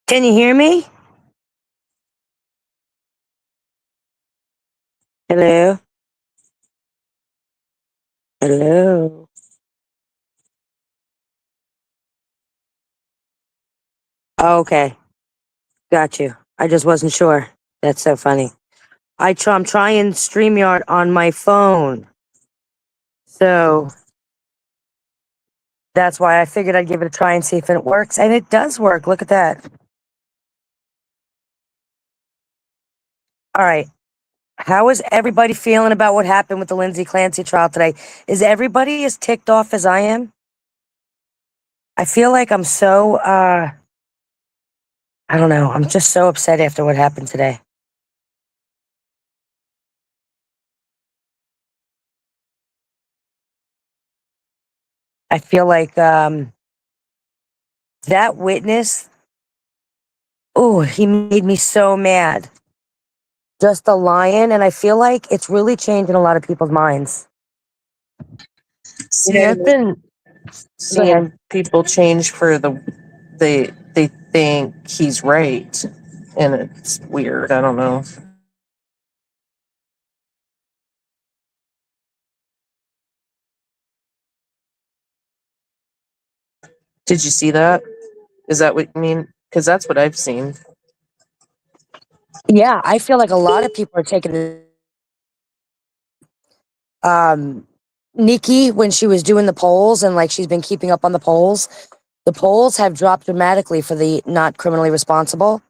Can you hear me? Hello? Hello? Oh, okay. Got you. I just wasn't sure. That's so funny. I'm trying StreamYard on my phone. So that's why I figured I'd give it a try and see if it works. And it does work. Look at that. All right. How is everybody feeling about what happened with the Lindsay Clancy trial today? Is everybody as ticked off as I am? I feel like I'm so, I don't know. I'm just so upset after what happened today. I feel like that witness, oh, he made me so mad. Just a lion, and I feel like it's really changing a lot of people's minds. You know See, what I I've mean? been Go ahead. seeing people change for they think he's right, and it's weird. I don't know. Did you see that? Is that what you mean? Because that's what I've seen. Yeah, I feel like a lot of people are taking the Nikki when she was doing the polls and like she's been keeping up on the polls. The polls have dropped dramatically for the not criminally responsible.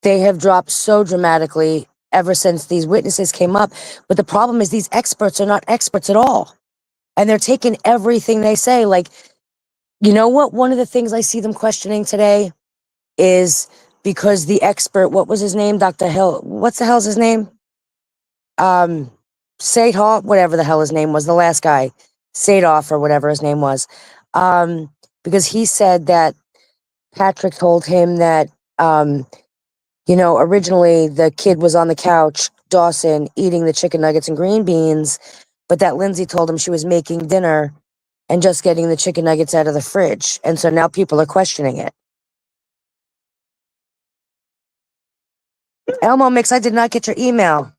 They have dropped so dramatically ever since these witnesses came up. But the problem is these experts are not experts at all. And they're taking everything they say. Like, you know what? One of the things I see them questioning today is because the expert, what was his name? Dr. Hill. What's the hell's his name? Um, Sadoff, whatever the hell his name was, the last guy, Sadoff or whatever his name was. Because he said that Patrick told him that, originally the kid was on the couch, Dawson, eating the chicken nuggets and green beans, but that Lindsay told him she was making dinner and just getting the chicken nuggets out of the fridge. And so now people are questioning it. Elmo Mix, I did not get your email.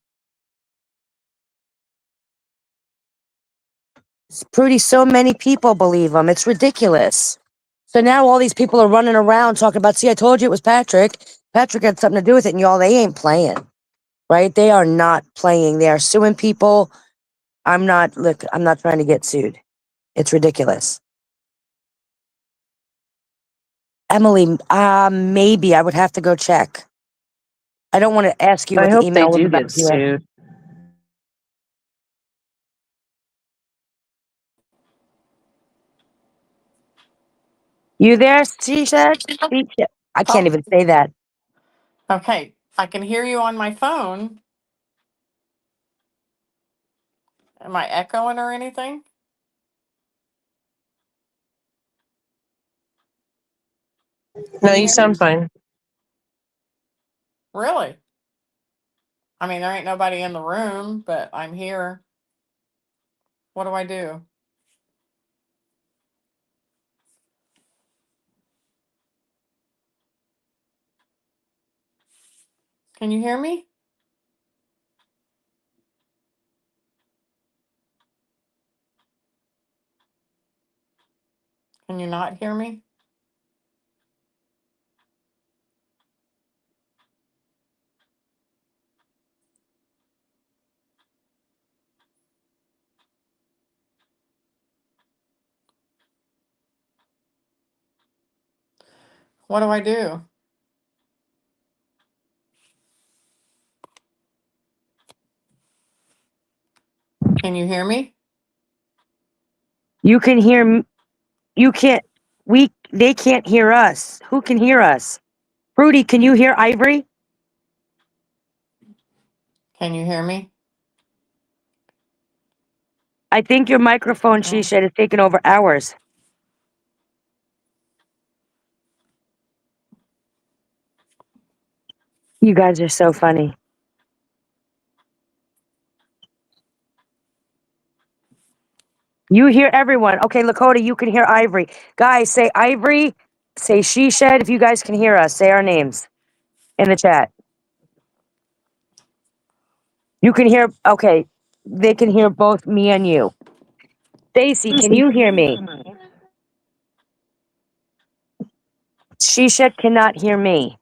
Prudy, so many people believe him. It's ridiculous. So now all these people are running around talking about, see, I told you it was Patrick. Patrick had something to do with it. And y'all, they ain't playing, right? They are not playing. They are suing people. I'm not trying to get sued. It's ridiculous. Emily, maybe I would have to go check. I don't want to ask you I what the hope they email was do about get here. sued. You there, Shisha? I can't Oh, even say that. okay. I can hear you on my phone. Am I echoing or anything? No, Can you you hear me? sound fine. Really? I mean, there ain't nobody in the room, but I'm here. What do I do? Can you hear me? Can you not hear me? What do I do? Can you hear me? You can hear. You can't. They can't hear us. Who can hear us? Rudy, can you hear Ivory? Can you hear me? I think your microphone, she Oh, said, is taking over ours. You guys are so funny. You hear everyone. Okay, Lakota, you can hear Ivory. Guys, say Ivory. Say she shed if you guys can hear us. Say our names in the chat. You can hear, okay. They can hear both me and you. Stacy, can you hear me? She shed cannot hear me.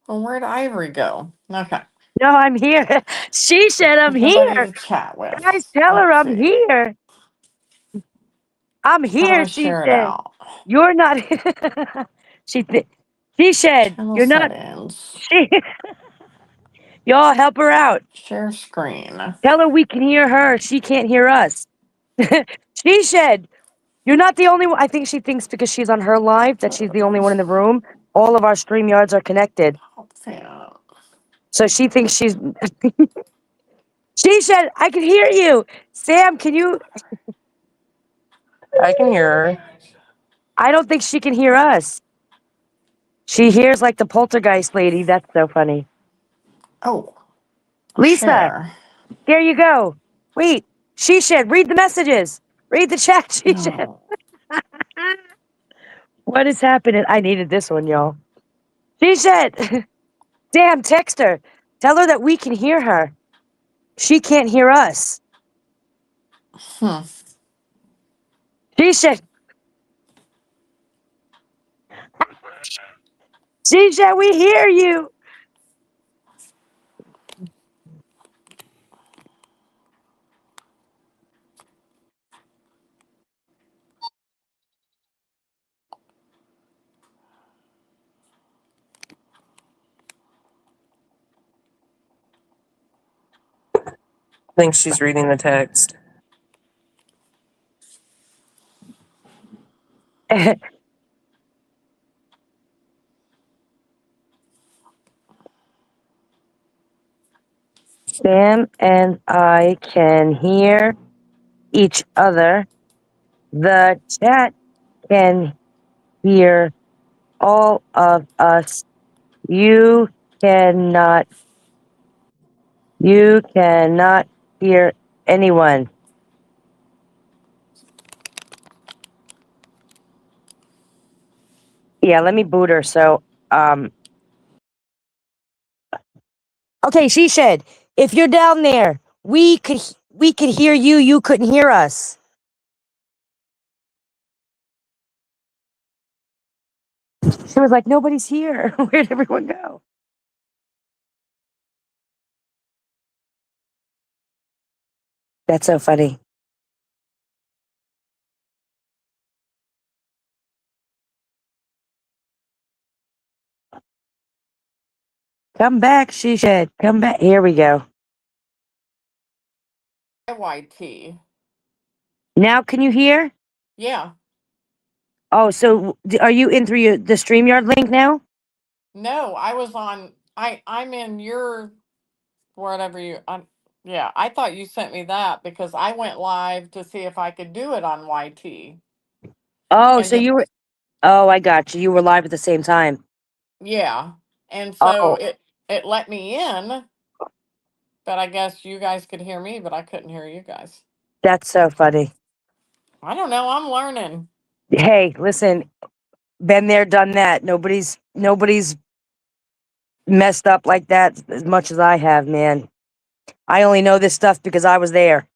Well, where'd Ivory go? Okay. No, I'm here. She said I'm There's nobody here. to chat with. Guys, tell her Let's I'm see. here. I'm How do here, I she share it said. out? You're not. She said, Channel you're not. settings. She, y'all help her out. Share screen. Tell her we can hear her. She can't hear us. She said, you're not the only one. I think she thinks because she's on her live that she's the only one in the room. All of our StreamYards are connected. Yeah. So she thinks she's. She said, I can hear you. Sam, can you? I can hear her. I don't think she can hear us. She hears like the poltergeist lady. That's so funny. Oh, Lisa, share. there you go. Wait, she said, read the messages. Read the chat. She said, No. what is happening? I needed this one, y'all. She said, damn, text her. Tell her that we can hear her. She can't hear us. Hmm. She said, we hear you. I think she's reading the text. Sam and I can hear each other. The chat can hear all of us. You cannot, you cannot hear anyone. Yeah, let me boot her. So, okay, she said, if you're down there, we could hear you. You couldn't hear us. She was like, nobody's here. Where'd everyone go? That's so funny. Come back, she said. Come back. Here we go. YT. Now, can you hear? Yeah. Oh, so are you in through the StreamYard link now? No, I was on. I'm in your whatever you. Yeah, I thought you sent me that because I went live to see if I could do it on YT. Oh, And so then, you were. Oh, I got you. You were live at the same time. yeah, and so Oh, it let me in, but I guess you guys could hear me, but I couldn't hear you guys. that's so funny. I don't know. I'm learning. Hey, listen, been there, done that. Nobody's messed up like that as much as I have, man. I only know this stuff because I was there.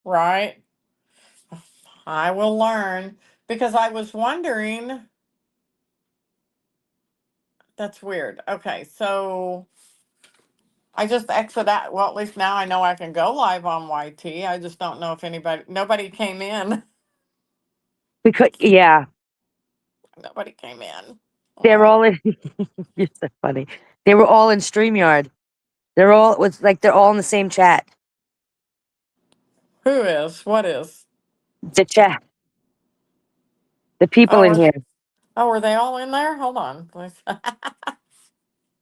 Right. I will learn because I was wondering. That's weird. Okay, so I just exit out. Well, at least now I know I can go live on YT. I just don't know if nobody came in. Because yeah, Nobody came in. they're Oh, all in. You're so funny. They were all in StreamYard. They're all with like they're all in the same chat. who is? What is? The chat. The people Oh, in here. are they all in there? Hold on, please.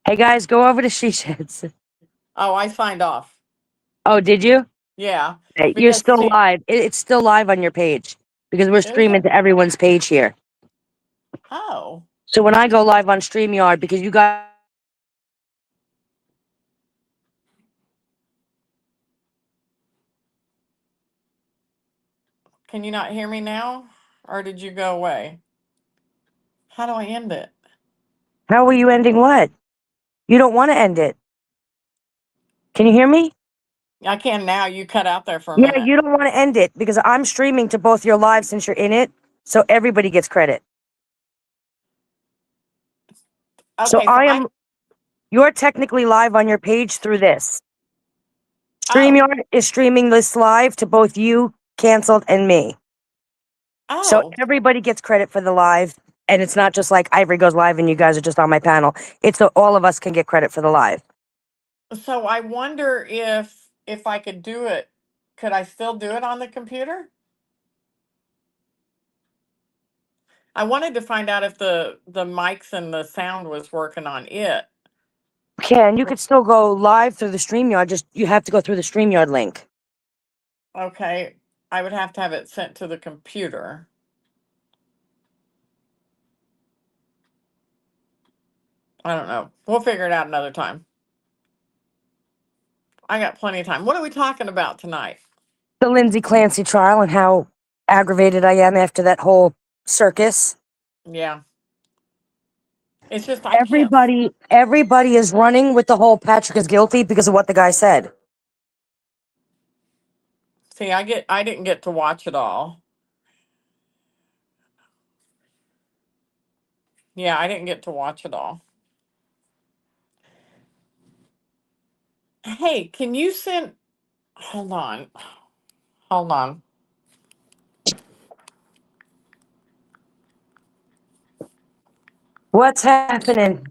Hey guys, go over to Shishets. Oh, I signed off. Oh, did you? Yeah, Hey, you're because still see, live. It's still live on your page because we're is streaming it? to everyone's page here. Oh, So when I go live on StreamYard, because you guys Can you not hear me now? Or did you go away? How do I end it? How are you ending what? You don't want to end it. Can you hear me? I can now. You cut out there for a Yeah, minute. you don't want to end it because I'm streaming to both your lives since you're in it. So everybody gets credit. So Okay, so you're technically live on your page through this. oh, StreamYard is streaming this live to both you, Canceled, and me. So oh. everybody gets credit for the live. And it's not just like Ivory goes live and you guys are just on my panel. It's so all of us can get credit for the live. So I wonder if I could do it. Could I still do it on the computer? I wanted to find out if the mics and the sound was working on it. Okay, and you could still go live through the StreamYard, just you have to go through the StreamYard link. Okay, I would have to have it sent to the computer. I don't know. We'll figure it out another time. I got plenty of time. What are we talking about tonight? The Lindsay Clancy trial and how aggravated I am after that whole circus. Yeah. It's just I can't Everybody is running with the whole Patrick is guilty because of what the guy said. see. I didn't get to watch it all. Yeah, I didn't get to watch it all. Hey, can you send? Hold on. Hold on. What's happening?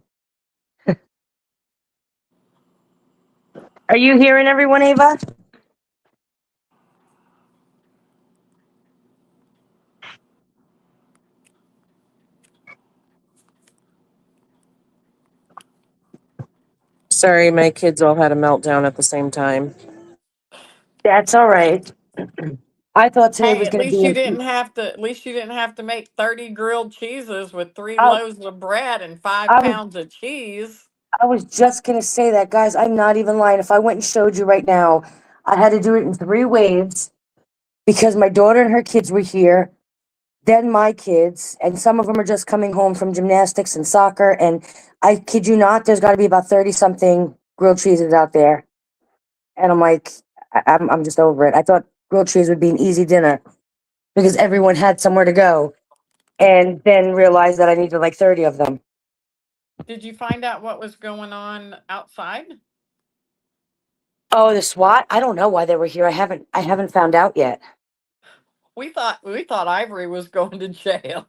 Are you hearing everyone, Ava? Sorry, my kids all had a meltdown at the same time. That's all right. I thought today Hey, was going to be an. at least you didn't have to make 30 grilled cheeses with 3 I, loaves of bread and 5 I was pounds of cheese. I was just going to say that, guys. I'm not even lying. If I went and showed you right now, I had to do it in 3 waves because my daughter and her kids were here, then my kids, and some of them are just coming home from gymnastics and soccer. And I kid you not, there's got to be about 30 something grilled cheeses out there. And I'm like, I'm just over it. I thought grilled cheese would be an easy dinner because everyone had somewhere to go, and then realized that I needed like 30 of them. Did you find out what was going on outside? Oh, the SWAT? I don't know why they were here. I haven't found out yet. We thought Ivory was going to jail.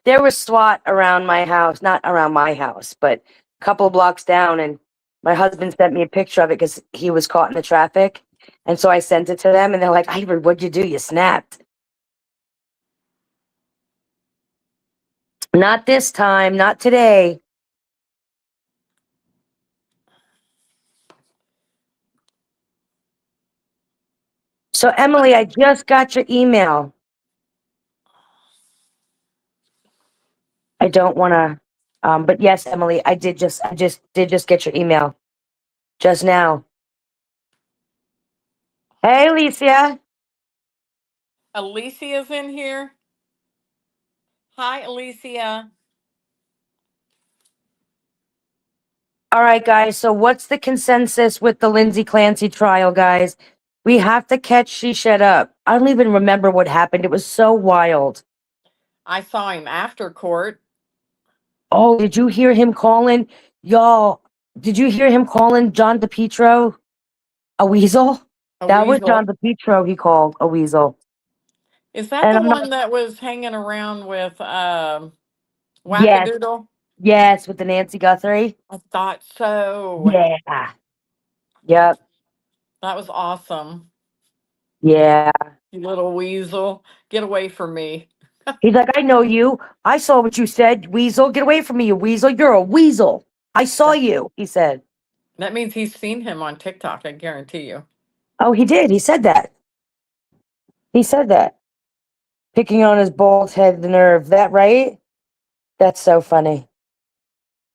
There was SWAT around my house, not around my house, but a couple of blocks down. And my husband sent me a picture of it because he was caught in the traffic. And so I sent it to them, and they're like, Ivory, what'd you do? You snapped. Not this time, not today. So, Emily, I just got your email. I don't want to, but yes, Emily, I just get your email just now. Hey, Alicia. Alicia's in here. Hi, Alicia. All right, guys. So, what's the consensus with the Lindsay Clancy trial, guys? We have to catch She Shed Up. I don't even remember what happened. It was so wild. I saw him after court. Oh, did you hear him calling? Y'all, did you hear him calling John DePietro a weasel? A That was John weasel. DePietro he called a weasel. Is that And the I'm not, one that was hanging around with yes, Wackadoodle? yes, with the Nancy Guthrie. I thought so. Yeah. Yep. That was awesome. Yeah. You little weasel. Get away from me. He's like, I know you. I saw what you said, weasel. Get away from me, you weasel. You're a weasel. I saw you, he said. That means he's seen him on TikTok, I guarantee you. Oh, he did. He said that. He said that. Picking on his bald head, the nerve. That right? That's so funny.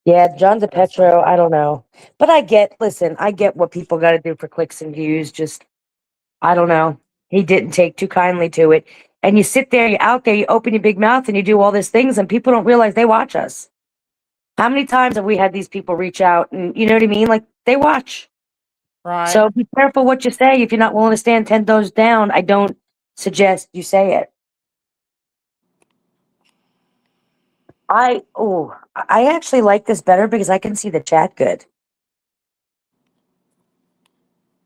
Yeah, John DePetro, I don't know. But listen, I get what people got to do for clicks and views. Just, I don't know. he didn't take too kindly to it. And you sit there, you're out there, you open your big mouth and you do all these things and people don't realize they watch us. How many times have we had these people reach out and you know what I mean? Like they watch. Right. So be careful what you say. If you're not willing to stand 10 toes down, I don't suggest you say it. I actually like this better because I can see the chat good.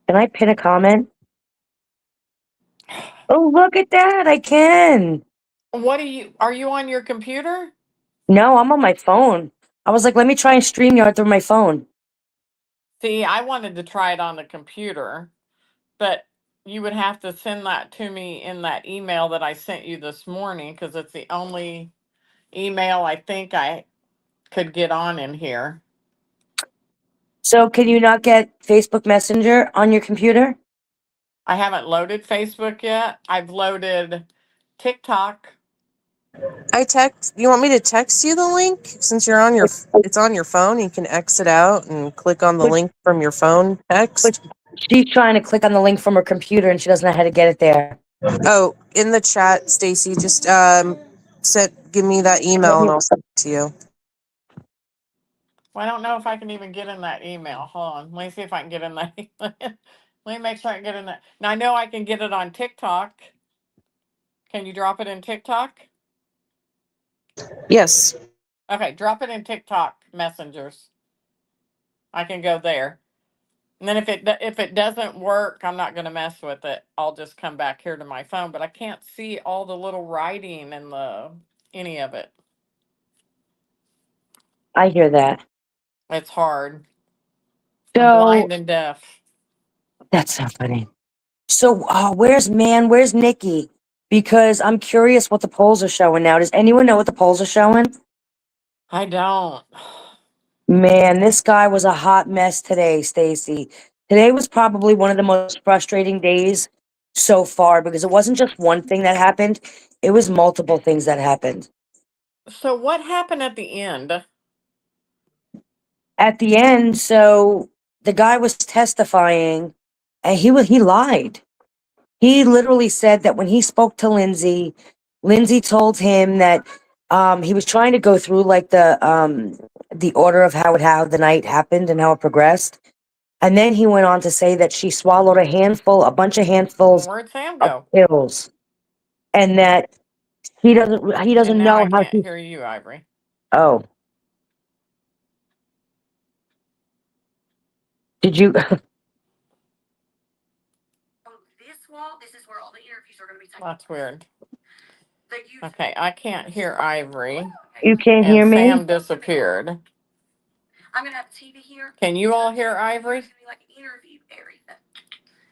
Can I pin a comment? Oh, look at that. I can. Are you on your computer? No, I'm on my phone. I was like, let me try and StreamYard through my phone. See, I wanted to try it on the computer, but you would have to send that to me in that email that I sent you this morning because it's the only email I think I could get on in here. So can you not get Facebook Messenger on your computer? I haven't loaded Facebook yet. I've loaded TikTok. You want me to text you the link since it's on your phone? You can exit out and click on the But- link from your phone text. She's trying to click on the link from her computer and she doesn't know how to get it there. Oh, in the chat, Stacy, just give me that email and I'll send it to you. Well, I don't know if I can even get in that email. Hold on. Let me see if I can get in that. Let me make sure I can get in that. Now I know I can get it on TikTok. Can you drop it in TikTok? Yes. Okay, drop it in TikTok messengers. I can go there. And then if it doesn't work, I'm not going to mess with it. I'll just come back here to my phone, but I can't see all the little writing and any of it. I hear that. It's hard. I'm So blind and deaf. that's so funny. So where's Nikki? Because I'm curious what the polls are showing now. Does anyone know what the polls are showing? I don't. Man, this guy was a hot mess today, Stacy. Today was probably one of the most frustrating days so far because it wasn't just one thing that happened, it was multiple things that happened. So what happened at the end? At the end, so the guy was testifying and he lied. He literally said that when he spoke to Lindsay, Lindsay told him that he was trying to go through like the order of how the night happened and how it progressed. And then he went on to say that she swallowed a bunch of handfuls Where'd Sam of go? pills, and that he And doesn't now know I how can't she. hear you, Ivory. Oh, did you? That's weird. Okay, I can't hear Ivory. You can't hear And me? Sam disappeared. Can you all hear Ivory?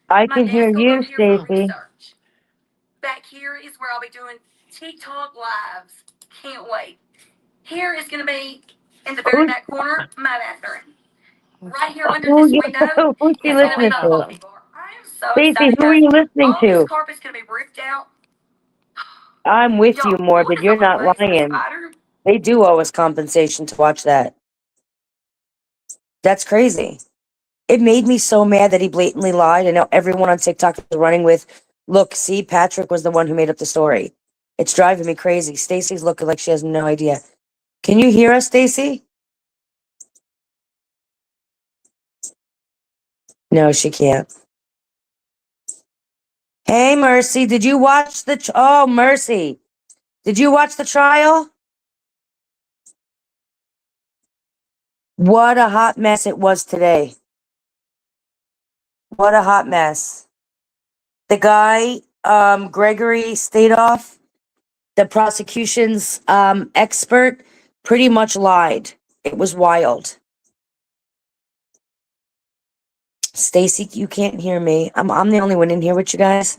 I can hear you, Stacy. Back here is where I'll be doing TikTok lives. Can't wait. Here is going to be in the very back corner, my bathroom. Right here under this window Who's she is going to be listening my to? coffee bar. I am so Stacy, excited, who are guys. you listening All this to? carpet's going to be ripped out. I'm with you, Y'all, what Morbid. is You're up with not Lex the lying. spider? They do owe us compensation to watch that. That's crazy. It made me so mad that he blatantly lied. And now everyone on TikTok is running with, look, see, Patrick was the one who made up the story. It's driving me crazy. Stacy's looking like she has no idea. Can you hear us, Stacy? No, she can't. Hey, Mercy, did you watch oh, Mercy. Did you watch the trial? What a hot mess it was today. What a hot mess. The guy, Gregory Stadoff, the prosecution's expert, pretty much lied. It was wild. Stacy, you can't hear me. I'm the only one in here with you guys.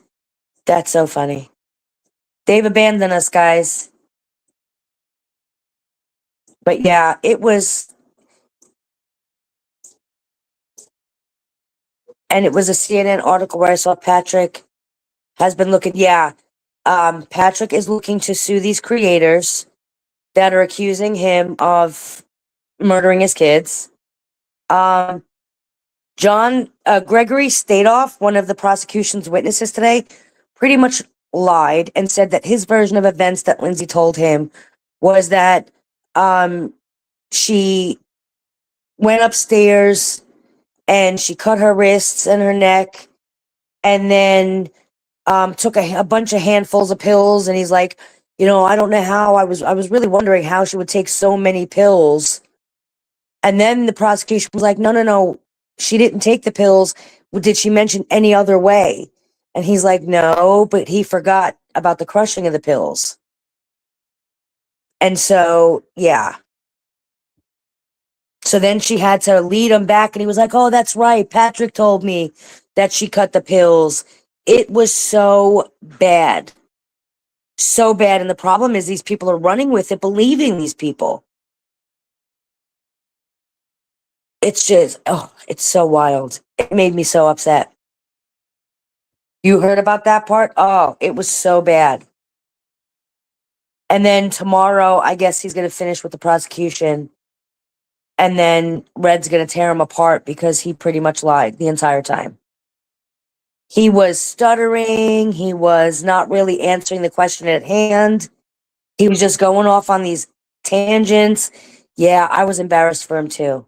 That's so funny. They've abandoned us, guys. But yeah, it was, and it was a CNN article where I saw Patrick has been looking. Yeah, Patrick is looking to sue these creators that are accusing him of murdering his kids. Gregory Stadoff, one of the prosecution's witnesses today, pretty much lied and said that his version of events that Lindsay told him was that she went upstairs and she cut her wrists and her neck and then took a bunch of handfuls of pills. And he's like, I don't know how. I was really wondering how she would take so many pills. And then the prosecution was like, no, she didn't take the pills. Did she mention any other way? And he's like, no, but he forgot about the crushing of the pills. And so, yeah. So then she had to lead him back, and he was like, oh, that's right. Patrick told me that she cut the pills. It was so bad. So bad. And the problem is these people are running with it, believing these people. It's just, it's so wild. It made me so upset. You heard about that part? Oh, it was so bad. And then tomorrow, I guess he's going to finish with the prosecution. And then Red's going to tear him apart because he pretty much lied the entire time. He was stuttering. He was not really answering the question at hand. He was just going off on these tangents. Yeah, I was embarrassed for him too.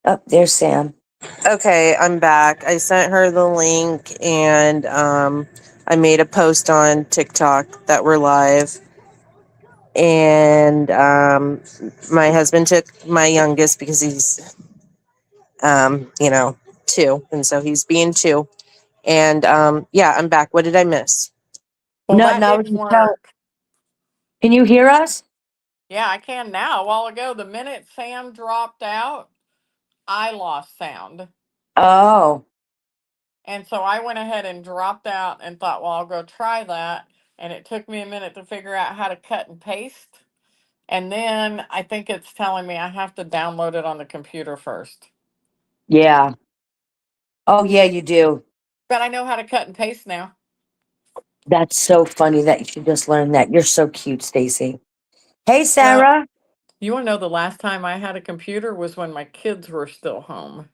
Oh, there's Sam. Okay, I'm back. I sent her the link and I made a post on TikTok that we're live. And my husband took my youngest because he's, 2. And so he's being 2. And yeah, I'm back. What did I miss? Well, No, that now didn't you tell. work. Can you hear us? Yeah, I can now. A while ago, the minute Sam dropped out, I lost sound. Oh, And so I went ahead and dropped out and thought, well, I'll go try that. And it took me a minute to figure out how to cut and paste. And then I think it's telling me I have to download it on the computer first. yeah. Oh, yeah, you do. But I know how to cut and paste now. That's so funny that you should just learn that. You're so cute, Stacy. Hey, Well, Sarah. you want to know the last time I had a computer was when my kids were still home.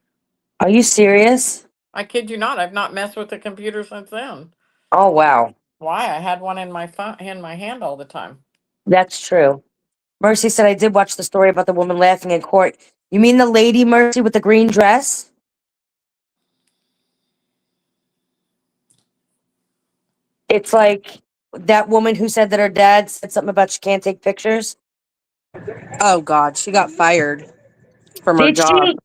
Are you serious? I kid you not, I've not messed with the computer since then. Oh, wow. Why? I had one in my phone, in my hand all the time. That's true. Mercy said, I did watch the story about the woman laughing in court. You mean the lady, Mercy, with the green dress? It's like that woman who said that her dad said something about she can't take pictures. Oh God, she got fired from her Did job. she?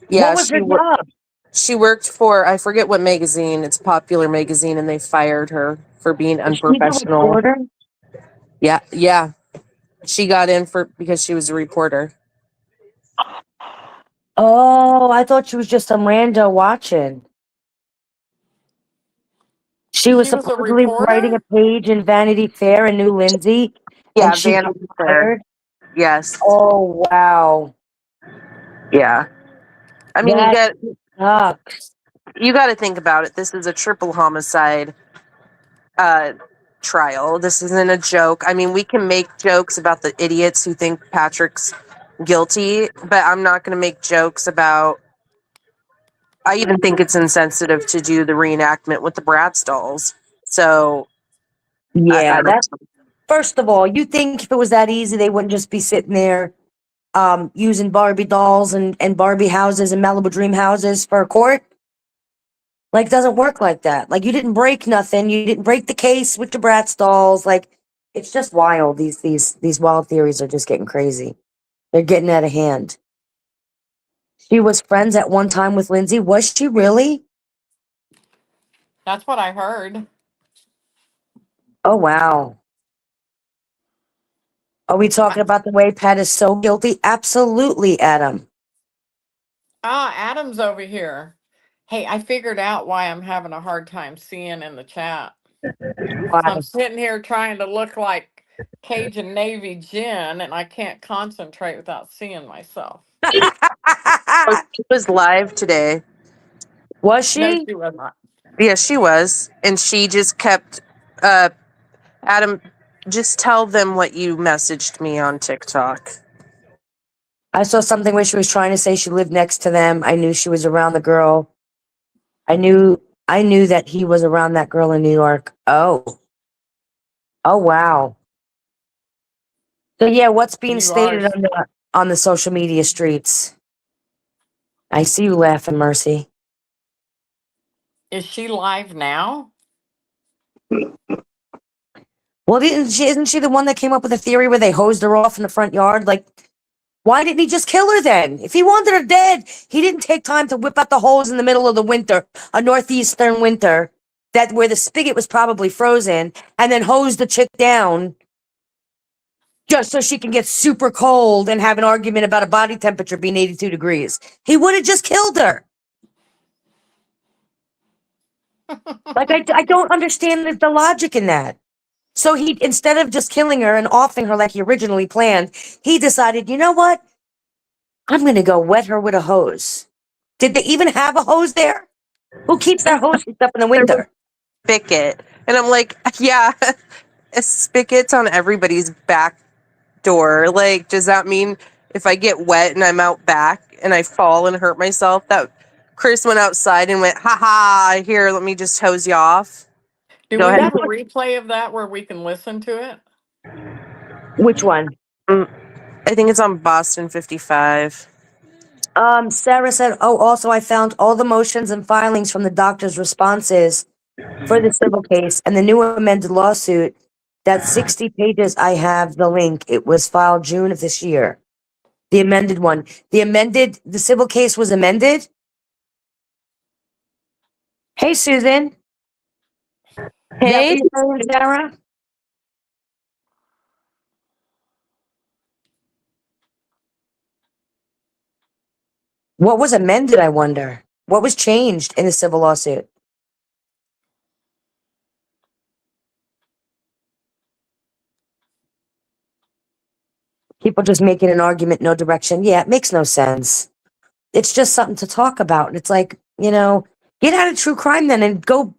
Yeah, What was her job? she worked for, I forget what magazine. It's a popular magazine, and they fired her for being Was she the unprofessional. reporter? Yeah. She got in because she was a reporter. Oh, I thought she was just some rando watching. She was She was a supposedly writing reporter? a page in Vanity Fair and knew Lindsay, Yeah, and she got Vanity Fair. fired. Yes. Oh, wow. Yeah. I mean, That sucks. you got to think about it. This is a triple homicide trial. This isn't a joke. I mean, we can make jokes about the idiots who think Patrick's guilty, but I'm not going to make jokes about. I even think it's insensitive to do the reenactment with the Bratz dolls. So, I Yeah, don't. that's first of all, you think if it was that easy, they wouldn't just be sitting there using Barbie dolls and Barbie houses and Malibu Dream houses for a court? Like, it doesn't work like that. Like, you didn't break nothing. You didn't break the case with the Bratz dolls. Like, it's just wild. These wild theories are just getting crazy. They're getting out of hand. She was friends at one time with Lindsay. Was she really? That's what I heard. Oh, wow. Are we talking about the way Pat is so guilty? Absolutely, Adam. Adam's over here. Hey, I figured out why I'm having a hard time seeing in the chat. Why? I'm sitting here trying to look like Cajun Navy Jen, and I can't concentrate without seeing myself. Oh, she was live today. Was No, she? she was not. Yeah, she was, and she just kept. Adam, just tell them what you messaged me on TikTok. I saw something where she was trying to say she lived next to them. I knew she was around the girl. I knew I knew that he was around that girl in New York. Oh. Oh, wow. So yeah, what's being You are. stated on the social media streets? I see you laughing, Mercy. Is she live now? Well, isn't she the one that came up with a theory where they hosed her off in the front yard? Like, why didn't he just kill her then? If he wanted her dead, he didn't take time to whip out the hose in the middle of the winter, a northeastern winter, that where the spigot was probably frozen, and then hose the chick down just so she can get super cold and have an argument about a body temperature being 82 degrees. He would have just killed her. Like, I don't understand the logic in that. So he, instead of just killing her and offing her like he originally planned, he decided, you know what? I'm going to go wet her with a hose. Did they even have a hose there? Who keeps their hose hooked up in the winter? Spigot. And I'm like, yeah, a spigot's on everybody's back door. Like, does that mean if I get wet and I'm out back and I fall and hurt myself, that Chris went outside and went, ha ha, here, let me just hose you off? Do Go we ahead. have a replay of that where we can listen to it? Which one? I think it's on Boston 55. Sarah said, oh, also I found all the motions and filings from the doctor's responses for the civil case and the new amended lawsuit. That 60 pages, I have the link. It was filed June of this year. The amended one. The civil case was amended. Hey, Susan. Is that Hey, what you're saying, Sarah? What was amended, I wonder? What was changed in the civil lawsuit? People just making an argument, no direction. Yeah, it makes no sense. It's just something to talk about. And it's like, get out of true crime then and go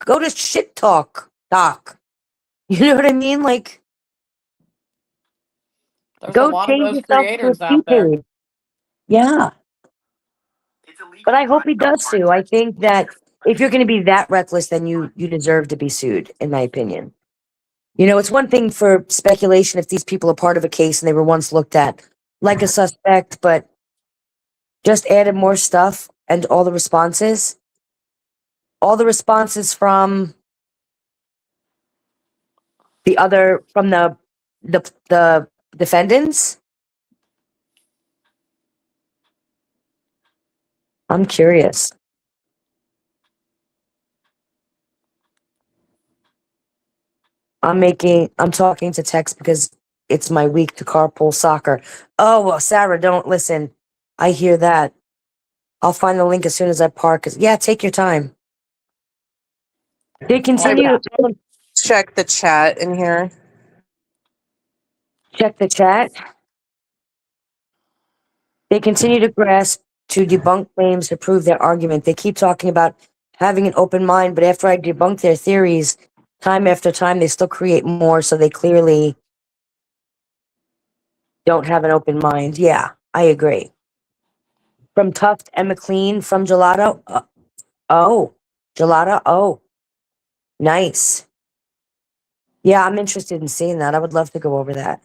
to shit talk, doc. You know what I mean? Like, There's a go lot of change those yourself to a creators out there. speed. Yeah. But I hope he does sue. I think that if you're going to be that reckless, then you deserve to be sued, in my opinion. It's one thing for speculation if these people are part of a case and they were once looked at like a suspect, but just added more stuff and all the responses from the defendants. I'm curious. I'm talking to Tex because it's my week to carpool soccer. Oh, well, Sarah, don't listen. I hear that. I'll find the link as soon as I park. Yeah, take your time. They continue. check the chat in here. Check the chat. They continue to grasp to debunk claims to prove their argument. They keep talking about having an open mind, but after I debunk their theories, time after time, they still create more, so they clearly don't have an open mind. Yeah, I agree. From Tuft and McLean from Gelato. Oh, Gelato. Oh, nice. Yeah, I'm interested in seeing that. I would love to go over that.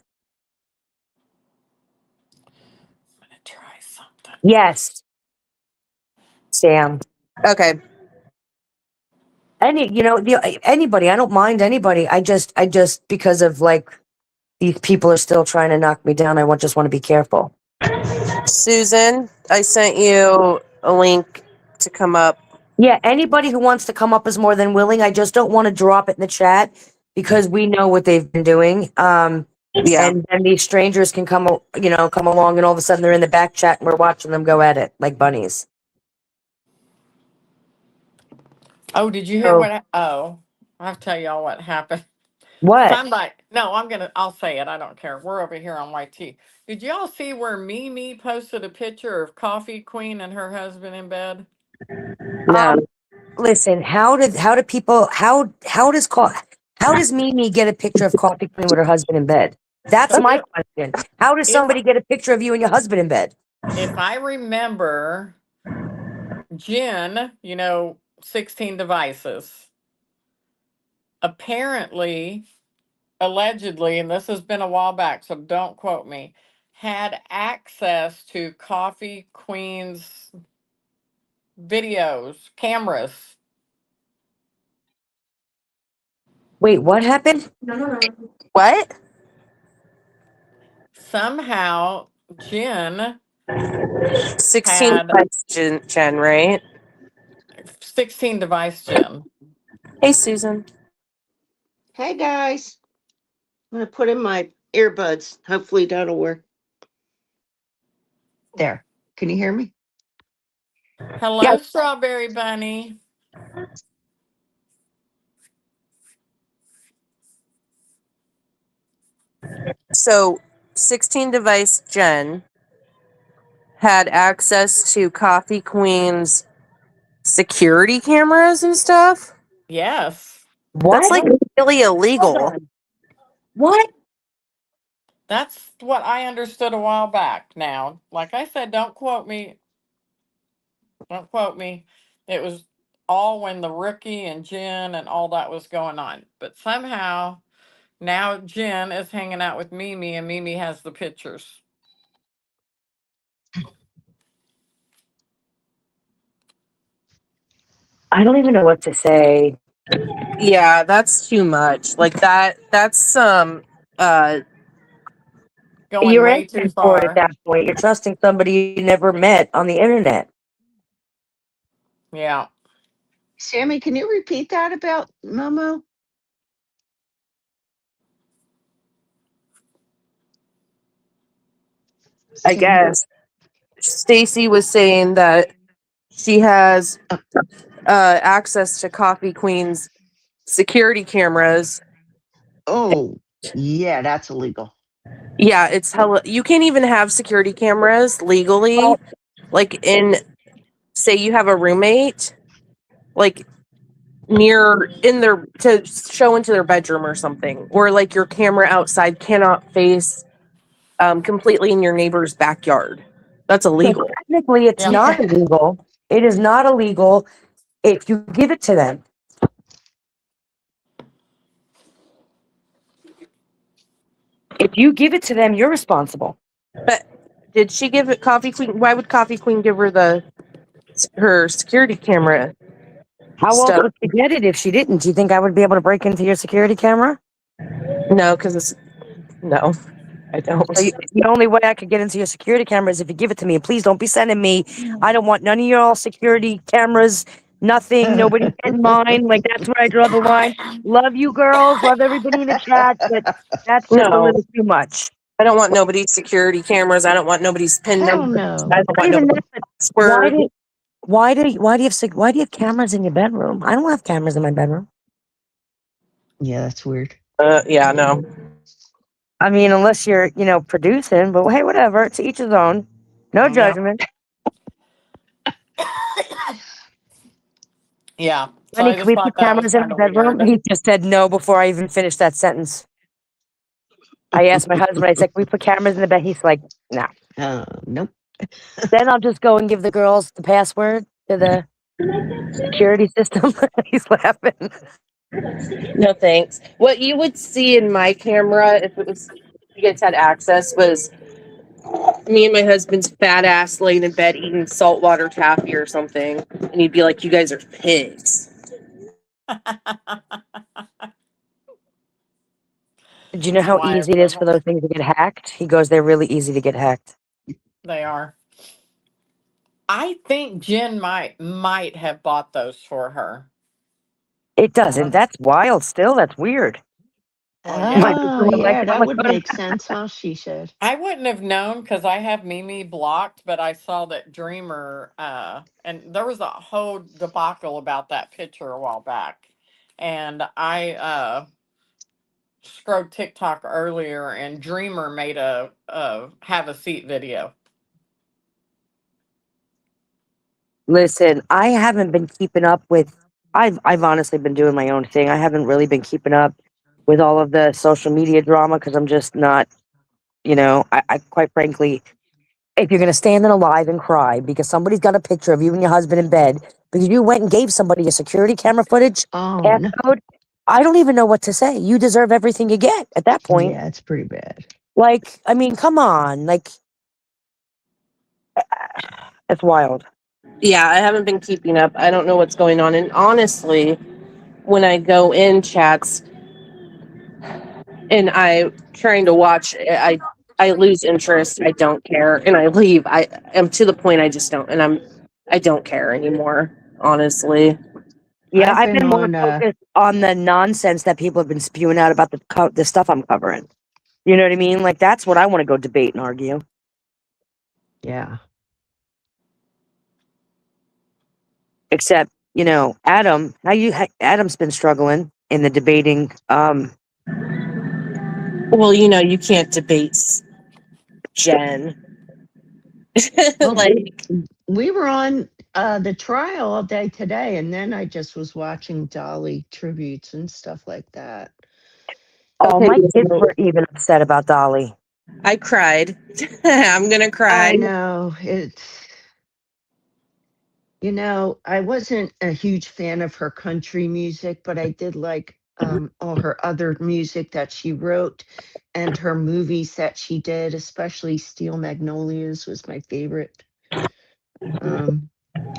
I'm gonna try something. Yes, Sam. Okay. Anybody. I don't mind anybody. I just because of like these people are still trying to knock me down. Just want to be careful. Susan, I sent you a link to come up. Yeah, anybody who wants to come up is more than willing. I just don't want to drop it in the chat because we know what they've been doing. Yeah. And these strangers can come along and all of a sudden they're in the back chat and we're watching them go at it like bunnies. Oh, did you hear So, what? Oh, I'll tell y'all what happened. what? No, I'll say it. I don't care. We're over here on YT. Did y'all see where Mimi posted a picture of Coffee Queen and her husband in bed? No. Listen, how does Mimi get a picture of Coffee Queen with her husband in bed? That's So my question. How does if somebody get a picture of you and your husband in bed? if I remember, Jen, 16 devices. Apparently, allegedly, and this has been a while back, so don't quote me, had access to Coffee Queen's videos, cameras. Wait, what happened? What? Somehow, Jen 16 had device Jen, right? 16 device Jen. Hey, Susan. Hey guys, I'm gonna put in my earbuds. Hopefully that'll work. There. Can you hear me? Hello, Yeah. Strawberry Bunny. So 16 device Jen had access to Coffee Queen's security cameras and stuff. Yes, That's What? like really illegal. Hold on. What? that's what I understood a while back. Now, like I said, don't quote me. Don't quote me. It was all when the rookie and Jen and all that was going on. But somehow now Jen is hanging out with Mimi and Mimi has the pictures. I don't even know what to say. Yeah, that's too much. Like that's Going You're way too asking for it at far. that point. You're trusting somebody you never met on the internet. Yeah. Sammy, can you repeat that about Momo? I guess Stacy was saying that she has access to Coffee Queen's security cameras. Oh, yeah, that's illegal. Yeah, it's hella. You can't even have security cameras legally. Well, Like in, say, you have a roommate, like near in their to show into their bedroom or something, or like your camera outside cannot face completely in your neighbor's backyard. That's so illegal. technically, it's Yeah. not illegal. It is not illegal if you give it to them. If you give it to them, you're responsible. But did she give it Coffee Queen? Why would Coffee Queen give her her security camera How else stuff? would she get it if she didn't? Do you think I would be able to break into your security camera? No, because it's no, I don't. So the only way I could get into your security camera is if you give it to me. And please don't be sending me. I don't want none of your security cameras. Nothing. Nobody's getting mine. Like that's where I draw the line. Love you, girls. Love everybody in the chat, but that's just a No, little too much. I don't want nobody's security cameras. I don't want nobody's pin Hell numbers. no. I don't Not want even nobody's that. But password. why do you have cameras in your bedroom? I don't have cameras in my bedroom. Yeah, that's weird. Yeah, no. I mean, unless you're, producing, but hey, whatever. To each his own. No Yeah. judgment. Yeah. So Honey, I can just we put thought that was cameras in kind the of bedroom? weird. He just said no before I even finished that sentence. I asked my husband, I said, can we put cameras in the bed? He's like, no. Nope. Then I'll just go and give the girls the password to the security system. He's laughing. No thanks. What you would see in my camera, if it was you guys had access, was me and my husband's fat ass laying in bed eating saltwater taffy or something. And he'd be like, "You guys are pigs." Do you know how Wise easy it is for little. those things to get hacked? He goes, they're really easy to get hacked. They are. I think Jen might have bought those for her. It doesn't. That's wild still. That's weird. Well, yeah. Oh, yeah, that would make sense, huh? She said. I wouldn't have known because I have Mimi blocked, but I saw that Dreamer, and there was a whole debacle about that picture a while back. And I scrolled TikTok earlier, and Dreamer made a have a seat video. Listen, I haven't been keeping up with. I've honestly been doing my own thing. I haven't really been keeping up with all of the social media drama because I'm just not. I quite frankly, if you're gonna stand in a live and cry because somebody's got a picture of you and your husband in bed, because you went and gave somebody a security camera footage Oh, no. passcode. I don't even know what to say. You deserve everything you get at that point. Yeah, it's pretty bad. Like, I mean, come on. Like, it's wild. Yeah, I haven't been keeping up. I don't know what's going on. And honestly, when I go in chats and I trying to watch, I lose interest. I don't care, and I leave. I am to the point. I just don't, and I don't care anymore. Honestly, Yeah, I've I've been been more on, focused on the nonsense that people have been spewing out about the stuff I'm covering. You know what I mean? Like, that's what I want to go debate and argue. yeah. Except, you know, Adam, Adam's been struggling in the debating. well, you can't debate Jen. Well, Like, we were on the trial all day today, and then I just was watching Dolly tributes and stuff like that. Oh, okay, my kids so were even upset about Dolly. I cried. I'm gonna cry. I know it's. I wasn't a huge fan of her country music, but I did like all her other music that she wrote and her movies that she did, especially Steel Magnolias was my favorite. Um,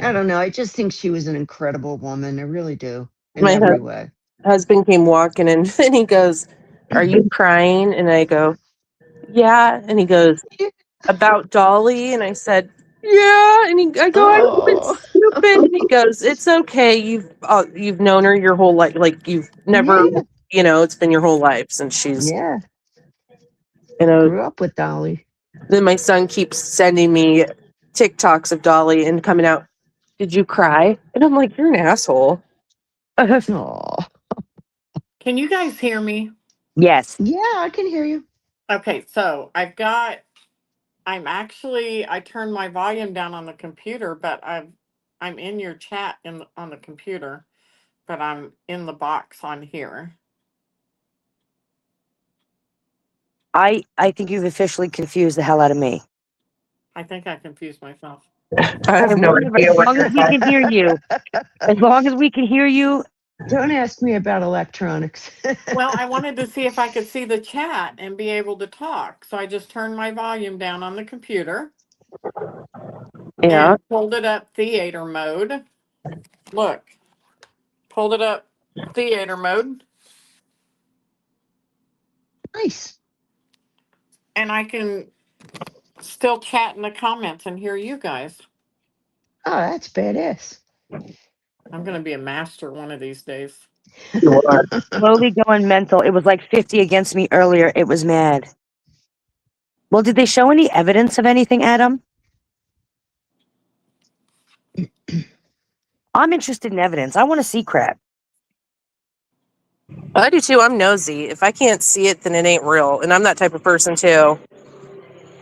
I don't know. I just think she was an incredible woman. I really do, in My every way. husband came walking in and he goes, "Are you crying?" And I go, "Yeah." And he goes, "About Dolly?" And I said, "Yeah." And I go, "I know Oh, it's stupid." And he goes, "It's okay. You've known her your whole life. Like you've never, yeah, it's been your whole life since she's, yeah. you know." Grew up with Dolly. Then my son keeps sending me TikToks of Dolly and coming out, "Did you cry?" And I'm like, "You're an asshole." Oh, Can you guys hear me? Yes. yeah, I can hear you. Okay, so I turned my volume down on the computer, but I'm in your chat on the computer, but I'm in the box on here. I think you've officially confused the hell out of me. I think I confused myself. I have Okay, no whatever. idea As what long as you're we talking. can hear you, as long as we can hear you, Don't ask me about electronics. Well, I wanted to see if I could see the chat and be able to talk. So I just turned my volume down on the computer Yeah. and pulled it up theater mode. Look, pulled it up theater mode, Nice. and I can still chat in the comments and hear you guys. Oh, that's badass. I'm going to be a master one of these days. You are. slowly going mental. It was like 50 against me earlier. It was mad. Well, did they show any evidence of anything, Adam? I'm interested in evidence. I want to see crap. I do too. I'm nosy. If I can't see it, then it ain't real. And I'm that type of person too.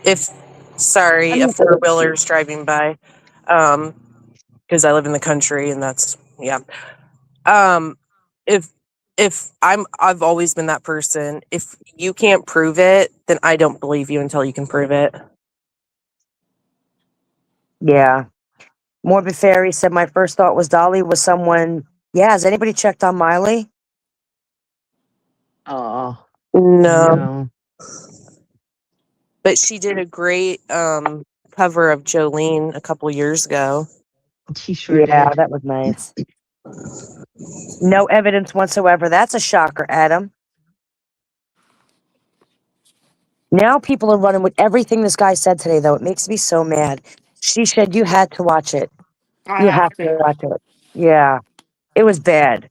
If, I sorry, a mean, four wheeler's driving by, because I live in the country and that's, yeah. Um, if, I've always been that person. If you can't prove it, then I don't believe you until you can prove it. yeah. Morbid Fairy said my first thought was Dolly was someone. Yeah, has anybody checked on Miley? Oh, No, no. but she did a great cover of Jolene a couple years ago. She sure Yeah, did. that was nice. No evidence whatsoever. That's a shocker, Adam. Now people are running with everything this guy said today, though. It makes me so mad. She said you had to watch it. I You have have to to. watch it. Yeah, it was bad.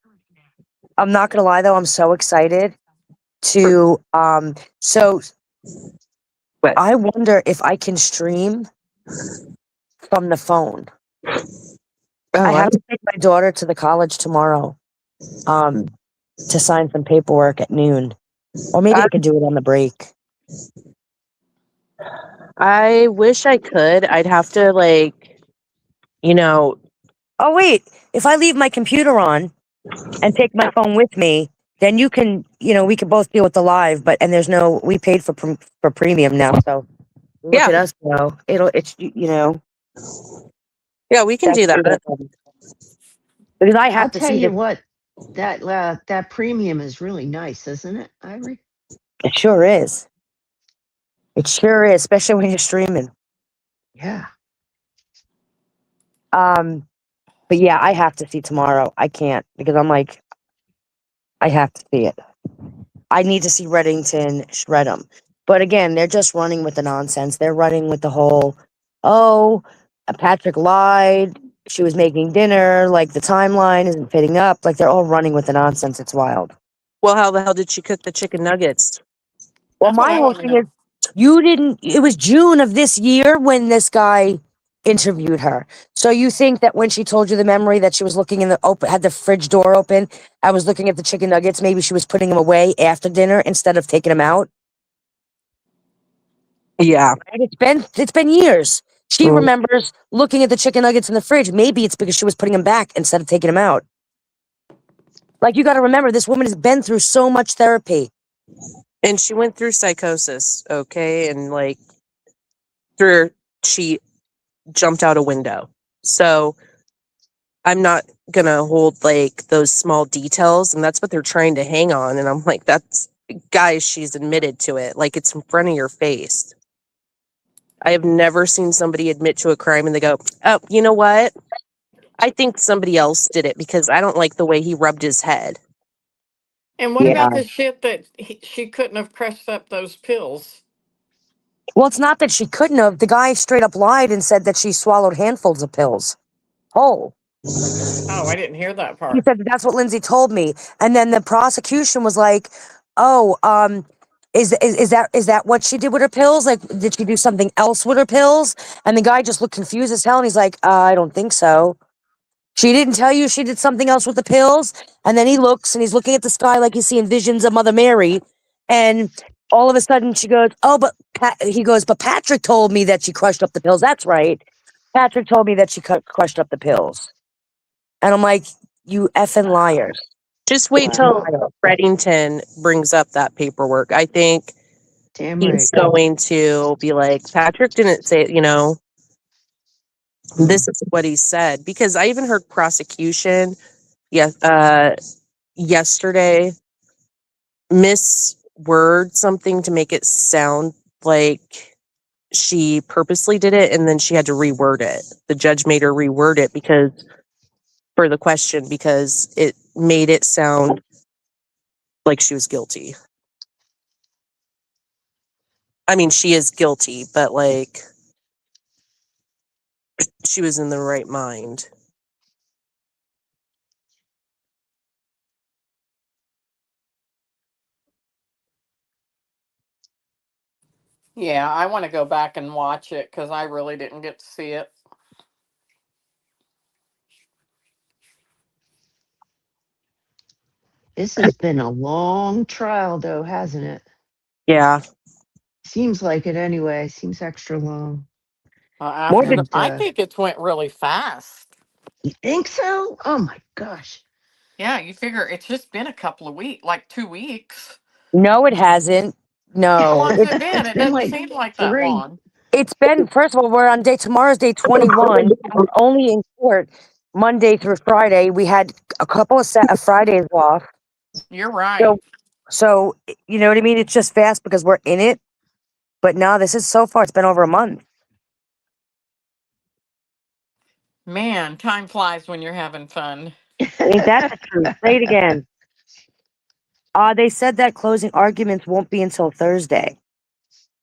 I'm not gonna lie though, I'm so excited to so But I wonder if I can stream from the phone. I oh, have to take my daughter to the college tomorrow um to sign some paperwork at noon. Or maybe I, I could do it on the break. I wish I could. I'd have to you know, Oh wait, if I leave my computer on and take my phone with me, then you can, we can both deal with the live, but and there's no we paid for premium now, so look yeah, at us go. It's yeah, we can that's do that. Because I I'll have to tell see you this. what, that premium is really nice, isn't it, Ivory? It sure is. It sure is, especially when you're streaming. Yeah. But yeah, I have to see tomorrow. I can't because I'm like, I have to see it. I need to see Reddington shred them. But again, they're just running with the nonsense. They're running with the whole, oh, Patrick lied. She was making dinner. Like the timeline isn't fitting up. Like they're all running with the nonsense. It's wild. Well, how the hell did she cook the chicken nuggets? Well, That's what my I whole want to thing is, know. you didn't, it was June of this year when this guy interviewed her. So you think that when she told you the memory that she was looking in the open, had the fridge door open, I was looking at the chicken nuggets, maybe she was putting them away after dinner instead of taking them out? Yeah. And it's been years. She Mm. remembers looking at the chicken nuggets in the fridge. Maybe it's because she was putting them back instead of taking them out. Like you got to remember, this woman has been through so much therapy. And she went through psychosis, okay? And like through she jumped out a window. So I'm not gonna hold like those small details, and that's what they're trying to hang on. And I'm like, that's guys, she's admitted to it. Like it's in front of your face. I have never seen somebody admit to a crime and they go, oh, you know what? I think somebody else did it because I don't like the way he rubbed his head. And what Yeah. about the shit that she couldn't have crushed up those pills? Well, it's not that she couldn't have. The guy straight up lied and said that she swallowed handfuls of pills. Oh. Oh, I didn't hear that He part. said that's what Lindsay told me. And then the prosecution was like, oh, is that what she did with her pills? Like, did she do something else with her pills? And the guy just looked confused as hell and he's like, I don't think so. She didn't tell you she did something else with the pills? And then he looks and he's looking at the sky like he's seeing visions of Mother Mary. And all of a sudden she goes, oh, but he goes, but Patrick told me that she crushed up the pills. That's right. Patrick told me that she crushed up the pills. And I'm like, you effing liars. Just wait Wow. till Reddington brings up that paperwork. I think Damn he's right. going to be like, Patrick didn't say, this is what he said. Because I even heard prosecution yesterday misword something to make it sound like she purposely did it, and then she had to reword it. The judge made her reword it because for the question because it made it sound like she was guilty. I mean, she is guilty, but like she was in the right mind. Yeah, I want to go back and watch it because I really didn't get to see it. This has been a long trial, though, hasn't it? Yeah. Seems like it anyway. Seems extra long. More After than the, And I think it went really fast. you think so? Oh my gosh. Yeah, you figure it's just been a couple of weeks, like 2 weeks. no, it hasn't. How No, long's it been? It's It been doesn't like seem like that 3. long. it's been. First of all, we're on tomorrow's day 21. I'm only in court Monday through Friday. We had a couple of Fridays off. You're right. So, so you know what I mean. It's just fast because we're in it. But no, this is so far. It's been over a month. Man, time flies when you're having fun. Ain't that the truth? Say it again. They said that closing arguments won't be until Thursday.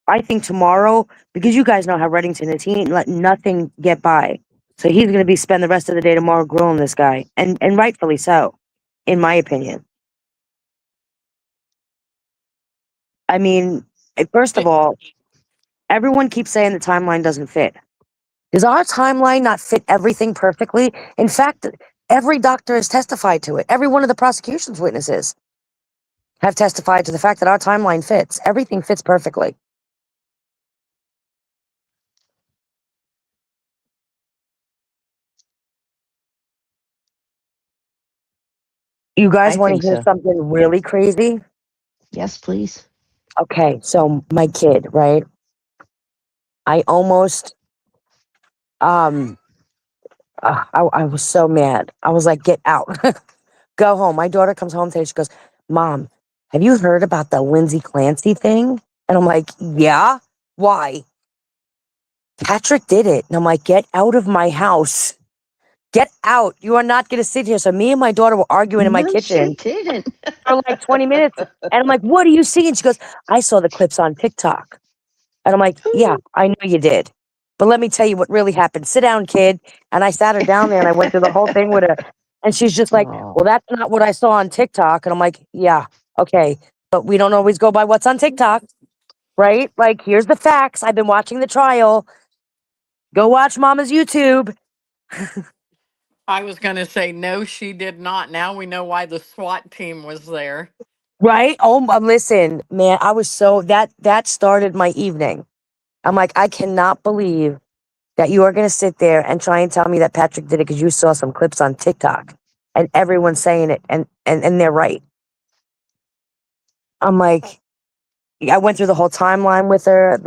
I think tomorrow, because you guys know how Reddington is, he ain't let nothing get by. So he's gonna be spend the rest of the day tomorrow grilling this guy, and rightfully so, in my opinion. I mean, first of Di- all, everyone keeps saying the timeline doesn't fit. Does our timeline not fit everything perfectly? In fact, every doctor has testified to it. Every one of the prosecution's witnesses have testified to the fact that our timeline fits. Everything fits perfectly. You guys I want think to hear so. something really crazy? Yes, please. Okay, so my kid, right? I almost, um, I was so mad. I was like, get out. Go home. My daughter comes home today. She goes, Mom, have you heard about the Lindsay Clancy thing? And I'm like, yeah. Why? Patrick did it. And I'm like, get out of my house. Get out. You are not going to sit here. So me and my daughter were arguing in my No, she kitchen didn't. for like 20 minutes. And I'm like, what do you see? And she goes, I saw the clips on TikTok. And I'm like, yeah, I know you did. But let me tell you what really happened. Sit down, kid. And I sat her down there and I went through the whole thing with her. And she's just like, Oh, well, that's not what I saw on TikTok. And I'm like, yeah, okay. But we don't always go by what's on TikTok, right? Like, here's the facts. I've been watching the trial. Go watch Mama's YouTube, I was going to say, no, she did not. Now we know why the SWAT team was there. right? Oh, listen, man, I was so that started my evening. I'm like, I cannot believe that you are going to sit there and try and tell me that Patrick did it because you saw some clips on TikTok and everyone's saying it and they're right. I'm like, I went through the whole timeline with her,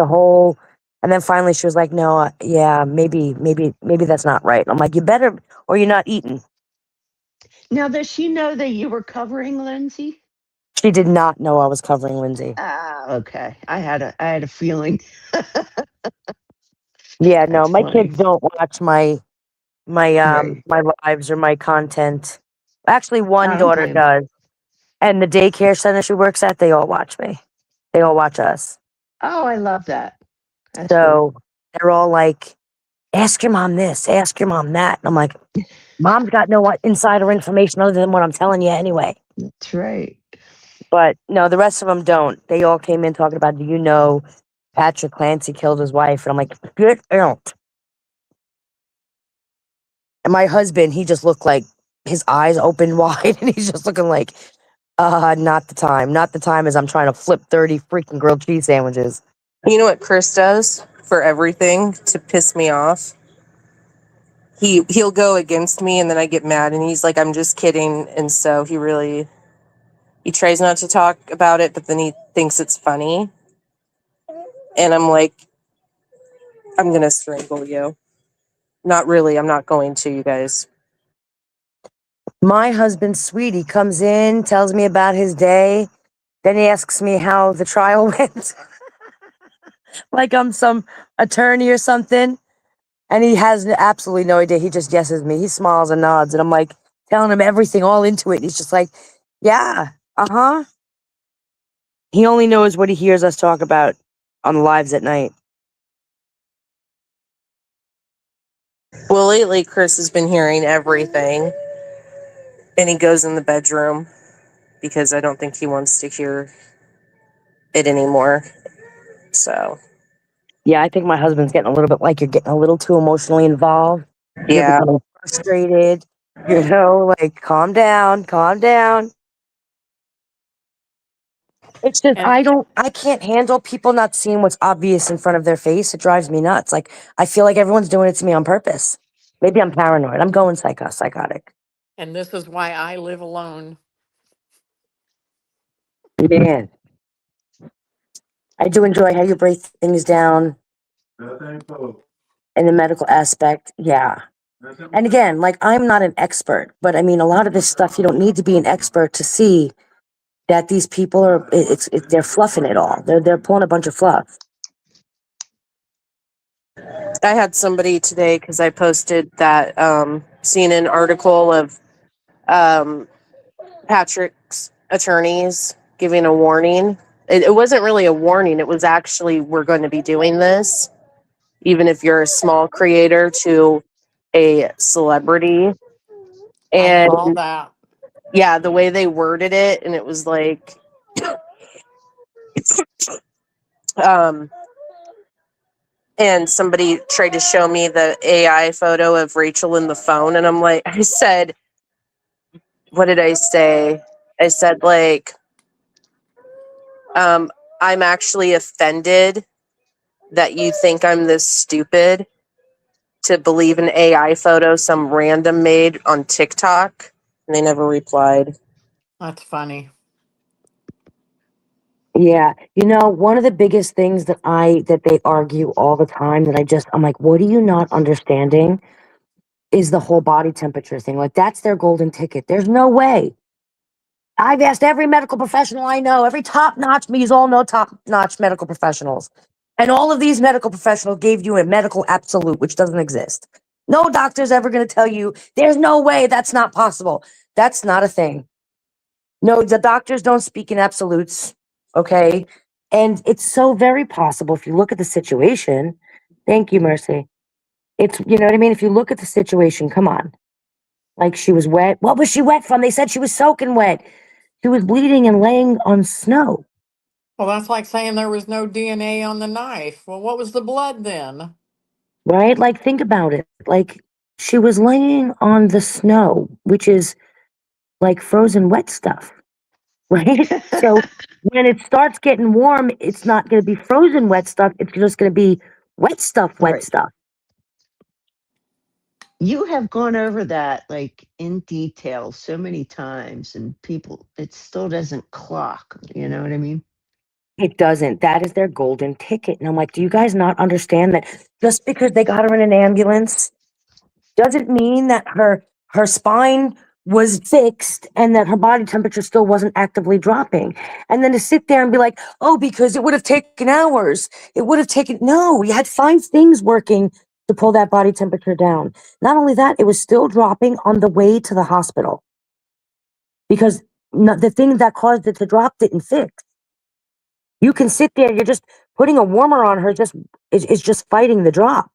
and then finally she was like, no, yeah, maybe that's not right. I'm like, you better, or you're not eating. now does she know that you were covering Lindsay? She did not know I was covering Lindsay. Ah, okay. I had a feeling. Yeah, no, That's my funny. kids don't watch Right. my lives or my content. Actually, one I don't daughter blame her. does. And the daycare center she works at, they all watch me. They all watch us. Oh, I love that. That's good. So they're all like, ask your mom this, ask your mom that. And I'm like, Mom's got no insider information other than what I'm telling you anyway. That's right. But no, the rest of them don't. They all came in talking about, do you know Patrick Clancy killed his wife? And I'm like, get out. And my husband, he just looked like his eyes opened wide and he's just looking like, not the time. Not the time as I'm trying to flip 30 freaking grilled cheese sandwiches. You know what Chris does for everything to piss me off? He'll go against me and then I get mad and he's like, I'm just kidding. And so he tries not to talk about it, but then he thinks it's funny. And I'm like, I'm gonna strangle you. Not really, I'm not going to, you guys. My husband, sweetie, comes in, tells me about his day. Then he asks me how the trial went. Like I'm some attorney or something. And he has absolutely no idea. He just guesses me. He smiles and nods. And I'm like telling him everything all into it. And he's just like, yeah, uh-huh. He only knows what he hears us talk about on the lives at night. Well, lately Chris has been hearing everything. And he goes in the bedroom because I don't think he wants to hear it anymore. So, Yeah, I think my husband's getting a little bit like you're getting a little too emotionally involved. You're yeah. becoming frustrated. You know, like calm down, calm down. It's just And I can't handle people not seeing what's obvious in front of their face. It drives me nuts. Like I feel like everyone's doing it to me on purpose. Maybe I'm paranoid. I'm going psychotic. and this is why I live alone. Man, I do enjoy how you break things down in the medical aspect. Yeah. And again, like I'm not an expert, but I mean, a lot of this stuff you don't need to be an expert to see that these people are. They're fluffing it all. They're pulling a bunch of fluff. I had somebody today because I posted that CNN article of um, Patrick's attorneys giving a warning. It wasn't really a warning. It was actually, we're going to be doing this, even if you're a small creator to a celebrity. I saw And that. yeah, the way they worded it, and it was like, um, and somebody tried to show me the AI photo of Rachel in the phone. And I'm like, I said, what did I say? I said, like, um, I'm actually offended that you think I'm this stupid to believe an AI photo some random made on TikTok. And they never replied. That's funny. Yeah, one of the biggest things that they argue all the time that I'm like, what are you not understanding? is the whole body temperature thing. Like, that's their golden ticket. There's no way. I've asked every medical professional I know, every top-notch, you all know top-notch medical professionals. And all of these medical professionals gave you a medical absolute, which doesn't exist. No doctor's ever going to tell you, there's no way, that's not possible. That's not a thing. No, the doctors don't speak in absolutes, okay? And it's so very possible if you look at the situation. Thank you, Mercy. It's, you know what I mean? If you look at the situation, come on. Like, she was wet. What was she wet from? They said she was soaking wet. She was bleeding and laying on snow, Well, that's like saying there was no DNA on the knife. Well, what was the blood then? right? Like, think about it. Like, she was laying on the snow, which is like frozen wet stuff, right? So when it starts getting warm, it's not going to be frozen wet stuff. It's just going to be wet stuff, wet Right. stuff. You have gone over that like in detail so many times, and people, it still doesn't clock. You know what I mean? It doesn't. That is their golden ticket. And I'm like, do you guys not understand that just because they got her in an ambulance doesn't mean that her spine was fixed and that her body temperature still wasn't actively dropping? And then to sit there and be like, oh, because it would have taken hours. It would have taken, no, you had 5 things working to pull that body temperature down. Not only that, it was still dropping on the way to the hospital because the thing that caused it to drop didn't fix. You can sit there, you're just putting a warmer on her, just is just fighting the drop.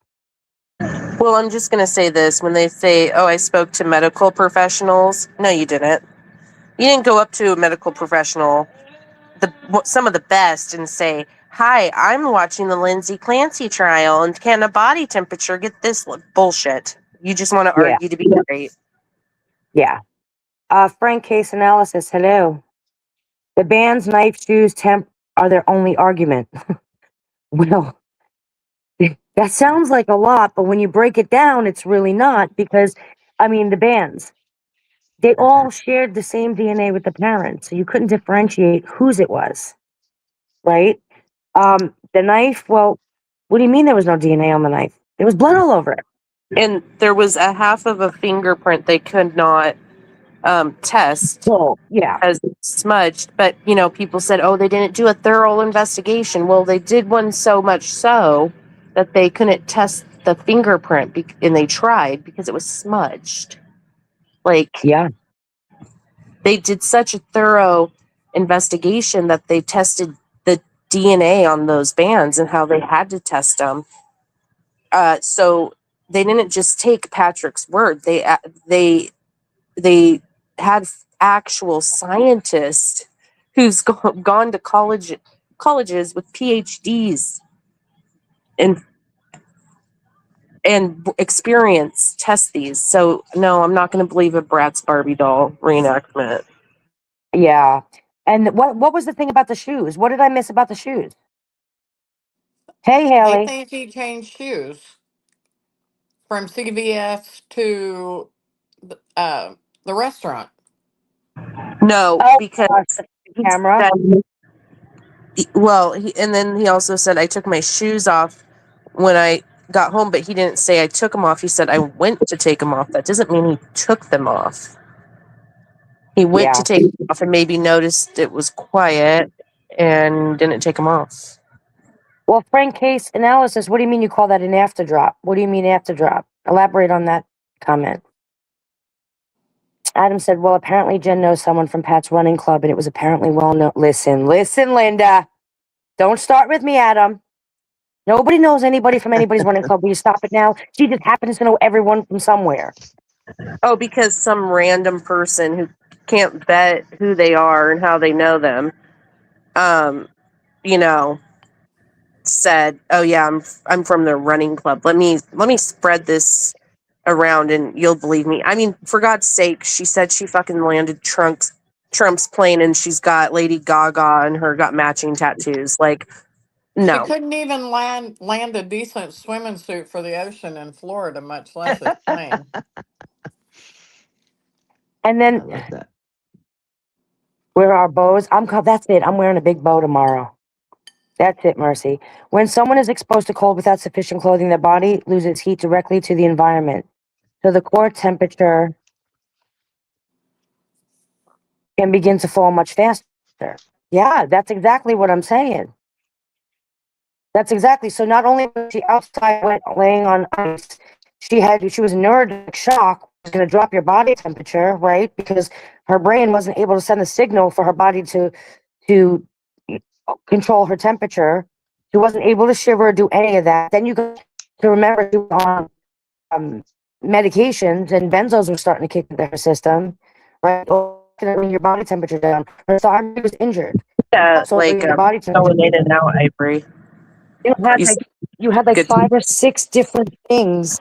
Well, I'm just going to say this. When they say, oh, I spoke to medical professionals, no, you didn't. You didn't go up to a medical professional, some of the best, and say, hi, I'm watching the Lindsay Clancy trial, and can a body temperature get this bullshit? You just want to Yeah. argue to be great. Yeah. Frank Case Analysis, hello. The band's knife, shoes, temp are their only argument. Well, that sounds like a lot, but when you break it down, it's really not because, I mean, the bands, they all shared the same DNA with the parents, so you couldn't differentiate whose it was, right? The knife, well, what do you mean there was no DNA on the knife? There was blood all over it. And there was a half of a fingerprint they could not test Well, yeah. as smudged, but people said, oh, they didn't do a thorough investigation. Well, they did one so much so that they couldn't test the fingerprint, and they tried because it was smudged. Like, Yeah. they did such a thorough investigation that they tested the DNA on those bands and how they had to test them. So they didn't just take Patrick's word. They had actual scientists who's gone to colleges with PhDs and experience test these. So no, I'm not going to believe a Bratz Barbie doll reenactment. Yeah. And what was the thing about the shoes? What did I miss about the shoes? Hey, They Haley. think he changed shoes from CVS to the restaurant. No, Oh, because gosh, the camera. and then he also said I took my shoes off when I got home, but he didn't say I took them off. He said I went to take them off. That doesn't mean he took them off. He went to take them off and maybe noticed it was quiet and didn't take them off. Well, Frank Case Analysis, what do you mean you call that an after drop? What do you mean after drop? Elaborate on that comment. Adam said, well, apparently Jen knows someone from Pat's running club, and it was apparently well known. Listen, Linda. Don't start with me, Adam. Nobody knows anybody from anybody's running club. Will you stop it now? She just happens to know everyone from somewhere. Oh, because some random person who can't bet who they are and how they know them, said, "Oh yeah, I'm from the running club. Let me spread this around, and you'll believe me." I mean, for God's sake, she said she fucking landed Trump's plane, and she's got Lady Gaga and her got matching tattoos. Like, She no. couldn't even land a decent swimming suit for the ocean in Florida, much less a plane. And I then love that. where are bows? That's it. I'm wearing a big bow tomorrow. That's it, Mercy. When someone is exposed to cold without sufficient clothing, their body loses heat directly to the environment. So the core temperature can begin to fall much faster. Yeah, that's exactly what I'm saying. That's exactly. So not only was she outside laying on ice, she was in neurogenic shock. It's going to drop your body temperature, right? Because her brain wasn't able to send a signal for her body to control her temperature. She wasn't able to shiver or do any of that. Then you got to remember she was on medications and benzos were starting to kick into her system, right? Bring your body temperature down. Her thyroid was injured. Yeah, So like your body temperature. going in and out, Ivory. You had You like you had like good. 5 or 6 different things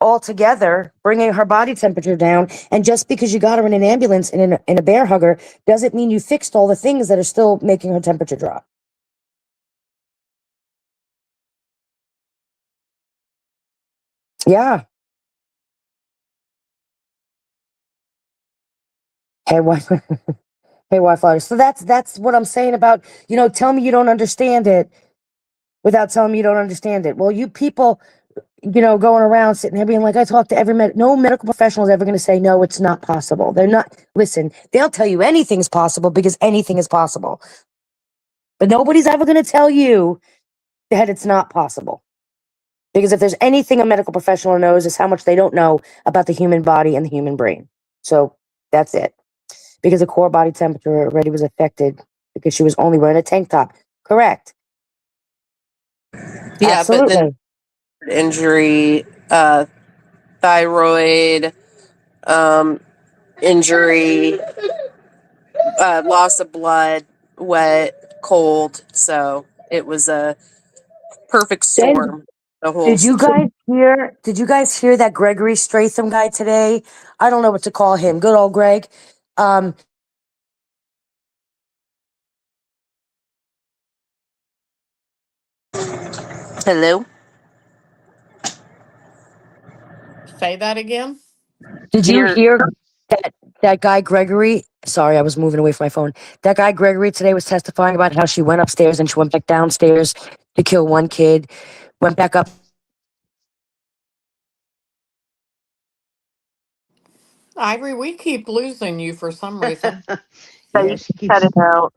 all together, bringing her body temperature down. And just because you got her in an ambulance in a bear hugger doesn't mean you fixed all the things that are still making her temperature drop. Yeah. Hey, what? Hey, Wi-Fi. So that's what I'm saying about, tell me you don't understand it without telling me you don't understand it. Well, you people, going around sitting there being like, I talk to no medical professional is ever going to say, no, it's not possible. They're not, listen, they'll tell you anything's possible because anything is possible. But nobody's ever going to tell you that it's not possible. Because if there's anything a medical professional knows is how much they don't know about the human body and the human brain. So that's it. Because the core body temperature already was affected because she was only wearing a tank top. Correct. Yeah, but Absolutely. then injury, thyroid, injury, loss of blood, wet, cold. So it was a perfect Then storm. The whole did you guys hear that Gregory Stratham guy today? I don't know what to call him. Good old Greg. Um, hello. Say that again. did you You're hear that guy Gregory? Sorry, I was moving away from my phone. That guy Gregory today was testifying about how she went upstairs and she went back downstairs to kill one kid, went back up. Ivory, we keep losing you for some reason. Yeah, she keeps. cutting out.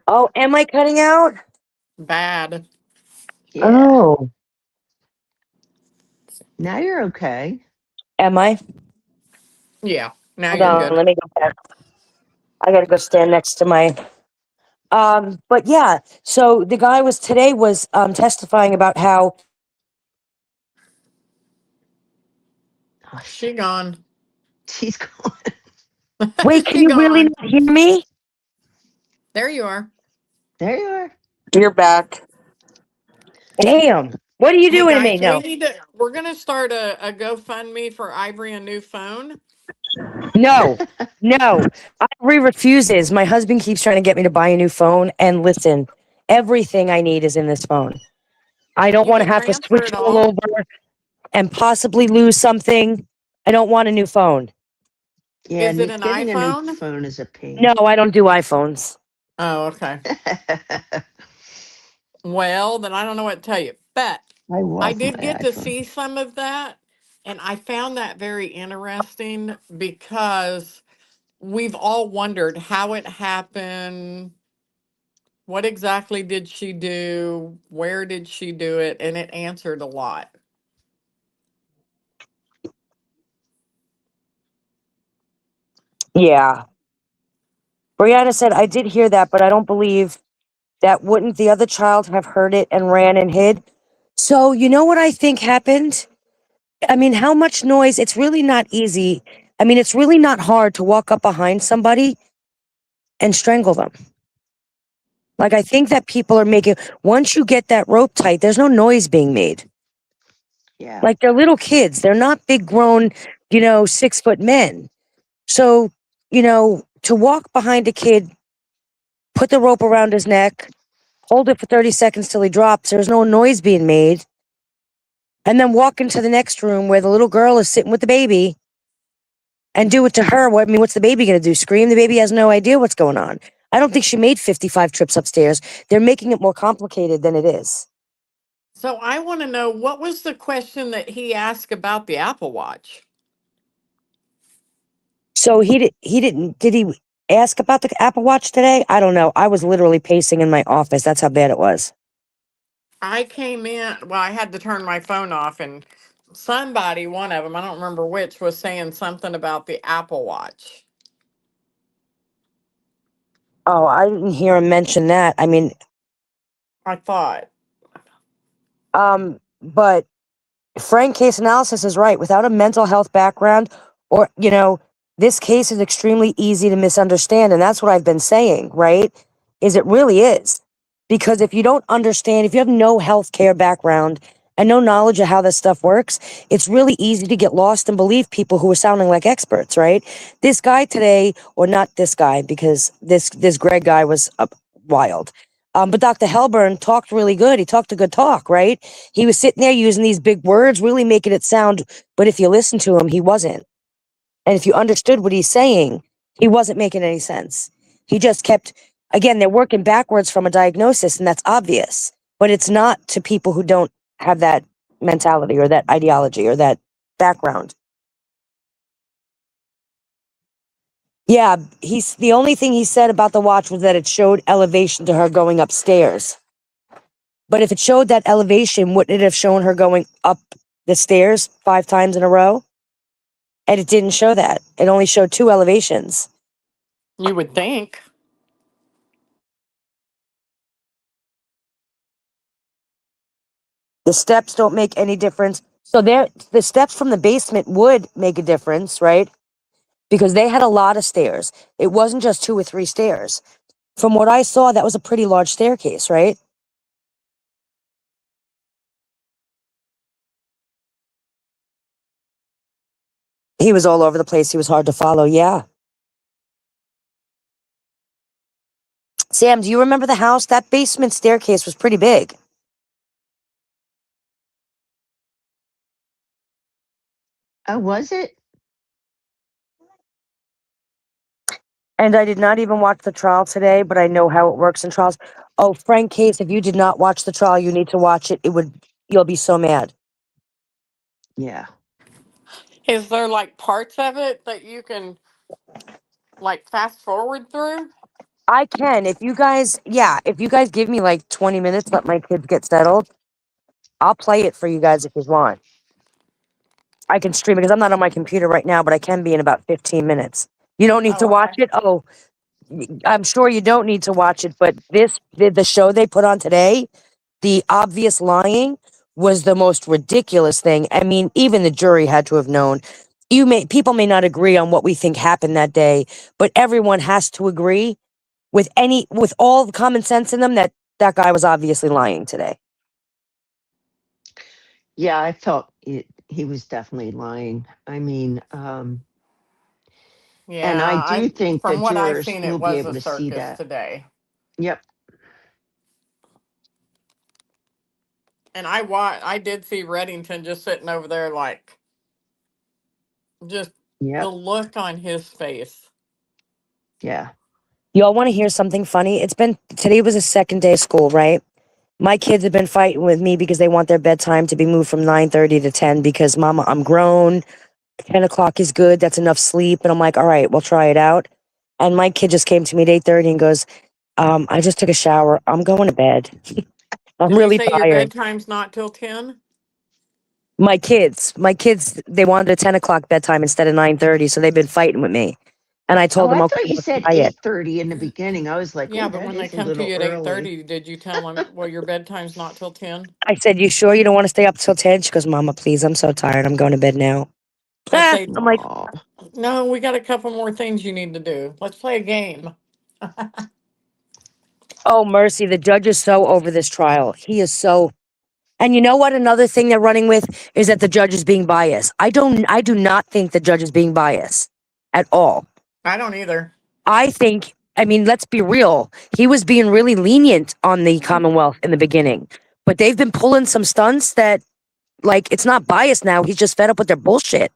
Oh, am I cutting out? Bad. Yeah. Oh, Now you're okay. am I? Yeah. Now Hold you're on, good. let me go back. I gotta go stand next to my but yeah, so the guy was testifying about how Oh, She gone. she's gone. wait, can She you really gone. not hear me? There you are. There you are. You're back. Damn. What are you Hey doing to me? guys, No. we're gonna start a GoFundMe for Ivory a new phone. No. No. Ivory refuses. My husband keeps trying to get me to buy a new phone and listen, everything I need is in this phone. I don't You want to can have to transfer switch it all all. over and possibly lose something. I don't want a new phone. Yeah, Is it an getting a new iPhone? phone is a pain. No, I don't do iPhones. Oh, okay. Well, then I don't know what to tell you. But I I love my did get to iPhone. see some of that, and I found that very interesting because we've all wondered how it happened. What exactly did she do? Where did she do it? And it answered a lot. Yeah. Brianna said, I did hear that, but I don't believe that. Wouldn't the other child have heard it and ran and hid? So, you know what I think happened? I mean, how much noise? It's really not easy. I mean, it's really not hard to walk up behind somebody and strangle them. Like, I think that people are making, once you get that rope tight, there's no noise being made. Yeah. Like, they're little kids. They're not big grown, 6-foot men. So, to walk behind a kid, put the rope around his neck, hold it for 30 seconds till he drops, there's no noise being made, and then walk into the next room where the little girl is sitting with the baby and do it to her. What's the baby going to do? Scream? The baby has no idea what's going on. I don't think she made 55 trips upstairs. They're making it more complicated than it is. So I want to know, what was the question that he asked about the Apple Watch? So did he ask about the Apple Watch today? I don't know. I was literally pacing in my office. That's how bad it was. I came in, well, I had to turn my phone off, and somebody, one of them, I don't remember which, was saying something about the Apple Watch. Oh, I didn't hear him mention that. I mean, I thought. but Frank case analysis is right. Without a mental health background, or, this case is extremely easy to misunderstand. And that's what I've been saying, right? Is it really is. Because if you don't understand, if you have no health care background and no knowledge of how this stuff works, it's really easy to get lost and believe people who are sounding like experts, right? This guy today, or not this guy, because this Greg guy was wild. But Dr. Helburn talked really good. He talked a good talk, right? He was sitting there using these big words, really making it sound, but if you listen to him, he wasn't. And if you understood what he's saying, he wasn't making any sense. He just kept, again, they're working backwards from a diagnosis, and that's obvious, but it's not to people who don't have that mentality or that ideology or that background. Yeah, the only thing he said about the watch was that it showed elevation to her going upstairs. But if it showed that elevation, wouldn't it have shown her going up the stairs 5 times in a row? And it didn't show that. It only showed 2 elevations. You would think. The steps don't make any difference. So the steps from the basement would make a difference, right? Because they had a lot of stairs. It wasn't just 2 or 3 stairs. From what I saw, that was a pretty large staircase, right? He was all over the place. He was hard to follow. Yeah. Sam, do you remember the house? That basement staircase was pretty big. Was it? And I did not even watch the trial today, but I know how it works in trials. Oh, Frank Case, if you did not watch the trial, you need to watch it. You'll be so mad. Yeah. Is there like parts of it that you can like fast forward through? I can. If you guys give me like 20 minutes, let my kids get settled, I'll play it for you guys if you want. I can stream it because I'm not on my computer right now, but I can be in about 15 minutes. You don't need to Oh, watch okay. it? Oh, I'm sure you don't need to watch it, but the show they put on today, the obvious lying was the most ridiculous thing. I mean, even the jury had to have known. People may not agree on what we think happened that day, but everyone has to agree with all the common sense in them that guy was obviously lying today. Yeah, I felt he was definitely lying. I mean, and Yeah, I do I think the from what I've jurors seen, will it be was able a to see circus that. today. Yep. And I did see Reddington just sitting over there like just the Yep. look on his face. Yeah. Y'all want to hear something funny? Today was a second day of school, right? My kids have been fighting with me because they want their bedtime to be moved from 9:30 to 10 because, Mama, I'm grown. 10 o'clock is good. That's enough sleep. And I'm like, all right, we'll try it out. And my kid just came to me at 8:30 and goes, I just took a shower. I'm going to bed. I'm Did you really say your tired. bedtime's not till 10? My kids, they wanted a 10 o'clock bedtime instead of 9:30. So they've been fighting with me. And I Oh, told them, I okay, thought you we'll said try it. 8:30 in the beginning. I was like, Yeah, oh, but that when they is a come to little you at early. 8:30, did you tell them, well, your bedtime's not till 10? I said, you sure you don't want to stay up till 10? She goes, Mama, please, I'm so tired. I'm going to bed now. I I'm say, like, Oh, no, we got a couple more things you need to do. Let's play a game. oh, mercy. The judge is so over this trial. He is so. And you know what? Another thing they're running with is that the judge is being biased. I do not think the judge is being biased at all. I don't either. I mean, let's be real. He was being really lenient on the Commonwealth in the beginning, but they've been pulling some stunts that, like, it's not biased now. He's just fed up with their bullshit.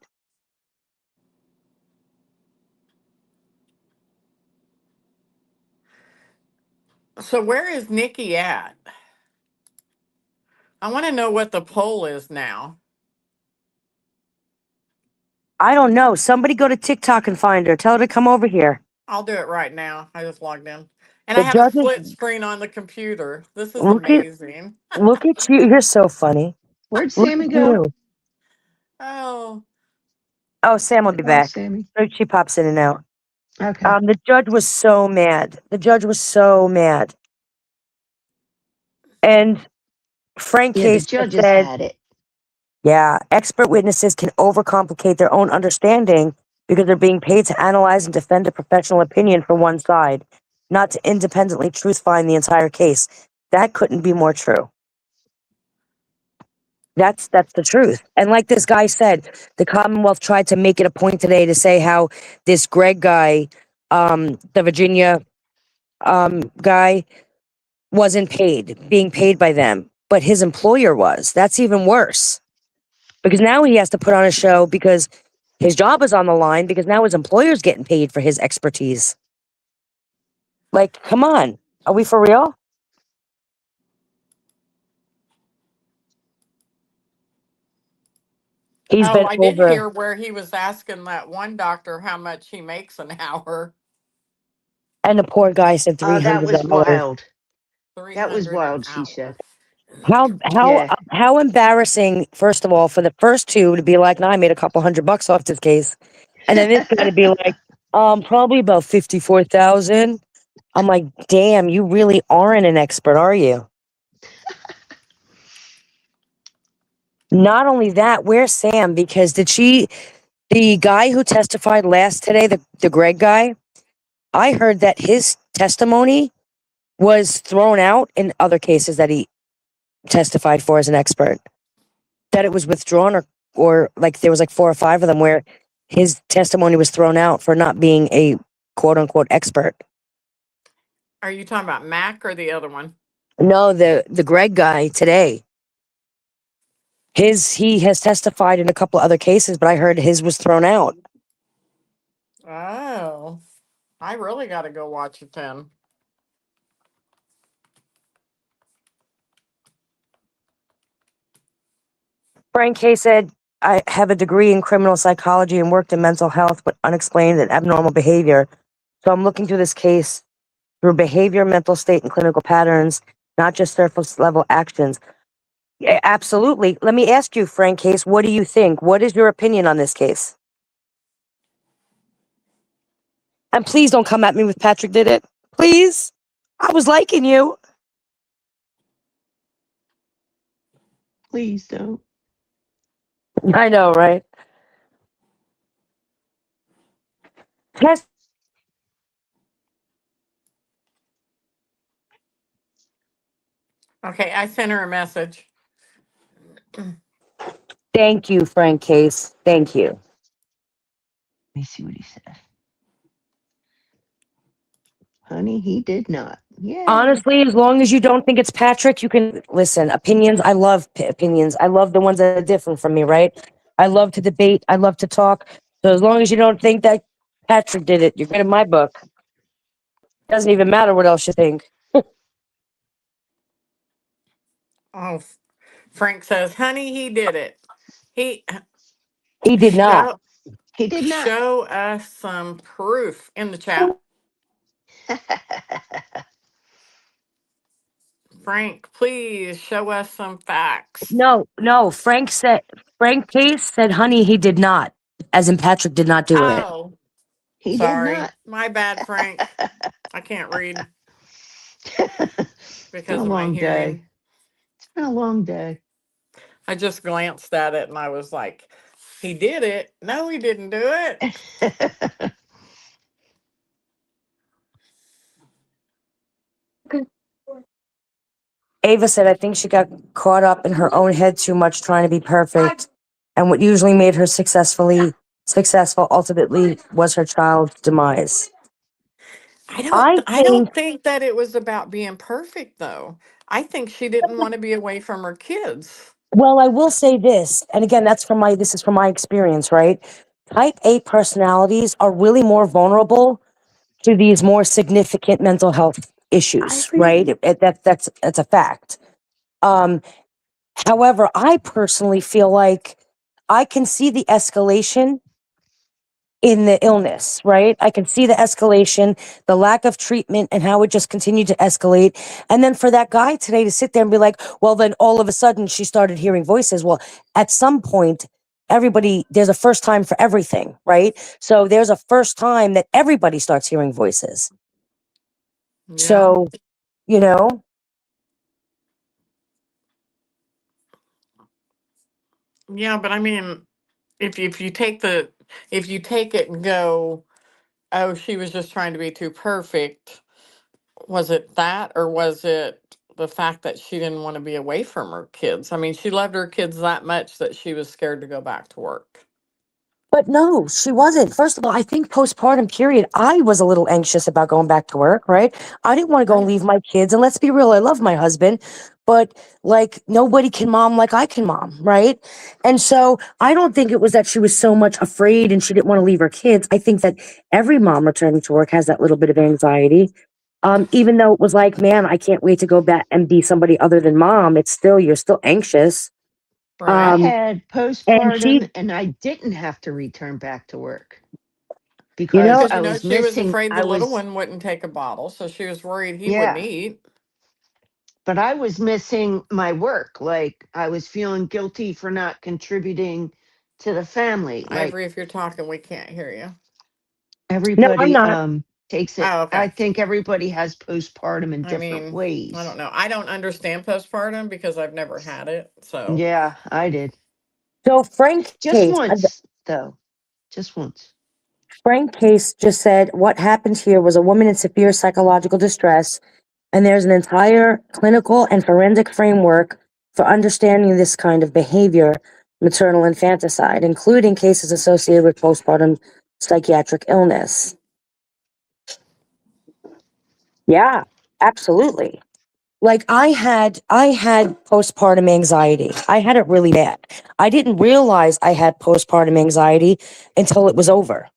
So where is Nikki at? I want to know what the poll is now. I don't know. Somebody go to TikTok and find her. Tell her to come over here. I'll do it right now. I just logged in. And I The have a judges, split screen on the computer. This is look at amazing. look at you. You're so funny. Where'd Look Sammy at go? you. Oh, Oh, Sam will be Bye, back. Sammy. She pops in and out. Okay. The judge was so mad. The judge was so mad. And Frank Yeah, the Case judges said, had it. yeah, expert witnesses can overcomplicate their own understanding because they're being paid to analyze and defend a professional opinion for one side, not to independently truth find the entire case. That couldn't be more true. That's the truth. And like this guy said, the Commonwealth tried to make it a point today to say how this Greg guy, the Virginia guy, wasn't being paid by them, but his employer was. That's even worse. Because now he has to put on a show because his job is on the line because now his employer's getting paid for his expertise. Like, come on. Are we for real? He's oh, been I did over, hear where he was asking that one doctor how much he makes an hour. and the poor guy said Oh, that was $300. wild. That was 300 an wild, she hour. said. Yeah. How embarrassing, first of all, for the first two to be like, no, I made a couple $100 off this case. And then this guy to be like, probably about 54,000. I'm like, damn, you really aren't an expert, are you? Not only that, where's Sam? Because the guy who testified last today, the Greg guy, I heard that his testimony was thrown out in other cases that he testified for as an expert. That it was withdrawn or like there was like 4 or 5 of them where his testimony was thrown out for not being a quote unquote expert. Are you talking about Mac or the other one? No, the Greg guy today. He has testified in a couple other cases, but I heard his was thrown out. Oh, I really got to go watch it then. Frank Hay said, I have a degree in criminal psychology and worked in mental health, but unexplained and abnormal behavior. So I'm looking through this case through behavior, mental state, and clinical patterns, not just surface level actions. Yeah, absolutely. Let me ask you, Frank Case, what do you think? What is your opinion on this case? And please don't come at me with Patrick did it. Please. I was liking you. Please don't. I know, right? Yes. Okay, I sent her a message. Thank you, Frank Case. Thank you. Let me see what he said. Honey, he did not. Yeah. Honestly, as long as you don't think it's Patrick, you can listen. Opinions, I love opinions. I love the ones that are different from me, right? I love to debate. I love to talk. So as long as you don't think that Patrick did it, you're good in my book. Doesn't even matter what else you think. Oh, Frank says, honey, he did it. He He did not. He did not. show us some proof in the chat. Frank, please show us some facts. No. Frank Case said, honey, he did not. As in Patrick did not do it. Oh, He did sorry. not. My bad, Frank. I can't read It's been because a of my long hearing. day. It's been a long day. I just glanced at it and I was like, he did it. No, he didn't do it. Ava said, I think she got caught up in her own head too much trying to be perfect. And what usually made her successful ultimately was her child's demise. I I think, don't think that it was about being perfect though. I think she didn't want to be away from her kids. well, I will say this, and again, this is from my experience, right? Type A personalities are really more vulnerable to these more significant mental health I issues, agree. right? That's a fact. Um, However, I personally feel like I can see the escalation in the illness, right? I can see the escalation, the lack of treatment, and how it just continued to escalate. And then for that guy today to sit there and be like, well, then all of a sudden she started hearing voices. Well, at some point, there's a first time for everything, right? So there's a first time that everybody starts hearing voices. Yeah. So, you know, Yeah, but I mean, if you take it and go, oh, she was just trying to be too perfect, was it that, or was it the fact that she didn't want to be away from her kids? I mean, she loved her kids that much that she was scared to go back to work. but no, she wasn't. First of all, I think postpartum period, I was a little anxious about going back to work, right? I didn't want to go and Right. leave my kids. And let's be real, I love my husband, but like nobody can mom like I can mom, right? And so I don't think it was that she was so much afraid and she didn't want to leave her kids. I think that every mom returning to work has that little bit of anxiety. Even though it was like, man, I can't wait to go back and be somebody other than mom, you're still anxious. I Right. Um, had and postpartum she, and I didn't have to return back to work you because know, Because, I was she was missing, afraid the little one wouldn't take a bottle, so she was worried he wouldn't yeah, eat. but I was missing my work. Like I was feeling guilty for not contributing to the family. Like Ivory, if you're talking, we can't hear you. no, I'm everybody not. takes it. Oh, I okay. think everybody has postpartum in I different mean, I ways. don't know. I don't understand postpartum because I've never had it. So, Yeah, I did. So Just once though. Just once. Frank Case just said what happened here was a woman in severe psychological distress, and there's an entire clinical and forensic framework for understanding this kind of behavior, maternal infanticide, including cases associated with postpartum psychiatric illness. Yeah, absolutely. Like I had postpartum anxiety. I had it really bad. I didn't realize I had postpartum anxiety until it was over,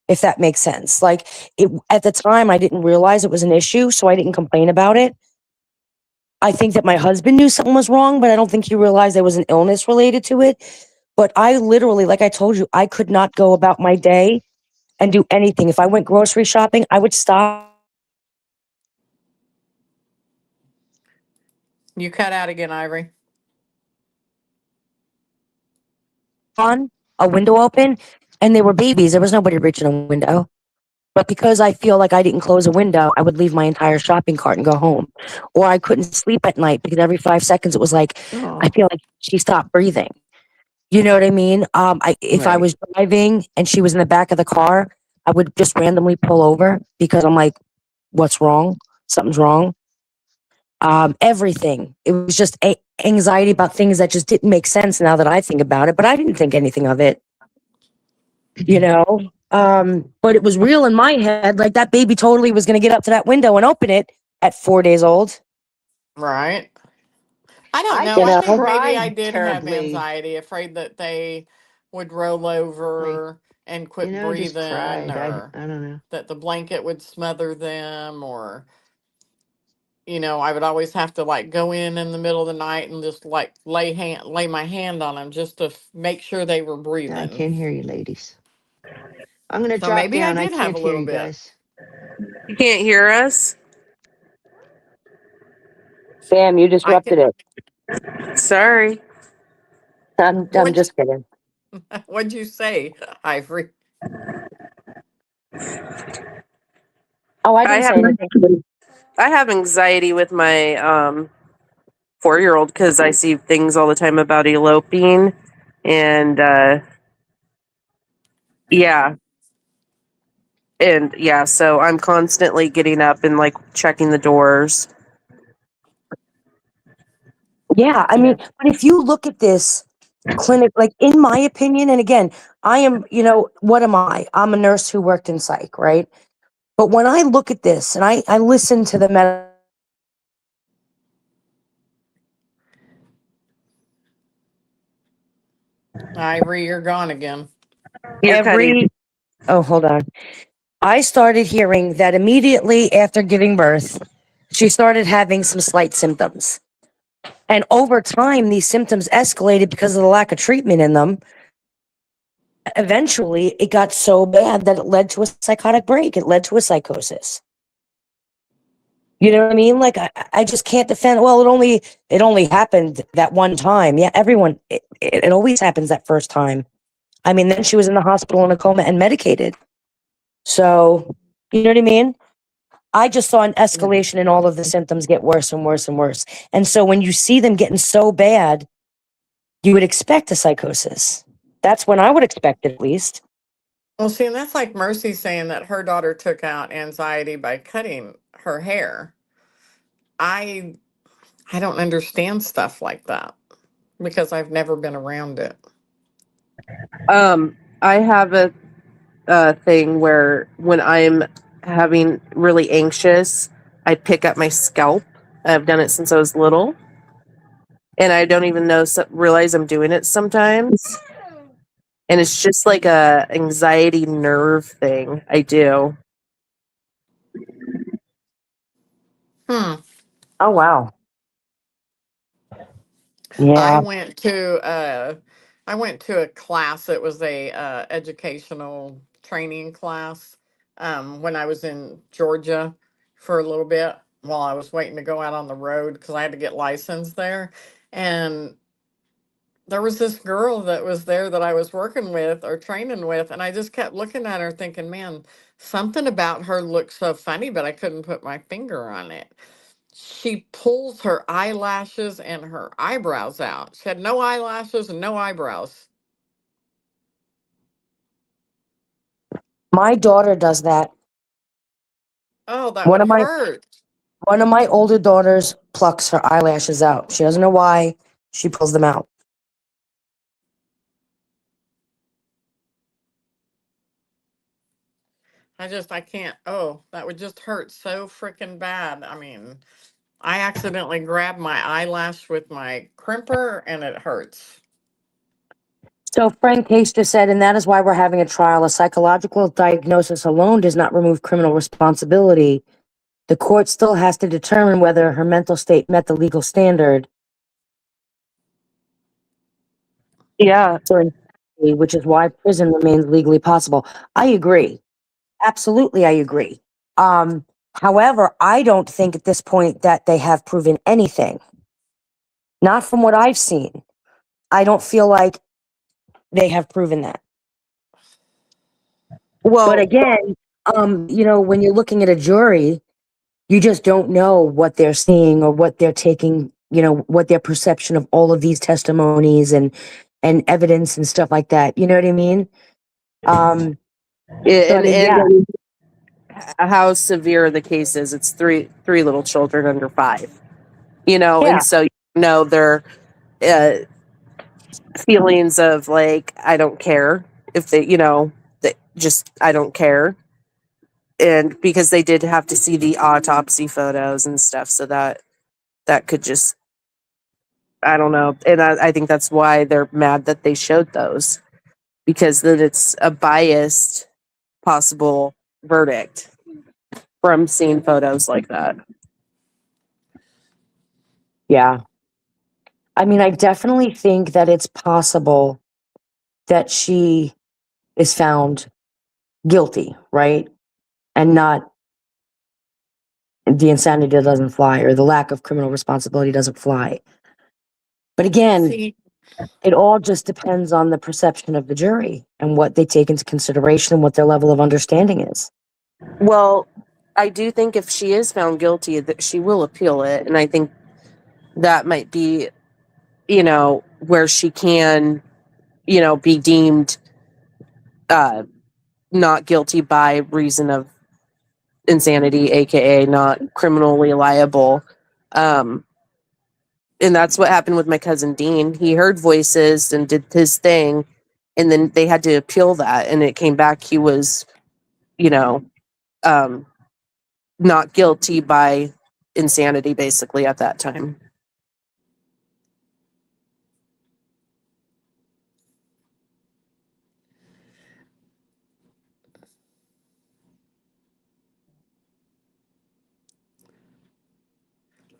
if that makes sense. Like at the time I didn't realize it was an issue, so I didn't complain about it. I think that my husband knew something was wrong, but I don't think he realized there was an illness related to it. But I literally, like I told you, I could not go about my day and do anything. If I went grocery shopping, I would stop you cut out again, Ivory. on a window open, and they were babies. There was nobody reaching a window. But because I feel like I didn't close a window, I would leave my entire shopping cart and go home. Or I couldn't sleep at night because every 5 seconds it was like, I Oh, feel like she stopped breathing. You know what I mean? If I right. was driving and she was in the back of the car, I would just randomly pull over because I'm like, what's wrong? Something's wrong. Everything. It was just anxiety about things that just didn't make sense now that I think about it, but I didn't think anything of it, you know? But it was real in my head. Like that baby totally was going to get up to that window and open it at 4 days old, Right. I don't I know. you I just think know? maybe I tried did have terribly. anxiety, afraid that they would roll Like, over and quit just breathing, cried. or I don't know. that the blanket would smother them, or, I would always have to like go in the middle of the night and just like lay my hand on them just to make sure they were I breathing. can't hear you, ladies. I'm gonna So drop maybe I down. I did have can't a hear little you bit. guys. You can't hear us? Sam, you I could. disrupted it. Sorry. I'm What'd just kidding. What'd you say, Ivory? Oh, I I didn't have say anything. I have anxiety with my 4-year-old because I see things all the time about eloping, and yeah, so I'm constantly getting up and like checking the doors. Yeah, I mean, but if you look at this clinic, like in my opinion, and again, I am, what am I? I'm a nurse who worked in psych, right? But when I look at this and I listen to the Ivory, you're gone again. You're cutting. oh, hold on. I started hearing that immediately after giving birth, she started having some slight symptoms. And over time, these symptoms escalated because of the lack of treatment in them. Eventually, it got so bad that it led to a psychotic break. It led to a psychosis. You know what I mean? Like I just can't defend. Well, it only happened that one time. Yeah, everyone. It always happens that first time. I mean, then she was in the hospital in a coma and medicated. So you know what I mean? I just saw an escalation in all of the symptoms get worse and worse and worse. And so when you see them getting so bad, you would expect a psychosis. That's when I would expect it, at least. Well, see, and that's like Mercy saying that her daughter took out anxiety by cutting her hair. I I don't understand stuff like that because I've never been around it. I have a thing where when I'm having really anxious, I pick up my scalp. I've done it since I was little, and I don't even realize I'm doing it sometimes. And it's just like a anxiety nerve thing I do. Hmm. Oh, wow. I Yeah. went to I went to a class. It was a educational training class when I was in Georgia for a little bit while I was waiting to go out on the road because I had to get licensed there. And there was this girl that was there that I was working with or training with, and I just kept looking at her thinking, man, something about her looks so funny, but I couldn't put my finger on it. She pulls her eyelashes and her eyebrows out. She had no eyelashes and no eyebrows. My daughter does that. Oh, that One would of my hurt. one of my older daughters plucks her eyelashes out. She doesn't know why. She pulls them out. I can't. Oh, that would just hurt so freaking bad. I mean, I accidentally grabbed my eyelash with my crimper and it hurts. So Frank Case just said, and that is why we're having a trial. A psychological diagnosis alone does not remove criminal responsibility. The court still has to determine whether her mental state met the legal standard Yeah. for insanity, which is why prison remains legally possible. I agree. Absolutely, I agree. Um, However, I don't think at this point that they have proven anything. Not from what I've seen. I don't feel like they have proven that. But Well, again, when you're looking at a jury, you just don't know what they're seeing or what they're taking, what their perception of all of these testimonies and evidence and stuff like that. You know what I mean? So I and mean, yeah, how severe the case is. It's three little children under 5. yeah. And so their uh, feelings of like I don't care if they that just I don't care, and because they did have to see the autopsy photos and stuff, so that could just I don't know, and I think that's why they're mad that they showed those, because then it's a biased possible verdict from seeing photos like that. Yeah. I mean, I definitely think that it's possible that she is found guilty, right? And not the insanity doesn't fly or the lack of criminal responsibility doesn't fly. But again, See, it all just depends on the perception of the jury and what they take into consideration and what their level of understanding is. Well, I do think if she is found guilty that she will appeal it, and I think that might be where she can be deemed uh not guilty by reason of insanity, aka not criminally liable. um and that's what happened with my cousin Dean. He heard voices and did his thing, and then they had to appeal that, and it came back he was you know um not guilty by insanity basically at that time.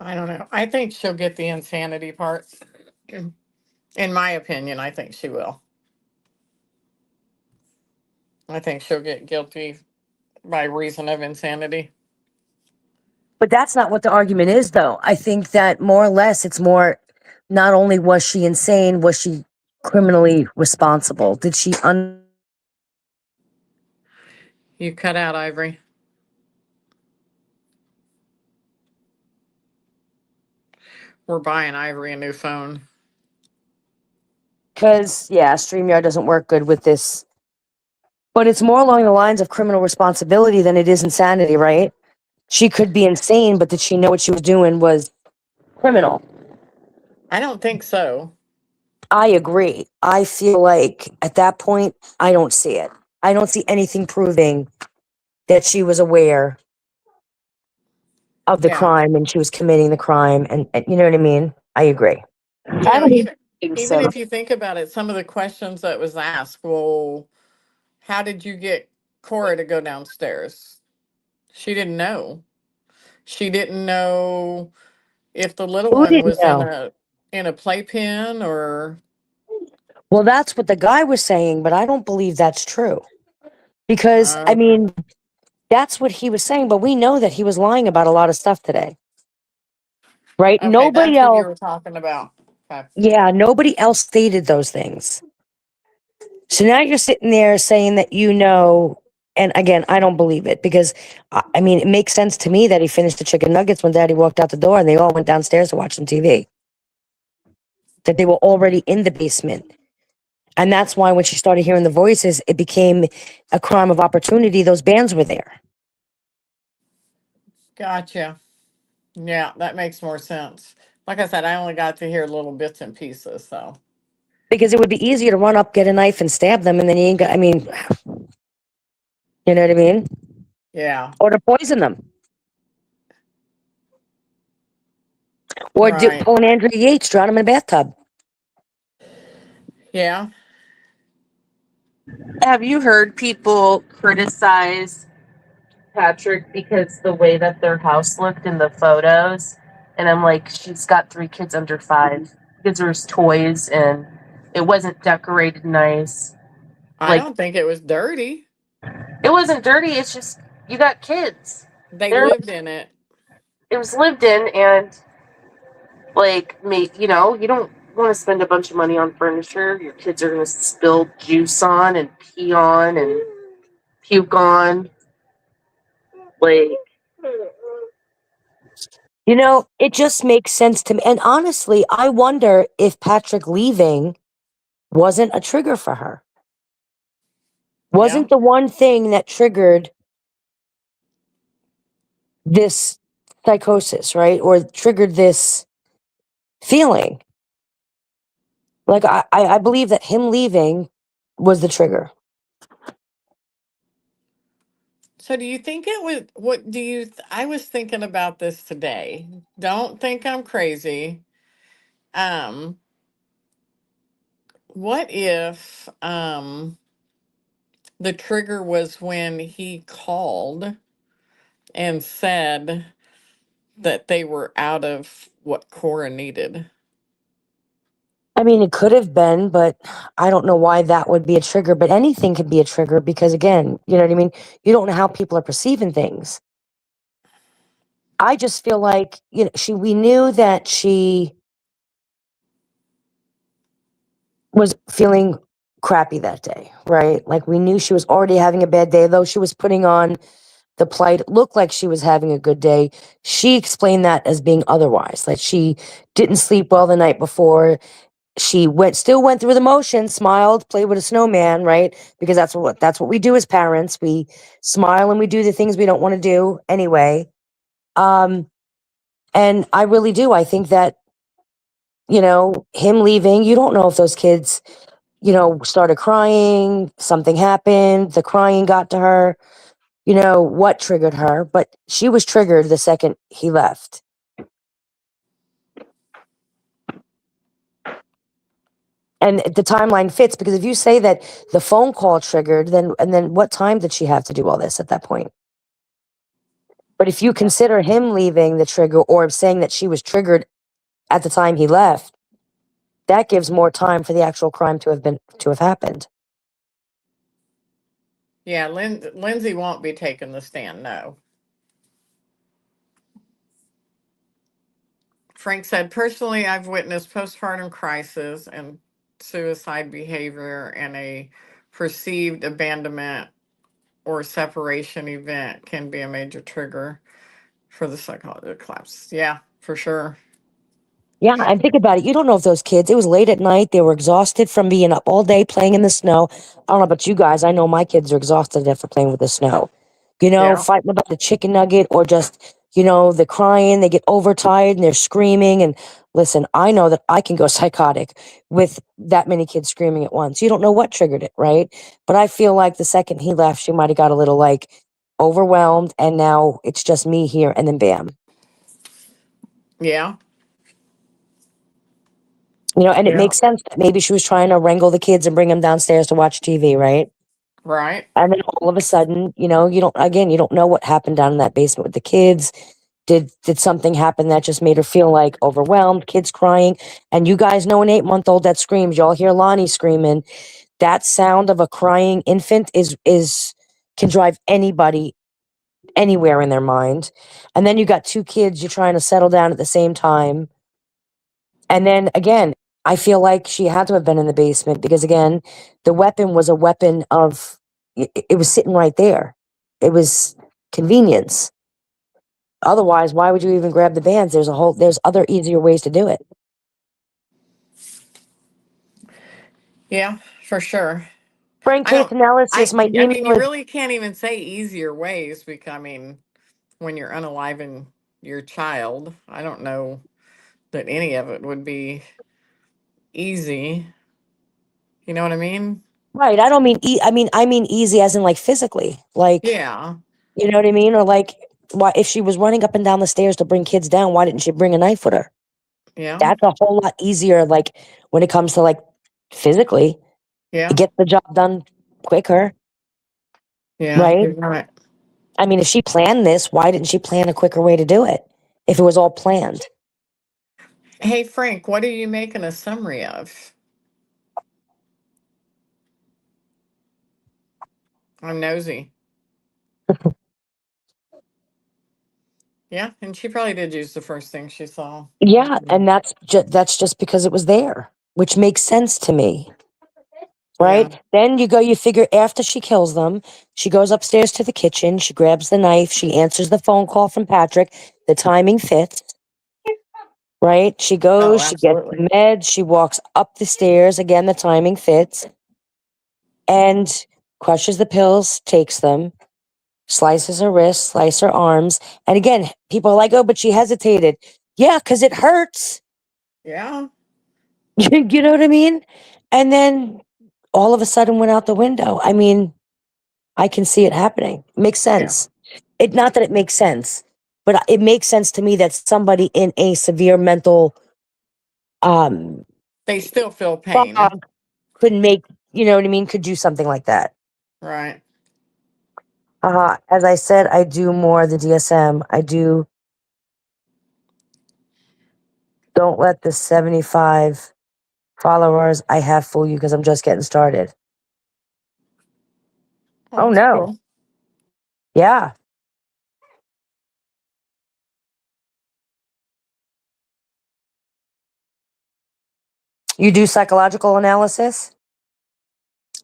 I don't know. I think she'll get the insanity part. In my opinion, I think she will. I think she'll get guilty by reason of insanity. But that's not what the argument is, though. I think that more or less it's more, not only was she insane, was she criminally responsible? Did she You cut out, Ivory. We're buying Ivory a new phone. Because, yeah, StreamYard doesn't work good with this. But it's more along the lines of criminal responsibility than it is insanity, right? She could be insane, but did she know what she was doing was criminal? I don't think so. I agree. I feel like at that point, I don't see it. I don't see anything proving that she was aware of the Yeah. crime and she was committing the crime. And you know what I mean? I agree. You know, even think even so. if you think about it, some of the questions that was asked, well, how did you get Cora to go downstairs? She didn't know. She didn't know if the little Who one didn't was know? in a playpen or Well, that's what the guy was saying, but I don't believe that's true. Because, I okay. mean, that's what he was saying, but we know that he was lying about a lot of stuff today, right? Okay, Nobody that's what you else, were talking about. Okay. yeah, nobody else stated those things. So now you're sitting there saying that you know, and again, I don't believe it because I mean, it makes sense to me that he finished the chicken nuggets when daddy walked out the door and they all went downstairs to watch some TV. That they were already in the basement. And that's why when she started hearing the voices, it became a crime of opportunity. Those bands were there. Gotcha. Yeah, that makes more sense. Like I said, I only got to hear little bits and pieces, so Because it would be easier to run up, get a knife, and stab them, and then you ain't got, I mean, you know what I mean? yeah. Or to poison them. Or do, Right. pull an Andrea Yates, drown them in a bathtub. Yeah. Have you heard people criticize Patrick because the way that their house looked in the photos? And I'm like, she's got 3 kids under 5. Because there's toys and it wasn't decorated nice. I Like, don't think it was dirty. it wasn't dirty. It's just you got kids. They They're lived in it. it was lived in, and like me, you don't want to spend a bunch of money on furniture. Your kids are gonna spill juice on and pee on and puke on. Like, You know, it just makes sense to me. And honestly, I wonder if Patrick leaving wasn't a trigger for her. Yeah. Wasn't the one thing that triggered this psychosis, right? Or triggered this feeling. Like I believe that him leaving was the trigger. So do you think it was what do you I was thinking about this today. Don't think I'm crazy. Um what if the trigger was when he called and said that they were out of what Cora needed? I mean, it could have been, but I don't know why that would be a trigger. But anything could be a trigger because, again, you know what I mean? You don't know how people are perceiving things. I just feel like, you know, we knew that she was feeling crappy that day, right? Like we knew she was already having a bad day, though she was putting on the plight. It looked like she was having a good day. She explained that as being otherwise. Like she didn't sleep well the night before. She still went through the motions, smiled, played with a snowman, right? Because that's what we do as parents. We smile and we do the things we don't want to do anyway. Um, and I really do. I think that, you know, him leaving, you don't know if those kids, you know, started crying, something happened, the crying got to her, you know, what triggered her, but she was triggered the second he left. And the timeline fits because if you say that the phone call triggered, then what time did she have to do all this at that point? But if you consider him leaving the trigger or saying that she was triggered at the time he left, that gives more time for the actual crime to have happened. Yeah, Lindsay won't be taking the stand, no. Frank said, personally, I've witnessed postpartum crisis and suicide behavior, and a perceived abandonment or separation event can be a major trigger for the psychological collapse. Yeah, for sure. Yeah, and think about it. You don't know if those kids, it was late at night. They were exhausted from being up all day playing in the snow. I don't know about you guys. I know my kids are exhausted after playing with the snow. Yeah. Fighting about the chicken nugget or just, the crying. They get overtired and they're screaming. And listen, I know that I can go psychotic with that many kids screaming at once. You don't know what triggered it, right? But I feel like the second he left, she might have got a little overwhelmed. And now it's just me here. And then bam. Yeah. And it Yeah. makes sense that maybe she was trying to wrangle the kids and bring them downstairs to watch TV, right? Right. And then all of a sudden, you don't know what happened down in that basement with the kids. Did something happen that just made her feel overwhelmed, kids crying? And you guys know an 8-month-old that screams, y'all hear Lonnie screaming. That sound of a crying infant is can drive anybody anywhere in their mind. And then you got two kids you're trying to settle down at the same time. And then again, I feel like she had to have been in the basement because again, the weapon was a weapon it was sitting right there. It was convenience. Otherwise, why would you even grab the bands? There's other easier ways to do it. Yeah, for sure. Brain I case don't, analysis, my I mean, email you is really can't even say easier ways because, I mean, when you're unaliving your child, I don't know that any of it would be easy. You know what I mean? right. I don't mean I mean easy as in physically. Yeah. You know what I mean? Or why if she was running up and down the stairs to bring kids down, why didn't she bring a knife with her? Yeah. That's a whole lot easier, when it comes to physically. It Yeah. gets the job done quicker, Yeah. right? You're right. I mean, if she planned this, why didn't she plan a quicker way to do it? If it was all planned. Hey, Frank, what are you making a summary of? I'm nosy. Yeah. And she probably did use the first thing she saw. Yeah, and that's just because it was there, which makes sense to me, Yeah. right? Then you figure after she kills them, she goes upstairs to the kitchen, she grabs the knife, she answers the phone call from Patrick, the timing fits, right? She Oh, goes, she gets absolutely. the meds, she walks up the stairs, again, the timing fits, and crushes the pills, takes them, slices her wrists, slice her arms. And again, people are like, oh, but she hesitated. Yeah, because it hurts. Yeah. You know what I mean? And then all of a sudden went out the window. I mean, I can see it happening. Makes Yeah. sense. Not that it makes sense, but it makes sense to me that somebody in a severe mental um They still feel pain. fog could make, you know what I mean, could do something like that. Right. As I said, I do more the DSM. I do. Don't let the 75 followers I have fool you because I'm just getting started. Oh, Oh that's no. cool. Yeah. You do psychological analysis?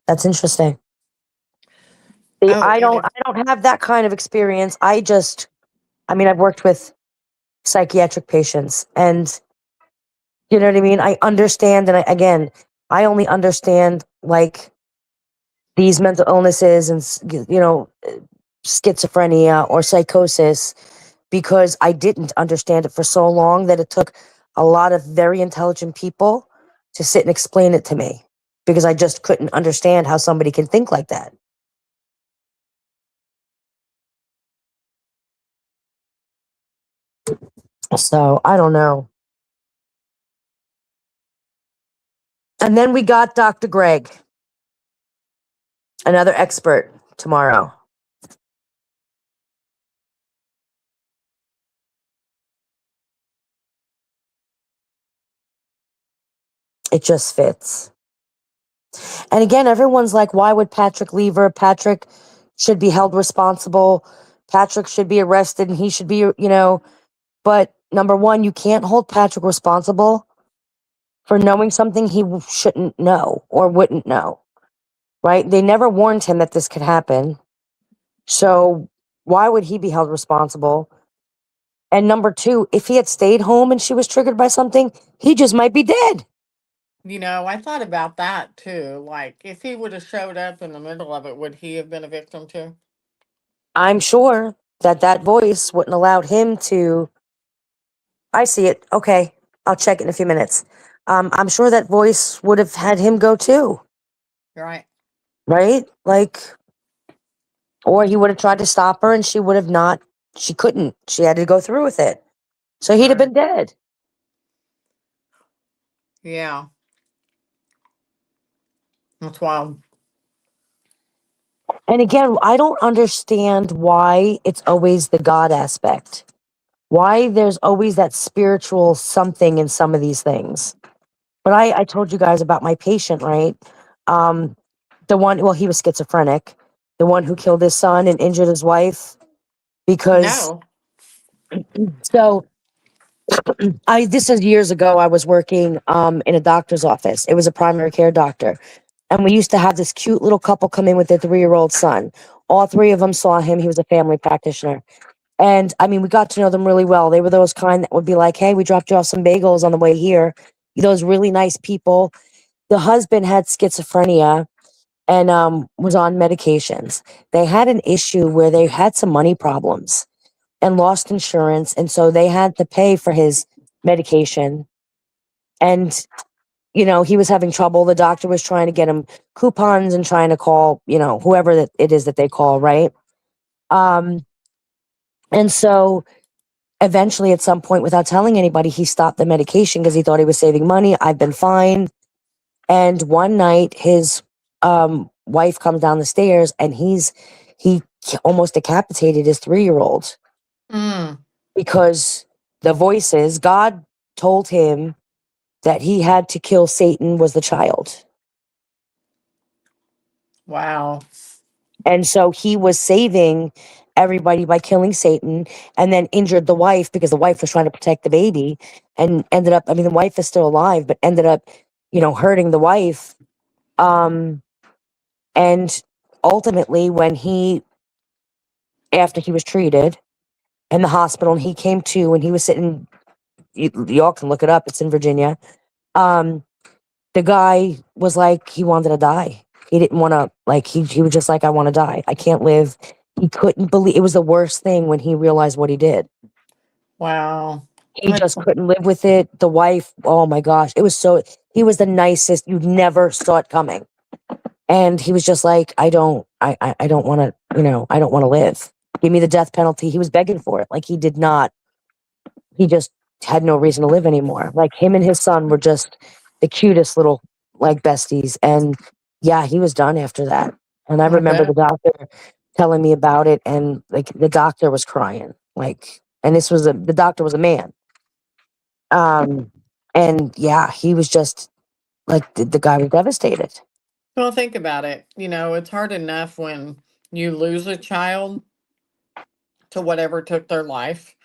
That's interesting. See, Oh, I and don't if I don't have that kind of experience. I've worked with psychiatric patients and you know what I mean? I understand again, I only understand these mental illnesses and schizophrenia or psychosis because I didn't understand it for so long that it took a lot of very intelligent people to sit and explain it to me because I just couldn't understand how somebody can think like that. So I don't know. And then we got Dr. Greg, another expert tomorrow. It just fits. And again, everyone's like, why would Patrick leave her? Patrick should be held responsible. Patrick should be arrested and he should be, but number one, you can't hold Patrick responsible for knowing something he shouldn't know or wouldn't know, right? They never warned him that this could happen. So why would he be held responsible? And number two, if he had stayed home and she was triggered by something, he just might be dead. I thought about that too. Like, if he would have showed up in the middle of it, would he have been a victim too? I'm sure that voice wouldn't allowed him to. I see it. Okay. I'll check it in a few minutes. I'm sure that voice would have had him go too, Right. right? Like, or he would have tried to stop her and she would have not, she couldn't. She had to go through with it. So he'd have been dead. Yeah. That's wild. And again, I don't understand why it's always the God aspect. Why there's always that spiritual something in some of these things. But I told you guys about my patient, right? The one, well, he was schizophrenic, the one who killed his son and injured his wife because, No. so this is years ago. I was working in a doctor's office. It was a primary care doctor. And we used to have this cute little couple come in with their 3-year-old son. All three of them saw him. He was a family practitioner. And I mean, we got to know them really well. They were those kind that would be like, hey, we dropped you off some bagels on the way here. Those really nice people. The husband had schizophrenia and was on medications. They had an issue where they had some money problems and lost insurance. And so they had to pay for his medication. And, he was having trouble. The doctor was trying to get him coupons and trying to call, whoever that it is that they call, right? And so eventually, at some point, without telling anybody, he stopped the medication because he thought he was saving money. I've been fine. And one night, his wife comes down the stairs, and he almost decapitated his 3-year-old Mm. because the voices, God told him that he had to kill Satan was the child. Wow. And so he was saving everybody by killing Satan and then injured the wife because the wife was trying to protect the baby and ended up, I mean, the wife is still alive, but ended up, hurting the wife. And ultimately, after he was treated in the hospital and he came to and he was sitting, y'all can look it up, it's in Virginia. The guy was like, he wanted to die. He didn't want to, like, he was just like, I want to die. I can't live. He couldn't believe it was the worst thing when he realized what he did. Wow. He just couldn't live with it. The wife, oh my gosh, he was the nicest. You never saw it coming. And he was just like, I don't want to, I don't want to live. Give me the death penalty. He was begging for it. Like he just had no reason to live anymore. Like him and his son were just the cutest little like besties. And yeah, he was done after that. And I I remember the bet. doctor telling me about it, and like the doctor was crying. Like, and the doctor was a man. And yeah, he was just like the guy was devastated. Well, think about it. It's hard enough when you lose a child to whatever took their life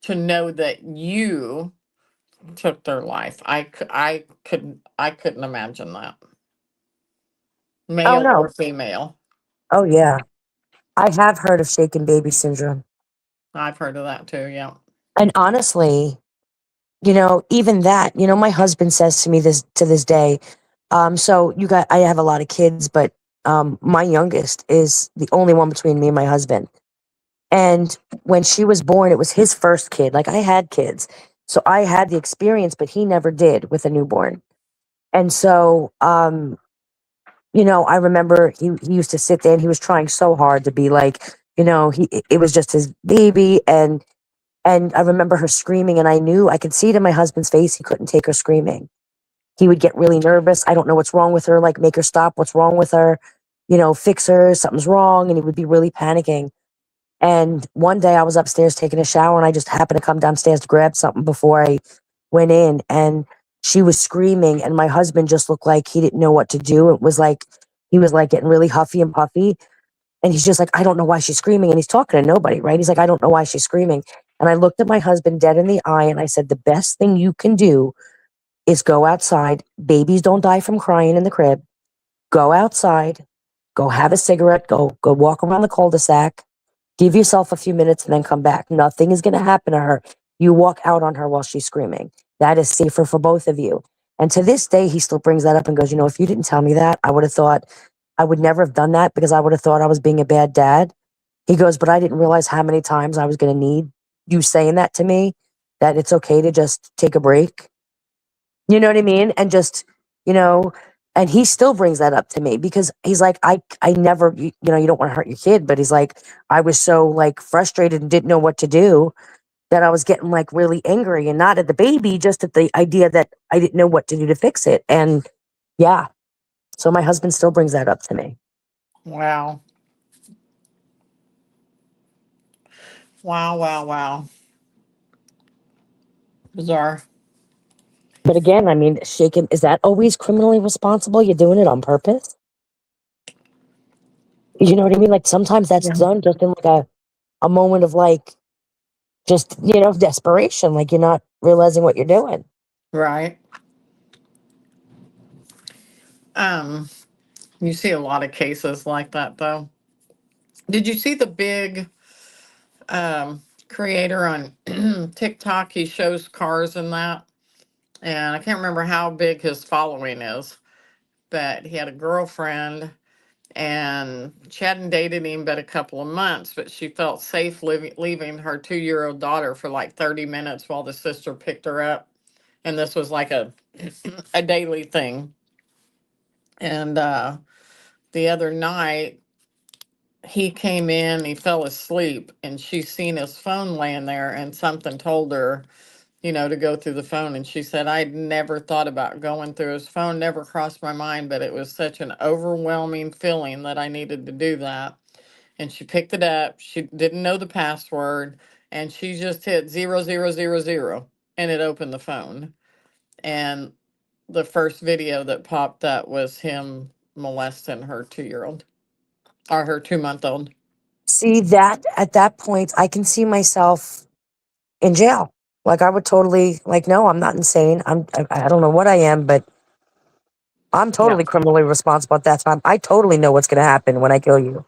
to know that you took their life. I couldn't imagine that. Oh Male no. or female. Oh yeah. I have heard of shaken baby syndrome. I've heard of that too, yeah. And honestly, even that, my husband says to me this to this day, so I have a lot of kids, but my youngest is the only one between me and my husband. And when she was born, it was his first kid. Like I had kids. So I had the experience, but he never did with a newborn. And so I remember he used to sit there and he was trying so hard to be like, it was just his baby. And I remember her screaming, and I could see it in my husband's face. He couldn't take her screaming. He would get really nervous. I don't know what's wrong with her. Like, make her stop. What's wrong with her? Fix her. Something's wrong. And he would be really panicking. And one day I was upstairs taking a shower, and I just happened to come downstairs to grab something before I went in. And she was screaming, and my husband just looked like he didn't know what to do. It was like he was like getting really huffy and puffy. And he's just like, I don't know why she's screaming. And he's talking to nobody, right? He's like, I don't know why she's screaming. And I looked at my husband dead in the eye and I said, the best thing you can do is go outside. Babies don't die from crying in the crib. Go outside, go have a cigarette, go walk around the cul-de-sac, give yourself a few minutes and then come back. Nothing is going to happen to her. You walk out on her while she's screaming. That is safer for both of you. And to this day, he still brings that up and goes, you know, if you didn't tell me that, I would have thought I would never have done that because I would have thought I was being a bad dad. He goes, but I didn't realize how many times I was going to need you saying that to me, that it's okay to just take a break. You know what I mean? And just, you know, and he still brings that up to me because he's like, I never, you know, you don't want to hurt your kid, but he's like, I was so like frustrated and didn't know what to do that I was getting like really angry and not at the baby, just at the idea that I didn't know what to do to fix it. And yeah, so my husband still brings that up to me. Wow. Wow, wow, wow. Bizarre. But again, I mean, shaken, is that always criminally responsible? You're doing it on purpose? You know what I mean? Like sometimes that's done just in like a moment of like, just, you know, desperation. Like you're not realizing what you're doing. Right. Um, you see a lot of cases like that though. Did you see the big creator on TikTok? He shows cars and that. And I can't remember how big his following is, but he had a girlfriend and she hadn't dated him but a couple of months, but she felt safe leaving her 2-year-old daughter for like 30 minutes while the sister picked her up. And this was like a a daily thing. And the other night he came in, he fell asleep, and she seen his phone laying there, and something told her, you know, to go through the phone. And she said, I'd never thought about going through his phone, never crossed my mind, but it was such an overwhelming feeling that I needed to do that. And she picked it up. She didn't know the password, and she just hit 0000, and it opened the phone. And the first video that popped up was him molesting her 2-year old or her 2-month old. See that at that point, I can see myself in jail. Like I would totally like, no, I'm not insane. I don't know what I am, but I'm Yeah. totally criminally responsible at that time. I totally know what's going to happen when I kill you.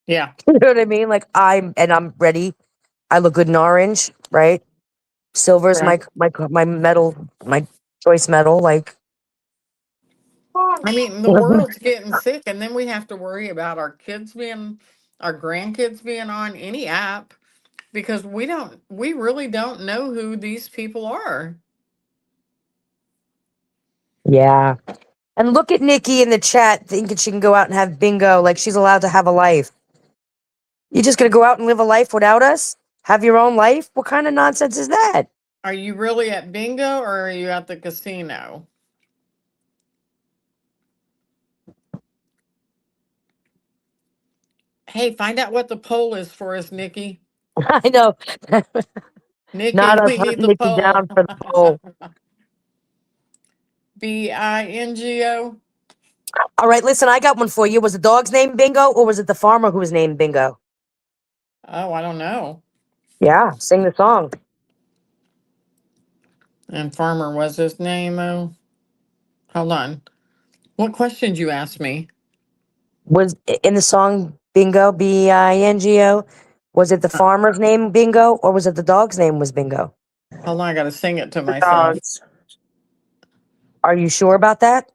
Yeah. You know what I mean? Like I'm ready. I look good in orange, right? Silver's Right. my medal, my choice medal. Like, I mean, the world's getting sick, and then we have to worry about our grandkids being on any app because we really don't know who these people are. yeah. And look at Nikki in the chat thinking she can go out and have bingo. Like she's allowed to have a life. You just gonna go out and live a life without us? Have your own life? What kind of nonsense is that? Are you really at bingo or are you at the casino? Hey, find out what the poll is for us, Nikki. I know. Nikki, Not us we need hunting the Nikki poll. down for the poll. Bingo. All right, listen, I got one for you. Was the dog's name Bingo or was it the farmer who was named Bingo? Oh, I don't know. Yeah, sing the song. And Farmer was his name. Oh, hold on. What questions you asked me? Was in the song Bingo, Bingo, was it the farmer's name Bingo or was it the dog's name was Bingo? Hold on, I gotta sing it to The myself. dogs. Are you sure about that?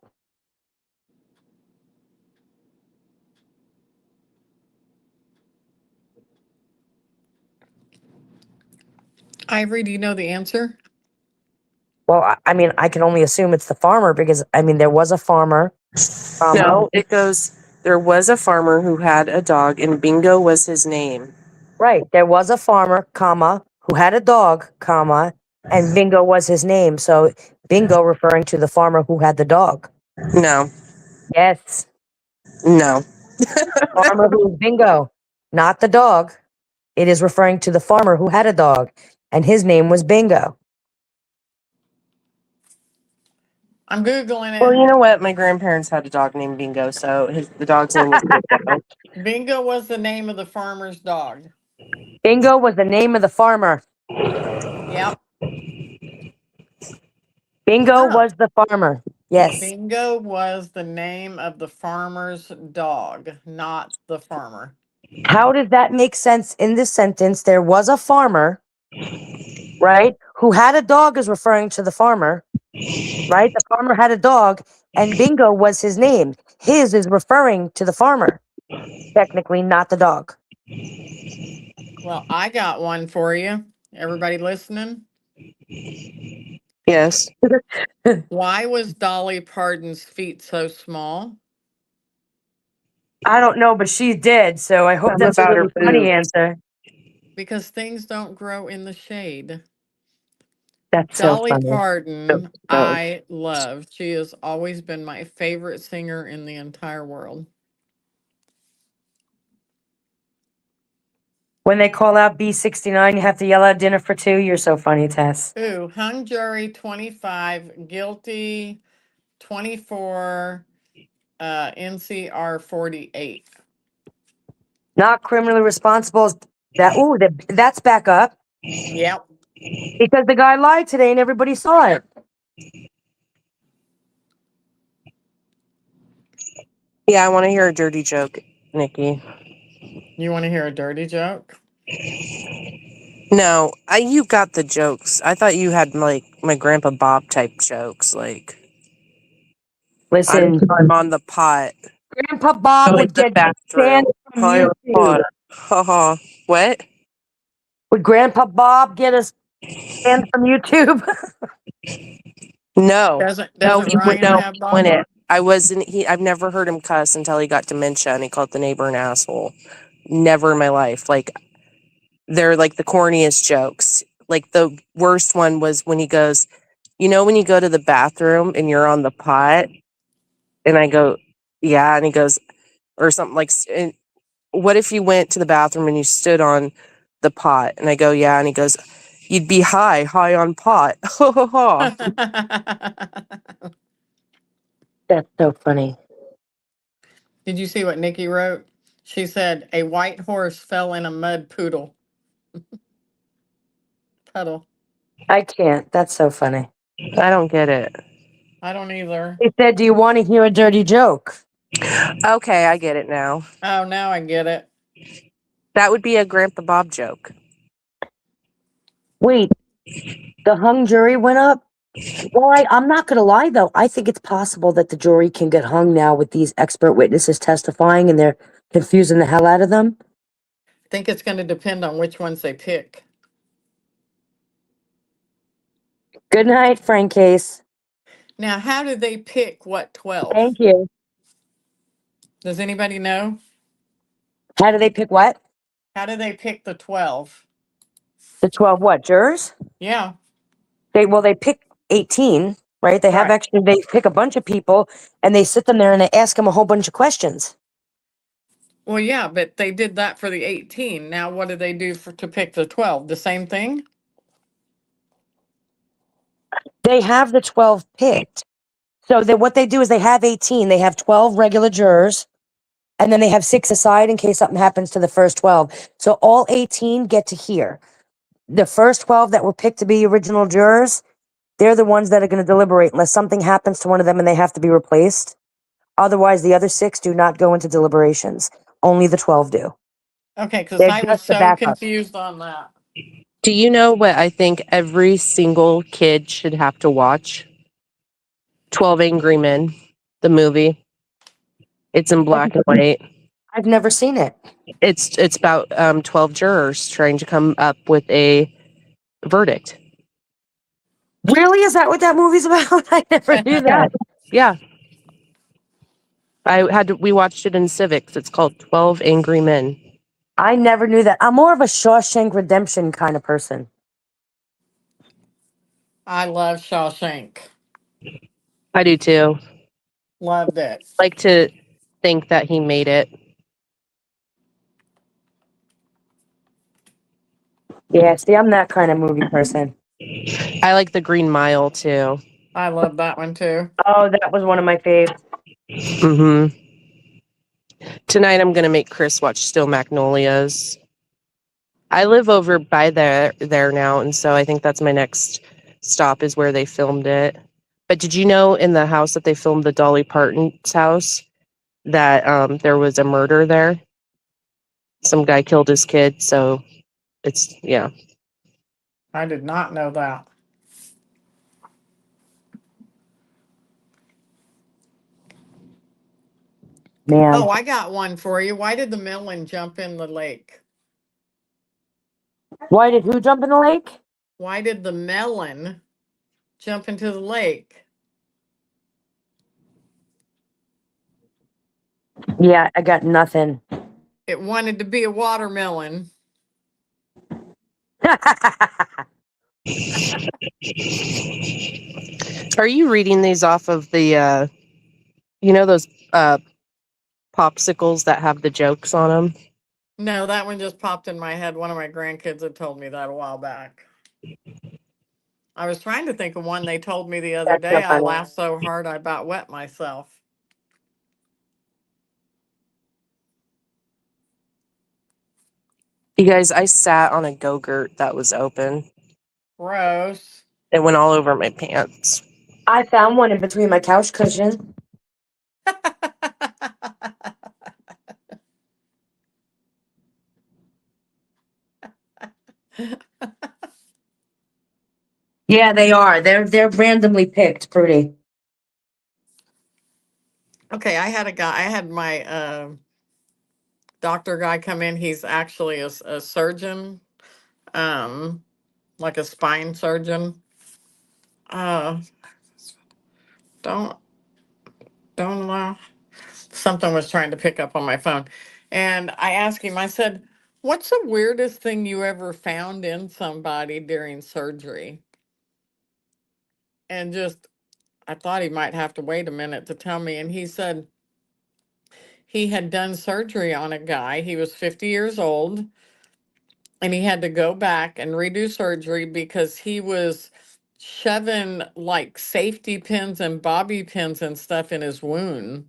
Ivory, do you know the answer? Well, I mean, I can only assume it's the farmer because I mean there was a farmer, No, it goes, there was a farmer who had a dog, and Bingo was his name. right. There was a farmer, comma, who had a dog, comma, and Bingo was his name. So Bingo referring to the farmer who had the dog. No, Yes. no. Farmer who is Bingo, not the dog. It is referring to the farmer who had a dog, and his name was Bingo. I'm Googling Well, it. you know what? My grandparents had a dog named Bingo, so the dog's name was Bingo. Bingo was the name of the farmer's dog. Bingo was the name of the farmer. Yep. Bingo Huh. was the farmer. Yes. Bingo was the name of the farmer's dog, not the farmer. How does that make sense in this sentence? There was a farmer, right, who had a dog is referring to the farmer, right? The farmer had a dog and Bingo was his name. His is referring to the farmer, technically not the dog. Well, I got one for you. Everybody listening? Yes. Why was Dolly Parton's feet so small? I don't know, but she's dead, so I hope Something that's a about her really funny boobs. answer. Because things don't grow in the shade. That's so Dolly funny. Parton, So, I love. She has always been my favorite singer in the entire world. When they call out B69, you have to yell out dinner for two. You're so funny, Tess. Ooh, hung jury 25, guilty 24, NCR 48. Not criminally responsible. That that's back up Yep. because the guy lied today and everybody saw it. yeah, I want to hear a dirty joke, Nikki. You want to hear a dirty joke? No, you got the jokes. I thought you had like my grandpa Bob type jokes, like Listen, I'm on the pot. Grandpa Bob Go in would the get bathroom. banned from Hi, on the YouTube. pot. Haha. What? Would Grandpa Bob get us banned from YouTube? No. No, Doesn't he would Ryan know have when Bob? it. I've never heard him cuss until he got dementia and he called the neighbor an asshole. Never in my life. Like they're like the corniest jokes. Like the worst one was when he goes, when you go to the bathroom and you're on the pot, and I go, yeah, and he goes, or something like, and what if you went to the bathroom and you stood on the pot? And I go, yeah, and he goes, you'd be high on pot. Ha ha ha. That's so funny. Did you see what Nikki wrote? She said, a white horse fell in a mud puddle. I can't. That's so funny. I don't get it. I don't either. He said, "Do you want to hear a dirty joke?" Okay, I get it now. Oh, now I get it. That would be a Grandpa Bob joke. Wait, the hung jury went up? Well, I'm not going to lie, though. I think it's possible that the jury can get hung now with these expert witnesses testifying and they're confusing the hell out of them. I think it's going to depend on which ones they pick. Good night, Frank Case. Now, how do they pick what 12? Thank you. Does anybody know? How do they pick what? How do they pick the 12? The 12 what? Jurors? Yeah, They pick 18, right? right. They pick a bunch of people and they sit them there and they ask them a whole bunch of questions. Well, yeah, but they did that for the 18. Now, what do they do to pick the 12? The same thing? They have the 12 picked. So what they do is they have 18. They have 12 regular jurors, and then they have 6 aside in case something happens to the first 12. So all 18 get to hear. The first 12 that were picked to be original jurors, they're the ones that are going to deliberate unless something happens to one of them and they have to be replaced. Otherwise, the other 6 do not go into deliberations. Only the 12 do. Okay, because They're I was just the so backup. confused on that. Do you know what I think every single kid should have to watch? 12 Angry Men, the movie. It's in black and white. I've never seen it. It's about 12 jurors trying to come up with a verdict. Really? Is that what that movie's about? I never knew that. Yeah. We watched it in civics. It's called 12 Angry Men. I never knew that. I'm more of a Shawshank Redemption kind of person. I love Shawshank. I do too. Loved it. Like to think that he made it. Yeah, see, I'm that kind of movie person. I like the Green Mile too. I love that one too. Oh, that was one of my faves. Mm-hmm. Tonight I'm gonna make Chris watch Still Magnolias. I live over by there now, and so I think that's my next stop is where they filmed it. But did you know in the house that they filmed the Dolly Parton's house that there was a murder there? Some guy killed his kid, so it's yeah. I did not know that. Man. Oh, I got one for you. Why did the melon jump in the lake? Why did who jump in the lake? Why did the melon jump into the lake? Yeah, I got nothing. It wanted to be a watermelon. Are you reading these off of the those popsicles that have the jokes on them? No, that one just popped in my head. One of my grandkids had told me that a while back. I was trying to think of one they told me the other That's day. so I funny. laughed so hard I about wet myself. You guys, I sat on a Go-Gurt that was open. Gross. It went all over my pants. I found one in between my couch cushions. Yeah, they are. They're randomly picked, Prudy. Okay, I had my doctor guy come in. He's actually a surgeon, um, like a spine surgeon. Uh, don't don't laugh. Something was trying to pick up on my phone, and I asked him. I said, "What's the weirdest thing you ever found in somebody during surgery?" And just I thought he might have to wait a minute to tell me, and he said he had done surgery on a guy. He was 50 years old, and he had to go back and redo surgery because he was shoving like safety pins and bobby pins and stuff in his wound.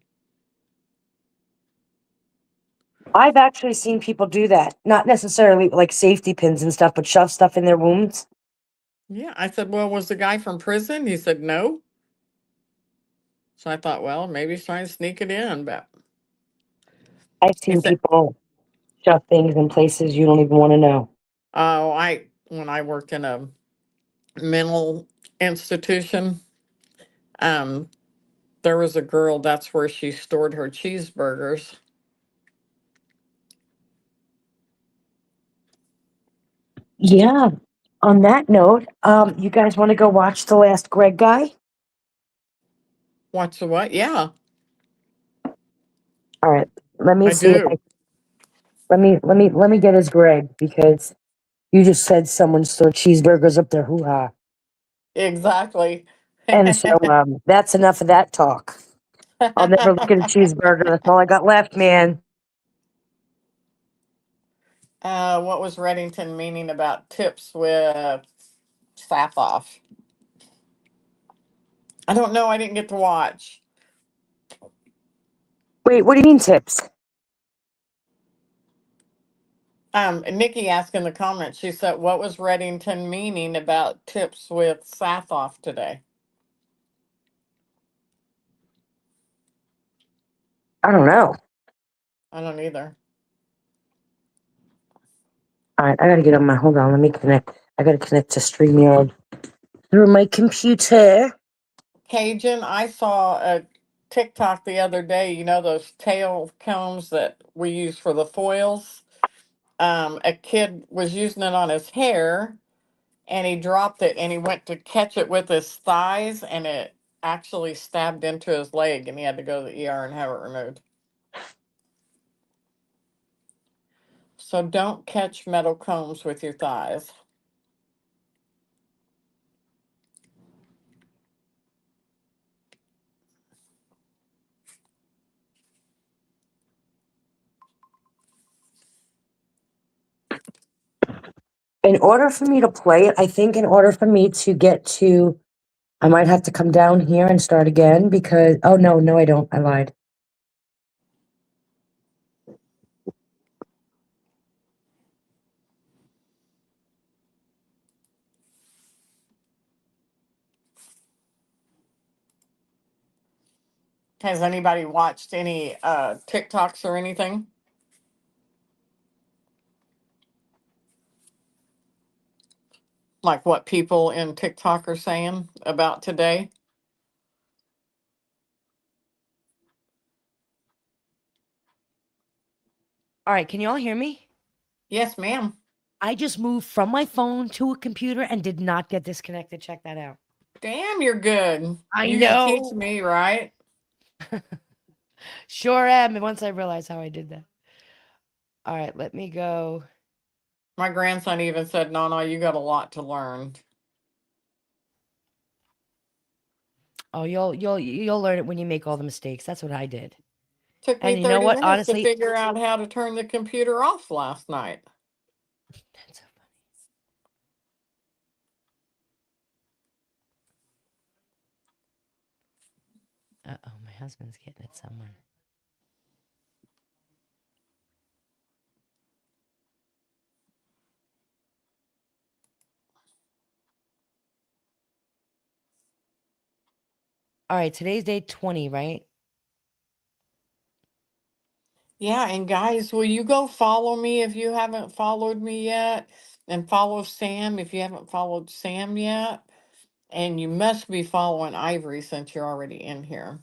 I've actually seen people do that. Not necessarily like safety pins and stuff, but shove stuff in their wounds. Yeah, I said, well, was the guy from prison? He said, no. So I thought, well, maybe he's trying to sneak it in, but I've he seen said, people shove things in places you don't even want to know. oh, when I worked in a mental institution, um, there was a girl, that's where she stored her cheeseburgers. Yeah. On that note, you guys want to go watch The Last Greg Guy? What's the what? Yeah, All right. Let me I see if I do. let me get his Greg because you just said someone stored cheeseburgers up their hoo ha. Exactly. And so that's enough of that talk. I'll never look at a cheeseburger. That's all I got left, man. What was Reddington meaning about tips with Safoff? I don't know. I didn't get to watch. Wait, what do you mean tips? Nikki asked in the comments, she said, what was Reddington meaning about tips with Safoff today? I don't know. I don't either. All right, I gotta get on my. Hold on, let me connect. I gotta connect to StreamYard through my computer. Cajun, I saw a TikTok the other day, you know, those tail combs that we use for the foils. A kid was using it on his hair and he dropped it and he went to catch it with his thighs and it actually stabbed into his leg and he had to go to the ER and have it removed. So don't catch metal combs with your thighs. In order for me to play it, I think in order for me to get to I might have to come down here and start again because, oh, no, I don't. I lied. Has anybody watched any TikToks or anything? Like what people in TikTok are saying about today? All right, can you all hear me? Yes, ma'am. I just moved from my phone to a computer and did not get disconnected. Check that out. Damn, you're good. I You gonna teach know. me, right? Sure am. And once I realized how I did that. All right, let me go. My grandson even said, "Nana, you got a lot to learn." Oh, you'll learn it when you make all the mistakes. That's what I did. Took me And you know 30 what? minutes to Honestly, figure out how to turn the computer off last night. that's so funny. Uh-oh, my husband's getting it somewhere. All right, today's day 20, right? Yeah, and guys, will you go follow me if you haven't followed me yet? And follow Sam if you haven't followed Sam yet. And you must be following Ivory since you're already in here.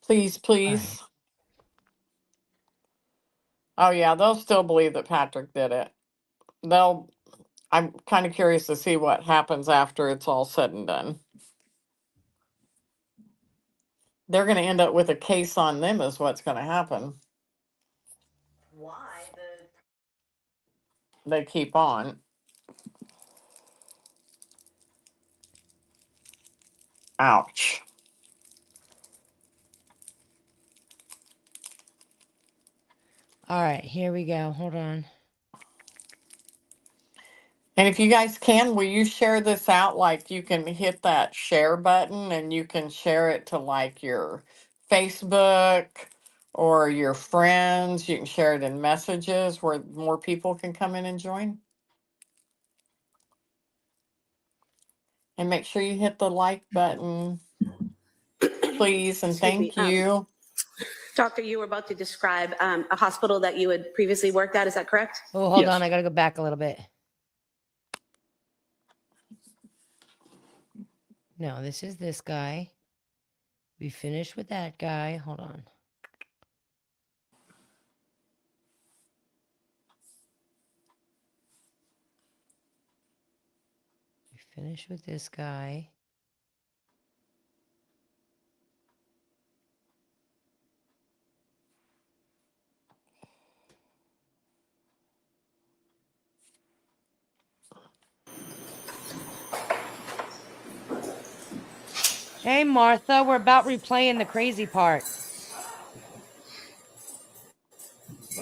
Please, please. Oh yeah, they'll still believe that Patrick did it. I'm kind of curious to see what happens after it's all said and done. They're going to end up with a case on them is what's going to happen. Why? They keep on. Ouch. All right, here we go. Hold on. And if you guys can, will you share this out? Like you can hit that share button and you can share it to like your Facebook or your friends. You can share it in messages where more people can come in and join. And make sure you hit the like button, please, and Excuse me. thank you. Doctor, you were about to describe a hospital that you had previously worked at. Is that correct? Oh, hold Yes. on. I got to go back a little bit. No, this is this guy. We finished with that guy. Hold on. We finished with this guy. Hey, Martha, we're about replaying the crazy part.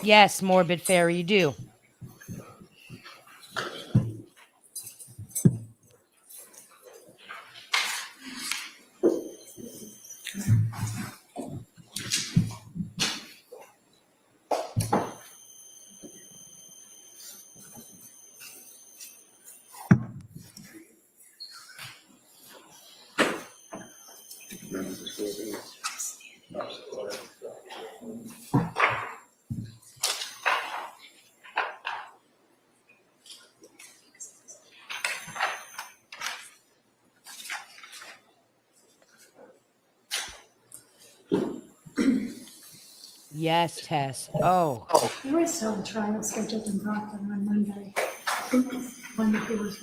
Yes, Morbid Fairy, you do. Yes, Tess. Oh. There is some trial scheduled in Brockton on Monday. When it was.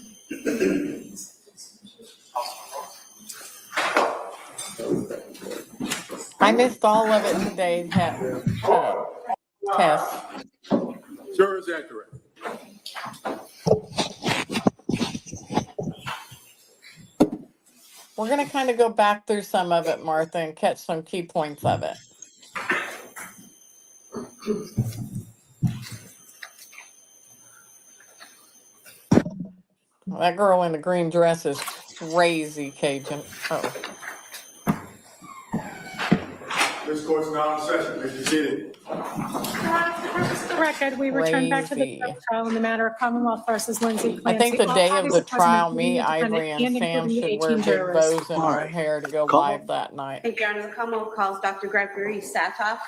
I missed all of it today, Tess. Sure is accurate. We're going to kind of go back through some of it, Martha, and catch some key points of it. That girl in the green dress is crazy, Cajun. Oh, This court's now in session. Please be seated. For the record, we return back to the crazy. trial in the matter of Commonwealth versus Lindsay I Clancy. think the All day of parties the are present, trial, including me, the defendant Ivory, and and Sam including the should wear 18 big jurors. bows in our hair to go live that night. Thank you, Your Honor. The Commonwealth calls Dr. Gregory Satoff.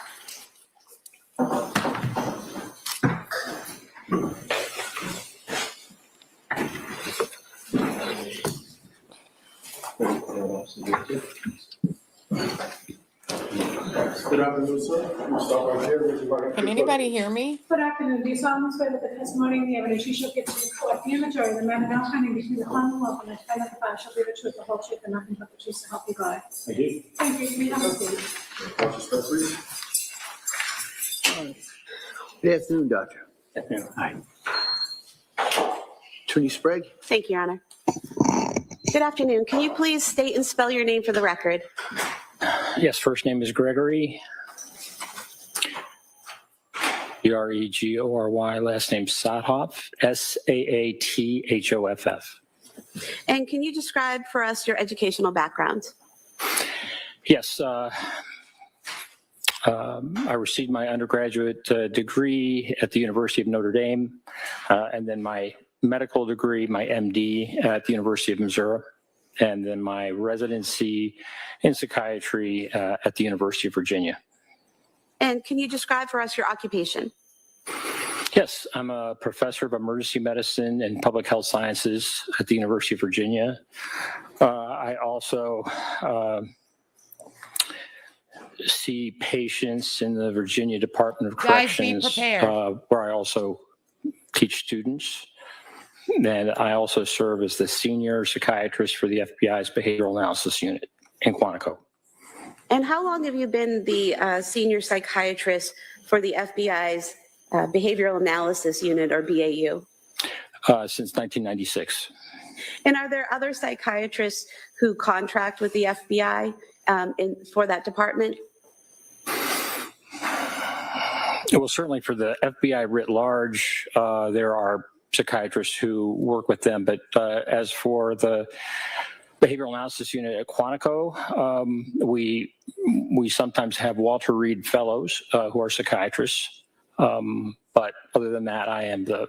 Good afternoon, sir. We'll start right here. Would you like Can anybody hear me? Good afternoon. Do you solemnly swear that the testimony and the evidence you shall give to the court, the majority, the matter now pending between the Commonwealth and the defendant, the file shall be the truth, the whole truth, and nothing but the truth, so help you God? I do. Thank you. You may have a seat. Watch your step, please. Good afternoon, Doctor. Hi. Attorney Sprague? Thank you, Your Honor. Good afternoon. Can you please state and spell your name for the record? Yes, first name is Gregory. Gregory, last name Saathoff, Saathoff. And can you describe for us your educational background? Yes, I received my undergraduate degree at the University of Notre Dame, and then my medical degree, my MD, at the University of Missouri, and then my residency in psychiatry at the University of Virginia. And can you describe for us your occupation? Yes, I'm a professor of emergency medicine and public health sciences at the University of Virginia. I also see patients in the Virginia Department of Corrections, where I also teach students. And I also serve as the senior psychiatrist for the FBI's Behavioral Analysis Unit in Quantico. And how long have you been the senior psychiatrist for the FBI's Behavioral Analysis Unit, or BAU? Since 1996. And are there other psychiatrists who contract with the FBI for that department? Well, certainly for the FBI writ large, there are psychiatrists who work with them. But as for the Behavioral Analysis Unit at Quantico, we sometimes have Walter Reed fellows who are psychiatrists. But other than that, I am the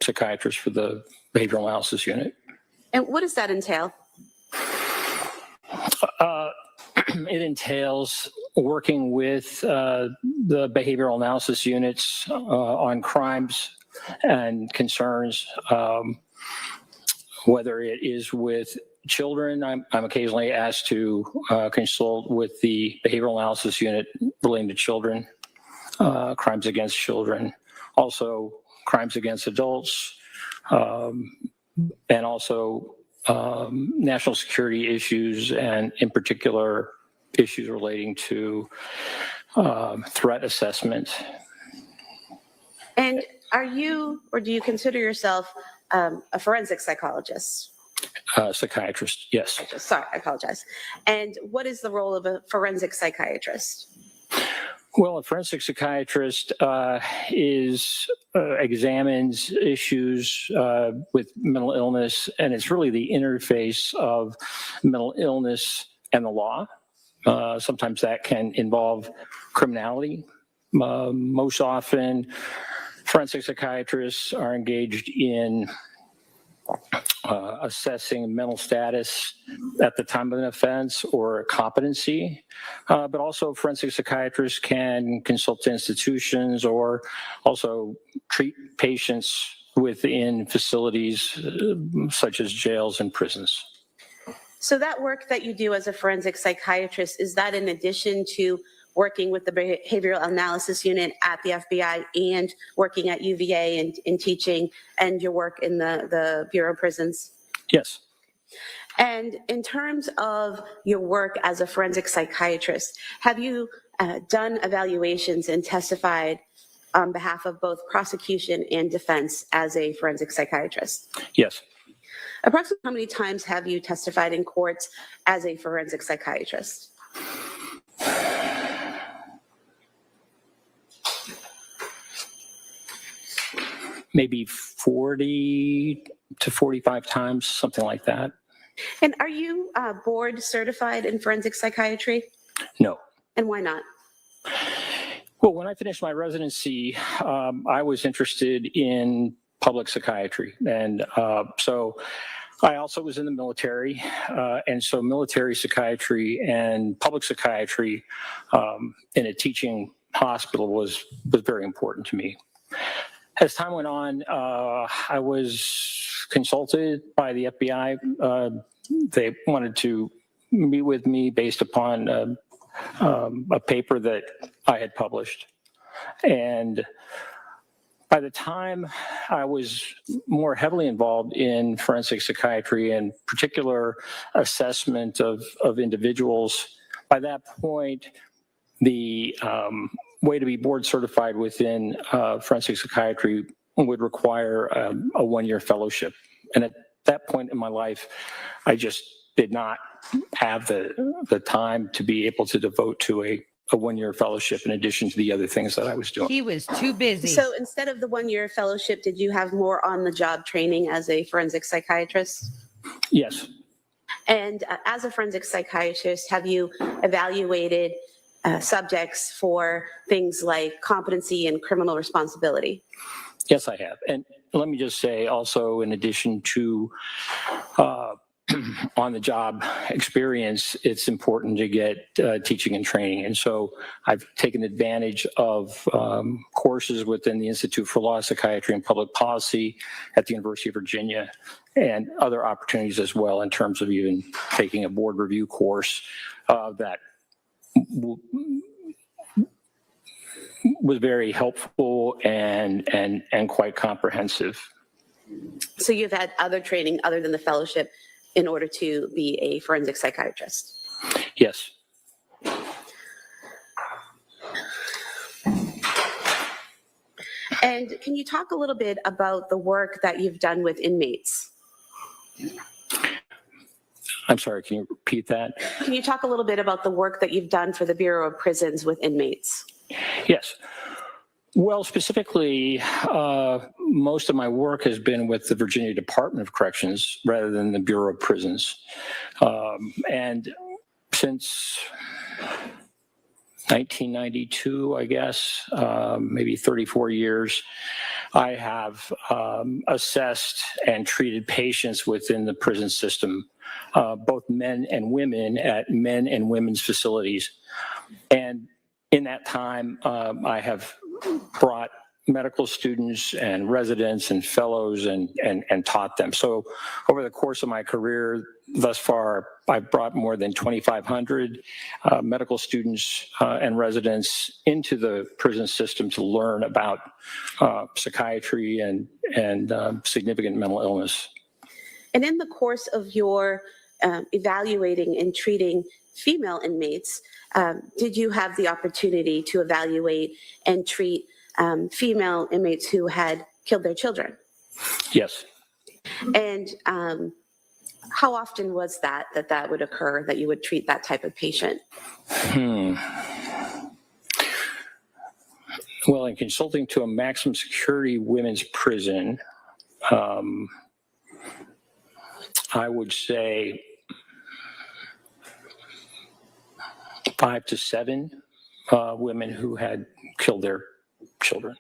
psychiatrist for the Behavioral Analysis Unit. And what does that entail? It entails working with the behavioral analysis units on crimes and concerns, whether it is with children. I'm occasionally asked to consult with the behavioral analysis unit relating to children, crimes against children, also crimes against adults, and also national security issues, and in particular issues relating to threat assessment. And are you, or do you consider yourself a forensic psychologist? Psychiatrist, yes. Sorry, I apologize. And what is the role of a forensic psychiatrist? Well, a forensic psychiatrist examines issues with mental illness, and it's really the interface of mental illness and the law. Sometimes that can involve criminality. Most often, forensic psychiatrists are engaged in assessing mental status at the time of an offense or competency, but also forensic psychiatrists can consult institutions or also treat patients within facilities such as jails and prisons. So that work that you do as a forensic psychiatrist, is that in addition to working with the behavioral analysis unit at the FBI and working at UVA and in teaching, and your work in the Bureau of Prisons? Yes. And in terms of your work as a forensic psychiatrist, have you done evaluations and testified on behalf of both prosecution and defense as a forensic psychiatrist? Yes. Approximately how many times have you testified in courts as a forensic psychiatrist? maybe 40 to 45 times, something like that. And are you board certified in forensic psychiatry? No. And why not? Well, when I finished my residency, I was interested in public psychiatry. And so I also was in the military. And so military psychiatry and public psychiatry in a teaching hospital was very important to me. As time went on, I was consulted by the FBI. They wanted to meet with me based upon a paper that I had published. And by the time I was more heavily involved in forensic psychiatry and particular assessment of individuals, by that point, the way to be board certified within forensic psychiatry would require a one-year fellowship. And at that point in my life, I just did not have the time to be able to devote to a one-year fellowship in addition to the other things that I was doing. He was too busy. So instead of the 1-year fellowship, did you have more on-the-job training as a forensic psychiatrist? Yes. And as a forensic psychiatrist, have you evaluated subjects for things like competency and criminal responsibility? Yes, I have. And let me just say also, in addition to on-the-job experience, it's important to get teaching and training. And so I've taken advantage of courses within the Institute for Law, Psychiatry, and Public Policy at the University of Virginia, and other opportunities as well in terms of even taking a board review course that was very helpful and quite comprehensive. So you've had other training other than the fellowship in order to be a forensic psychiatrist? Yes. And can you talk a little bit about the work that you've done with inmates? I'm sorry, can you repeat that? Can you talk a little bit about the work that you've done for the Bureau of Prisons with inmates? Yes. Well, specifically, most of my work has been with the Virginia Department of Corrections rather than the Bureau of Prisons. And since 1992, I guess, maybe 34 years, I have assessed and treated patients within the prison system, both men and women at men and women's facilities. And in that time, I have brought medical students and residents and fellows and taught them. So over the course of my career thus far, I've brought more than 2,500 medical students and residents into the prison system to learn about psychiatry and significant mental illness. And in the course of your evaluating and treating female inmates, did you have the opportunity to evaluate and treat female inmates who had killed their children? Yes. And how often was that would occur, that you would treat that type of patient? Well, in consulting to a maximum security women's prison, I would say 5 to 7 women who had killed their children.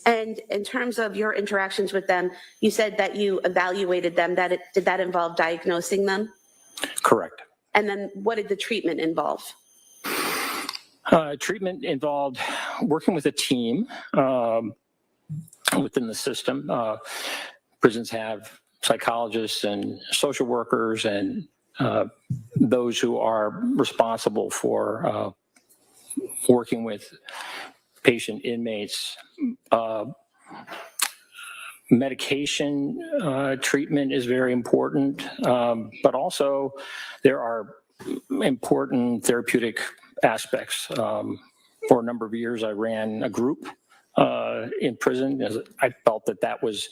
And in terms of your interactions with them, you said that you evaluated them. Did that involve diagnosing them? Correct. And then what did the treatment involve? Treatment involved working with a team within the system. Prisons have psychologists and social workers and those who are responsible for working with patient inmates. Medication treatment is very important, but also there are important therapeutic aspects. For a number of years, I ran a group in prison, as I felt that was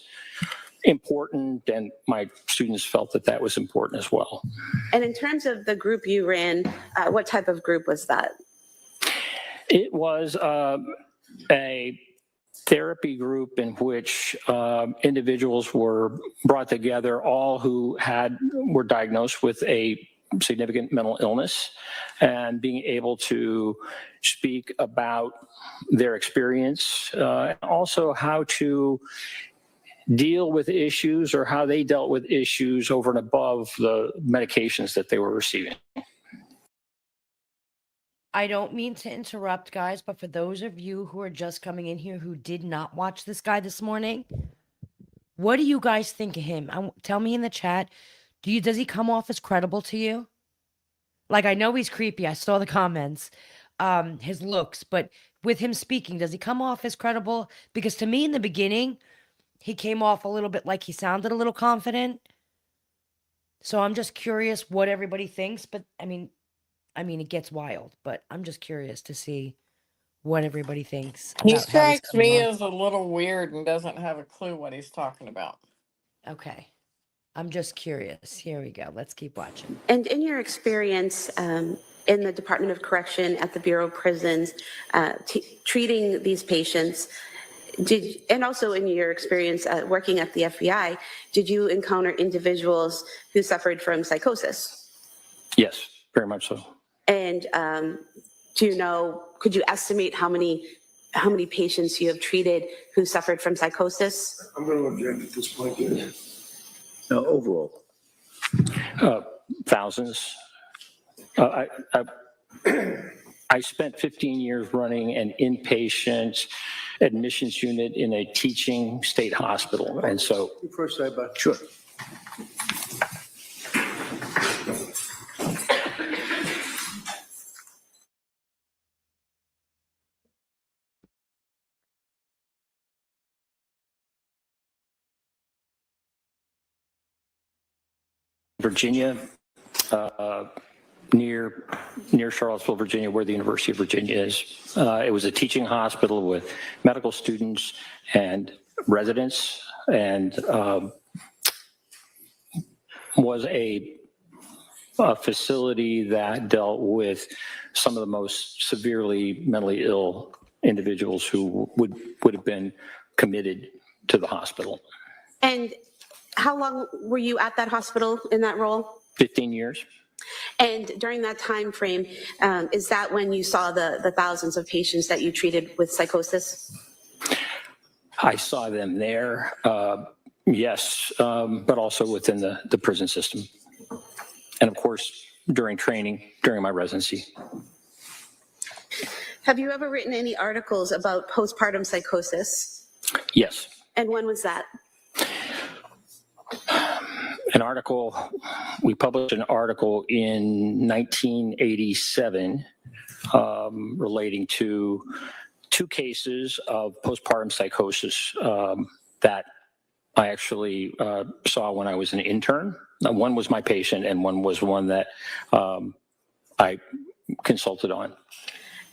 important, and my students felt that was important as well. And in terms of the group you ran, what type of group was that? It was a therapy group in which individuals were brought together, all who were diagnosed with a significant mental illness, and being able to speak about their experience, and also how to deal with issues or how they dealt with issues over and above the medications that they were receiving. I don't mean to interrupt, guys, but for those of you who are just coming in here who did not watch this guy this morning, what do you guys think of him? Tell me in the chat. Does he come off as credible to you? Like, I know he's creepy. I saw the comments, his looks, but with him speaking, does he come off as credible? Because to me in the beginning, he came off a little bit like he sounded a little confident. So I'm just curious what everybody thinks, but I mean, it gets wild, but I'm just curious to see what everybody thinks He about how he's strikes coming me off. as a little weird and doesn't have a clue what he's talking about. Okay. I'm just curious. Here we go. Let's keep watching. And in your experience in the Department of Correction at the Bureau of Prisons, treating these patients, and also in your experience working at the FBI, did you encounter individuals who suffered from psychosis? Yes, very much so. And could you estimate how many patients you have treated who suffered from psychosis? I'm going to object at this point. No, overall. Thousands. I spent 15 years running an inpatient admissions unit in a teaching state hospital. And so, First side, but sure. Virginia, near Charlottesville, Virginia, where the University of Virginia is. It was a teaching hospital with medical students and residents, and was a facility that dealt with some of the most severely mentally ill individuals who would have been committed to the hospital. And how long were you at that hospital in that role? 15 years. And during that time frame, is that when you saw the thousands of patients that you treated with psychosis? I saw them there, yes, but also within the prison system. And of course, during training, during my residency. Have you ever written any articles about postpartum psychosis? Yes. And when was that? We published an article in 1987 relating to 2 cases of postpartum psychosis that I actually saw when I was an intern. One was my patient and one was one that I consulted on.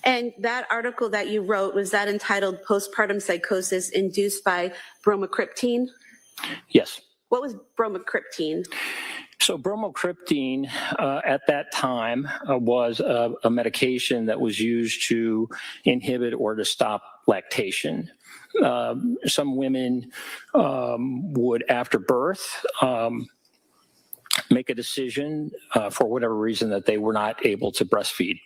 And that article that you wrote, was that entitled Postpartum Psychosis Induced by Bromocriptine? Yes. What was bromocriptine? So bromocriptine at that time was a medication that was used to inhibit or to stop lactation. Some women would, after birth, make a decision for whatever reason that they were not able to breastfeed.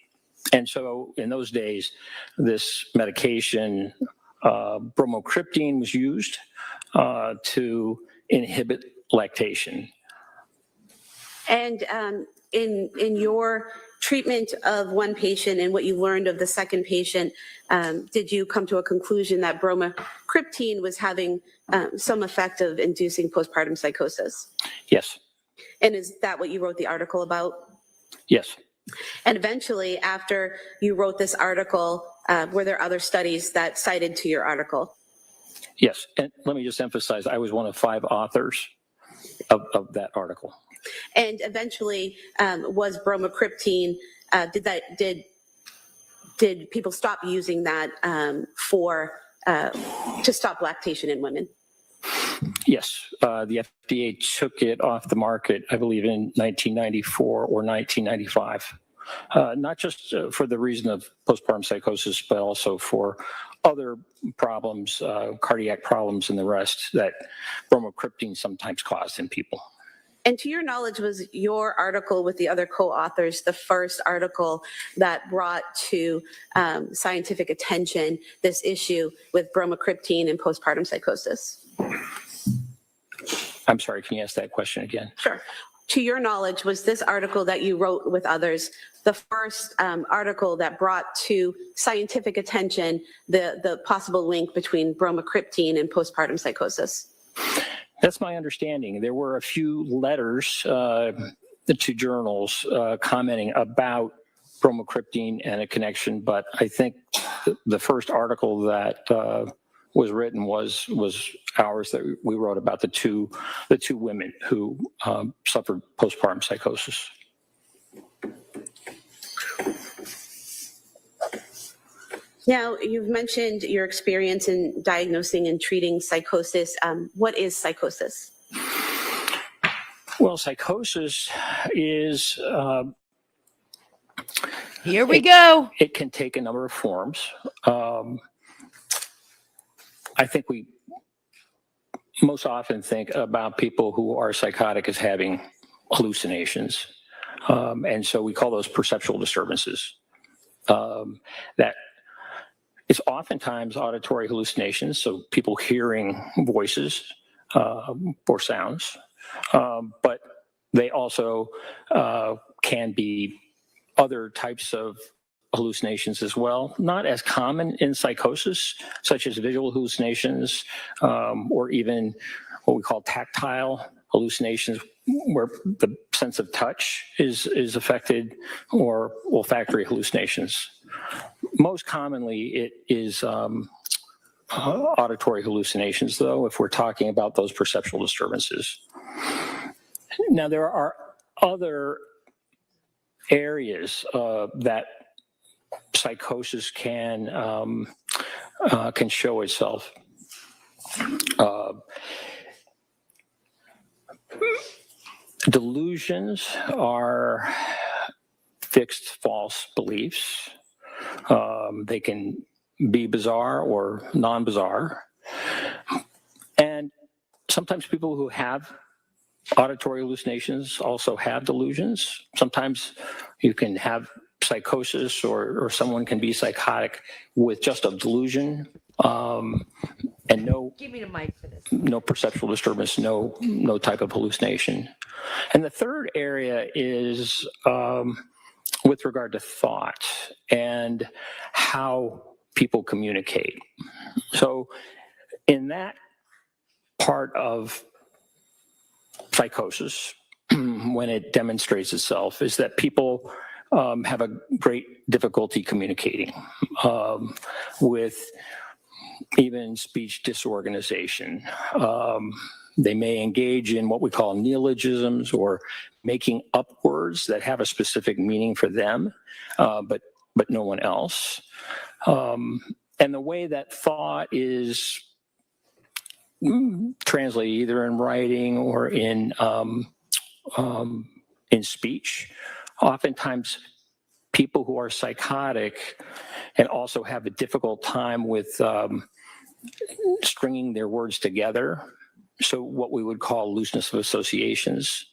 And so in those days, this medication, bromocriptine, was used to inhibit lactation. And in your treatment of one patient and what you learned of the second patient, did you come to a conclusion that bromocriptine was having some effect of inducing postpartum psychosis? Yes. And is that what you wrote the article about? Yes. And eventually, after you wrote this article, were there other studies that cited to your article? Yes. And let me just emphasize, I was one of 5 authors of that article. And eventually, was bromocriptine, did people stop using that to stop lactation in women? Yes, the FDA took it off the market, I believe, in 1994 or 1995. not just for the reason of postpartum psychosis, but also for other problems, cardiac problems and the rest that bromocriptine sometimes causes in people. And to your knowledge, was your article with the other co-authors the first article that brought to scientific attention this issue with bromocriptine and postpartum psychosis? I'm sorry, can you ask that question again? Sure. To your knowledge, was this article that you wrote with others the first article that brought to scientific attention the possible link between bromocriptine and postpartum psychosis? That's my understanding. There were a few letters to journals commenting about bromocriptine and a connection, but I think the first article that was written was ours that we wrote about the two women who suffered postpartum psychosis. Now, you've mentioned your experience in diagnosing and treating psychosis. What is psychosis? Well, psychosis is... Here we go. It can take a number of forms. I think we most often think about people who are psychotic as having hallucinations. And so we call those perceptual disturbances. That it's oftentimes auditory hallucinations, so people hearing voices or sounds, but they also can be other types of hallucinations as well, not as common in psychosis, such as visual hallucinations, or even what we call tactile hallucinations, where the sense of touch is affected, or olfactory hallucinations. Most commonly, it is auditory hallucinations, though, if we're talking about those perceptual disturbances. Now, there are other areas that psychosis can show itself. Delusions are fixed false beliefs. They can be bizarre or non-bizarre. And sometimes people who have auditory hallucinations also have delusions. Sometimes you can have psychosis or someone can be psychotic with just a delusion and no, Give me the mic for this. No perceptual disturbance, no type of hallucination. And the third area is with regard to thought and how people communicate. So in that part of psychosis, when it demonstrates itself, is that people have a great difficulty communicating with even speech disorganization. They may engage in what we call neologisms, or making up words that have a specific meaning for them, but no one else. And the way that thought is translated either in writing or in speech, oftentimes people who are psychotic and also have a difficult time with stringing their words together. So what we would call looseness of associations.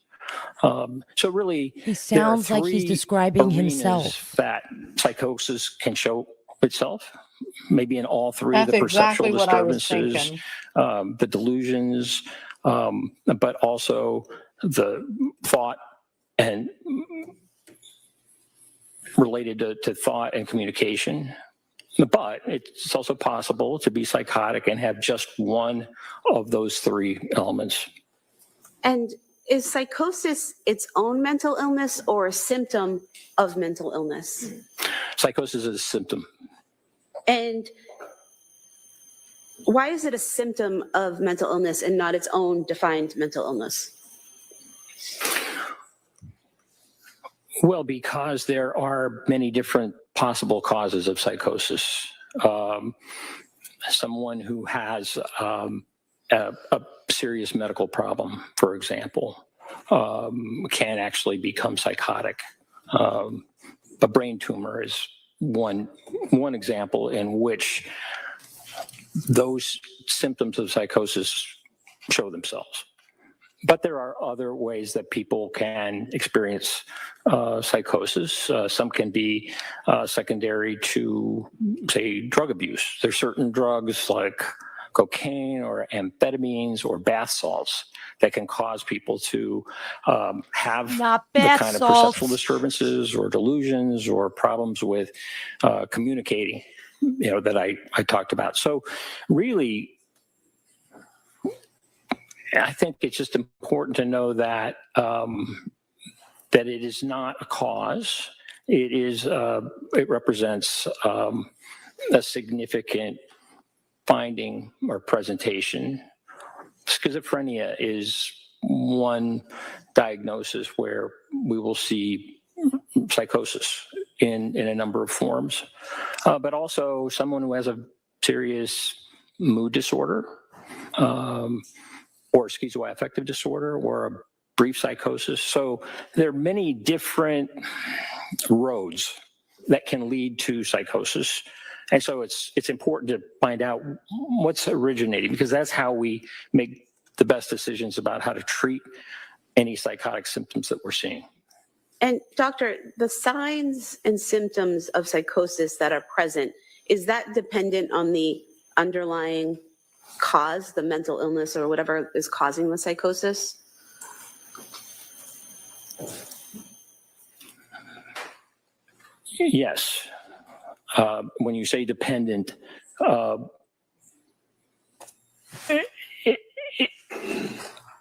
So really, He sounds like he's describing himself. That psychosis can show itself, maybe in all three: That's the perceptual exactly what I was disturbances, thinking. the delusions, but also the thought and related to thought and communication. But it's also possible to be psychotic and have just one of those three elements. And is psychosis its own mental illness or a symptom of mental illness? Psychosis is a symptom. And why is it a symptom of mental illness and not its own defined mental illness? Well, because there are many different possible causes of psychosis. Someone who has a serious medical problem, for example, can actually become psychotic. a brain tumor is one example in which those symptoms of psychosis show themselves. But there are other ways that people can experience psychosis. Some can be secondary to, say, drug abuse. There's certain drugs like cocaine or amphetamines or bath salts that can cause people to have Not the bath kind of salts. perceptual disturbances or delusions or problems with communicating, that I talked about. So really, I think it's just important to know that that it is not a cause. It represents a significant finding or presentation. Schizophrenia is one diagnosis where we will see psychosis in a number of forms, but also someone who has a serious mood disorder, or schizoaffective disorder, or a brief psychosis. So there are many different roads that can lead to psychosis. And so it's important to find out what's originating, because that's how we make the best decisions about how to treat any psychotic symptoms that we're seeing. And doctor, the signs and symptoms of psychosis that are present, is that dependent on the underlying cause, the mental illness or whatever is causing the psychosis? Yes. When you say dependent,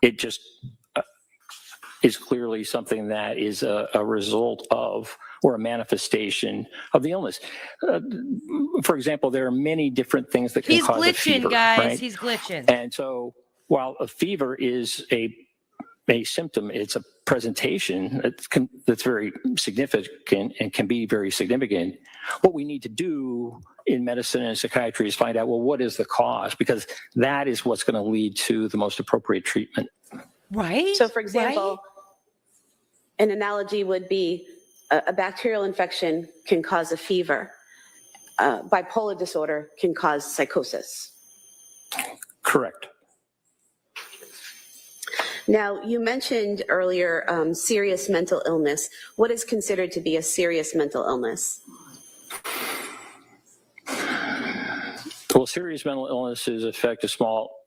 it just is clearly something that is a result of or a manifestation of the illness. For example, there are many different things that can He's cause a glitching, fever, guys. right? He's glitching. And so while a fever is a symptom, it's a presentation that's very significant and can be very significant. What we need to do in medicine and psychiatry is find out, well, what is the cause? Because that is what's going to lead to the most appropriate treatment. Right? So for example, an analogy would be a bacterial infection can cause a fever. Bipolar disorder can cause psychosis. Correct. Now, you mentioned earlier serious mental illness. What is considered to be a serious mental illness? Well, serious mental illnesses affect a small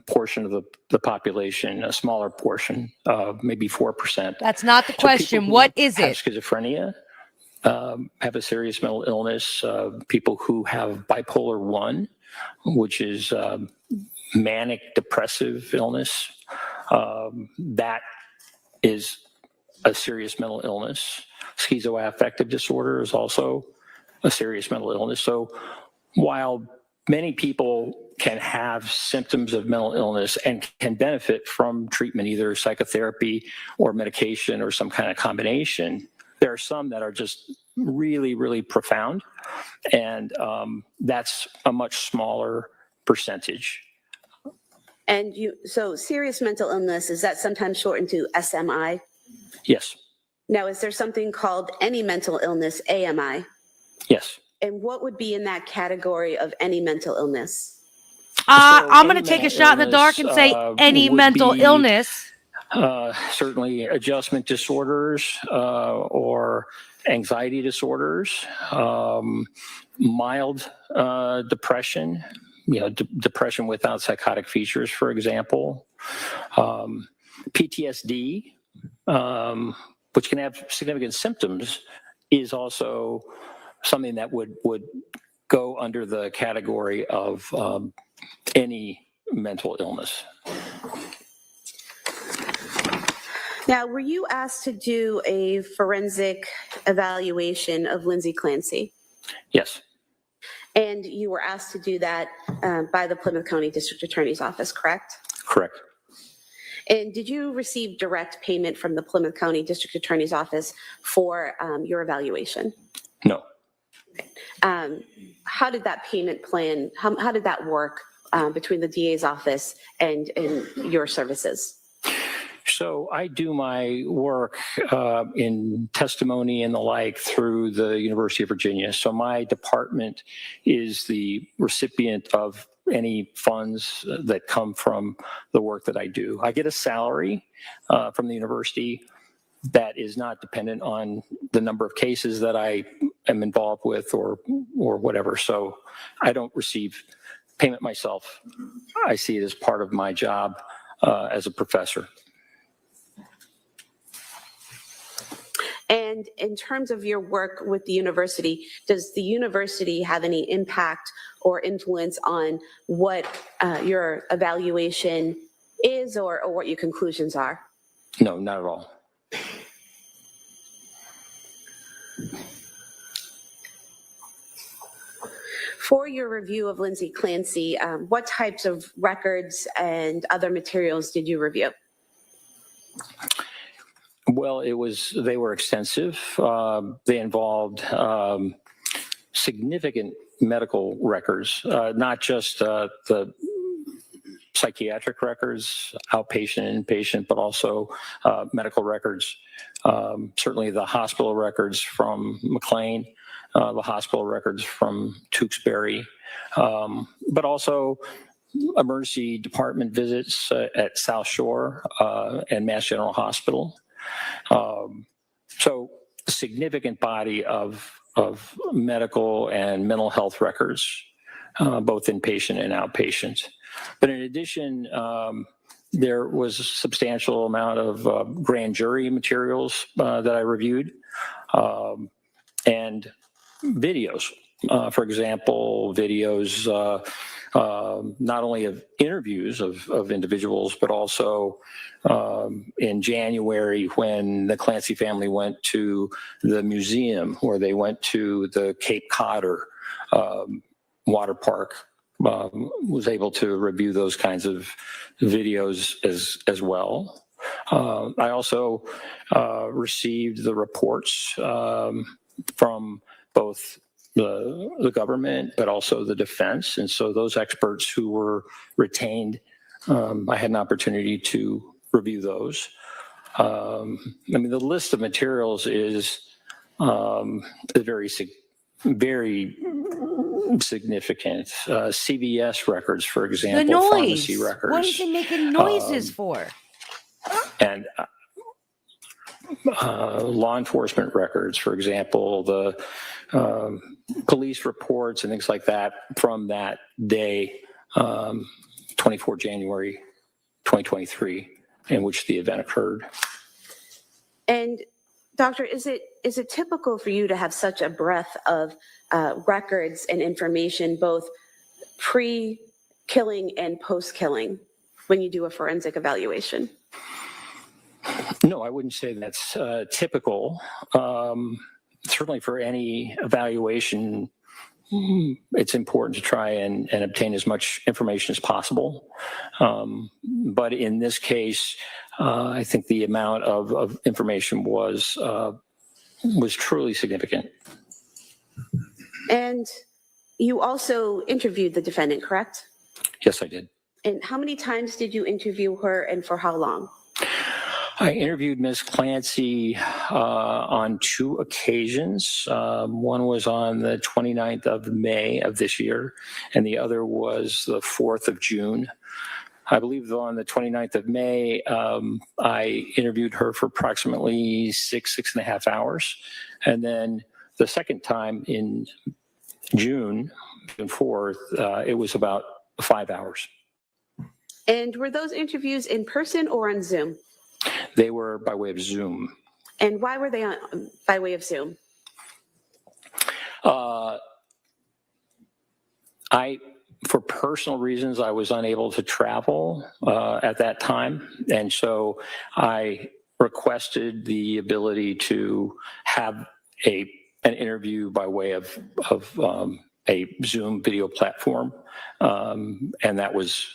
portion of the population, a smaller portion, maybe 4%. That's not the question. What is have it? Schizophrenia have a serious mental illness. People who have bipolar 1, which is manic depressive illness, that is a serious mental illness. Schizoaffective disorder is also a serious mental illness. So while many people can have symptoms of mental illness and can benefit from treatment, either psychotherapy or medication or some kind of combination, there are some that are just really, really profound. And that's a much smaller percentage. And so serious mental illness, is that sometimes shortened to SMI? Yes. Now, is there something called any mental illness, AMI? Yes. And what would be in that category of any mental illness? I'm going to take a shot in the dark and say any mental illness. Certainly adjustment disorders or anxiety disorders, mild depression, depression without psychotic features, for example, PTSD, which can have significant symptoms, is also something that would go under the category of any mental illness. Now, were you asked to do a forensic evaluation of Lindsay Clancy? Yes. And you were asked to do that by the Plymouth County District Attorney's Office, correct? Correct. And did you receive direct payment from the Plymouth County District Attorney's Office for your evaluation? No. How did that payment plan, how did that work between the DA's office and your services? So I do my work in testimony and the like through the University of Virginia. So my department is the recipient of any funds that come from the work that I do. I get a salary from the university that is not dependent on the number of cases that I am involved with or whatever. So I don't receive payment myself. I see it as part of my job as a professor. And in terms of your work with the university, does the university have any impact or influence on what your evaluation is or what your conclusions are? No, not at all. For your review of Lindsay Clancy, what types of records and other materials did you review? Well, they were extensive. They involved significant medical records, not just the psychiatric records, outpatient and inpatient, but also medical records. Certainly the hospital records from McLean, the hospital records from Tewksbury, but also emergency department visits at South Shore and Mass General Hospital. So a significant body of medical and mental health records, both inpatient and outpatient. But in addition, there was a substantial amount of grand jury materials that I reviewed, and videos. For example, videos not only of interviews of individuals, but also in January when the Clancy family went to the museum, or they went to the Cape Codder water park. Was able to review those kinds of videos as well. I also received the reports from both the government, but also the defense. And so those experts who were retained, I had an opportunity to review those. I mean, the list of materials is very significant. CVS records, for The example, pharmacy noise. records. What is it making noises for? And law enforcement records, for example, the police reports and things like that from that day, 24 January 2023, in which the event occurred. And Doctor, is it typical for you to have such a breadth of records and information, both pre-killing and post-killing, when you do a forensic evaluation? No, I wouldn't say that's typical. Certainly for any evaluation, it's important to try and obtain as much information as possible. But in this case, I think the amount of information was truly significant. And you also interviewed the defendant, correct? Yes, I did. And how many times did you interview her, and for how long? I interviewed Ms. Clancy on 2 occasions. One was on the 29th of May of this year, and the other was the 4th of June. I believe on the 29th of May, I interviewed her for approximately 6.5 hours. And then the second time in June 4th, it was about 5 hours. And were those interviews in person or on Zoom? They were by way of Zoom. And why were they by way of Zoom? For personal reasons, I was unable to travel at that time. And so I requested the ability to have an interview by way of a Zoom video platform. And that was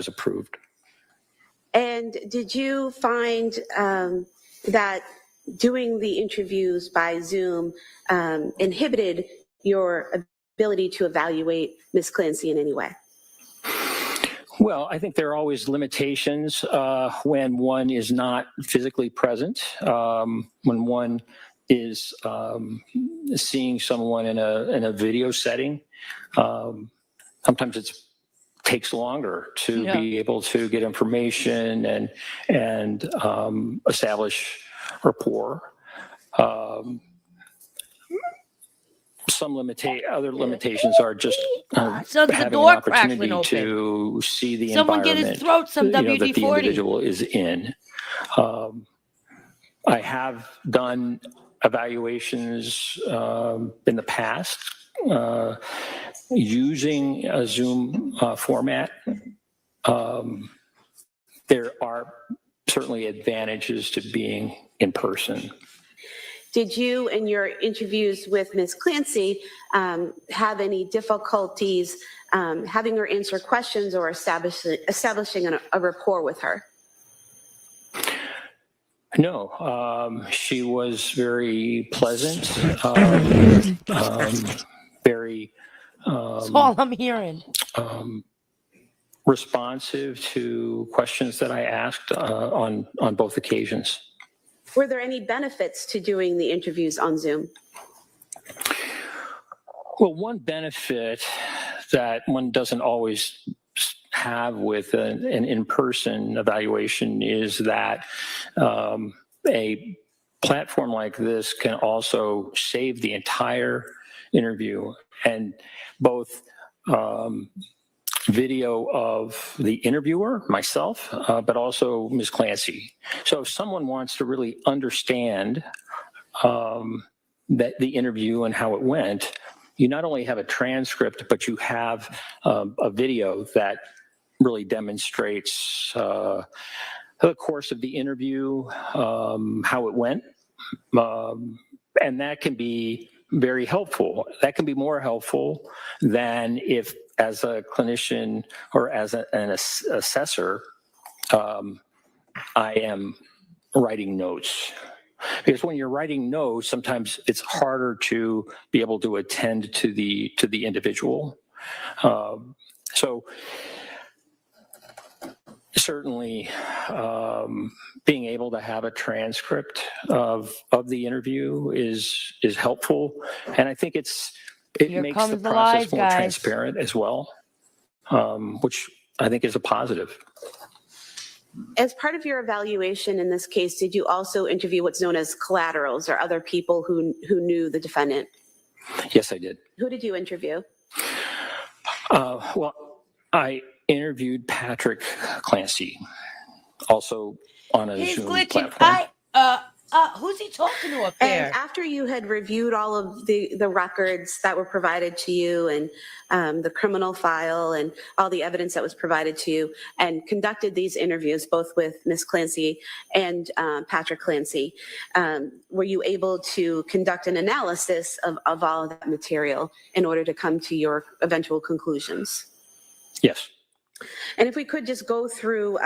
approved. And did you find that doing the interviews by Zoom inhibited your ability to evaluate Ms. Clancy in any way? Well, I think there are always limitations when one is not physically present, when one is seeing someone in a video setting. Sometimes it takes longer to be able to get information and establish rapport. Other limitations are just Sounds like a having an door crackling opportunity open. to see the Someone get his environment throat some that the WD-40. individual is in. I have done evaluations in the past using a Zoom format. There are certainly advantages to being in person. Did you, in your interviews with Ms. Clancy, have any difficulties having her answer questions or establishing a rapport with her? No, she was very pleasant, very That's all I'm hearing. responsive to questions that I asked on both occasions. Were there any benefits to doing the interviews on Zoom? Well, one benefit that one doesn't always have with an in-person evaluation is that a platform like this can also save the entire interview, and both video of the interviewer, myself, but also Ms. Clancy. So if someone wants to really understand that the interview and how it went, you not only have a transcript, but you have a video that really demonstrates the course of the interview, how it went. And that can be very helpful. That can be more helpful than if, as a clinician or as an assessor, I am writing notes. Because when you're writing notes, sometimes it's harder to be able to attend to the individual. So certainly being able to have a transcript of the interview is helpful, and I think it makes the process more transparent as well, which I think is a positive. As part of your evaluation in this case, did you also interview what's known as collaterals or other people who knew the defendant? Yes, I did. Who did you interview? Well, I interviewed Patrick Clancy, also on a He's Zoom glitching. platform. Who's he talking to up there? And after you had reviewed all of the records that were provided to you and the criminal file and all the evidence that was provided to you and conducted these interviews, both with Ms. Clancy and Patrick Clancy, were you able to conduct an analysis of all of that material in order to come to your eventual conclusions? Yes. And if we could just go through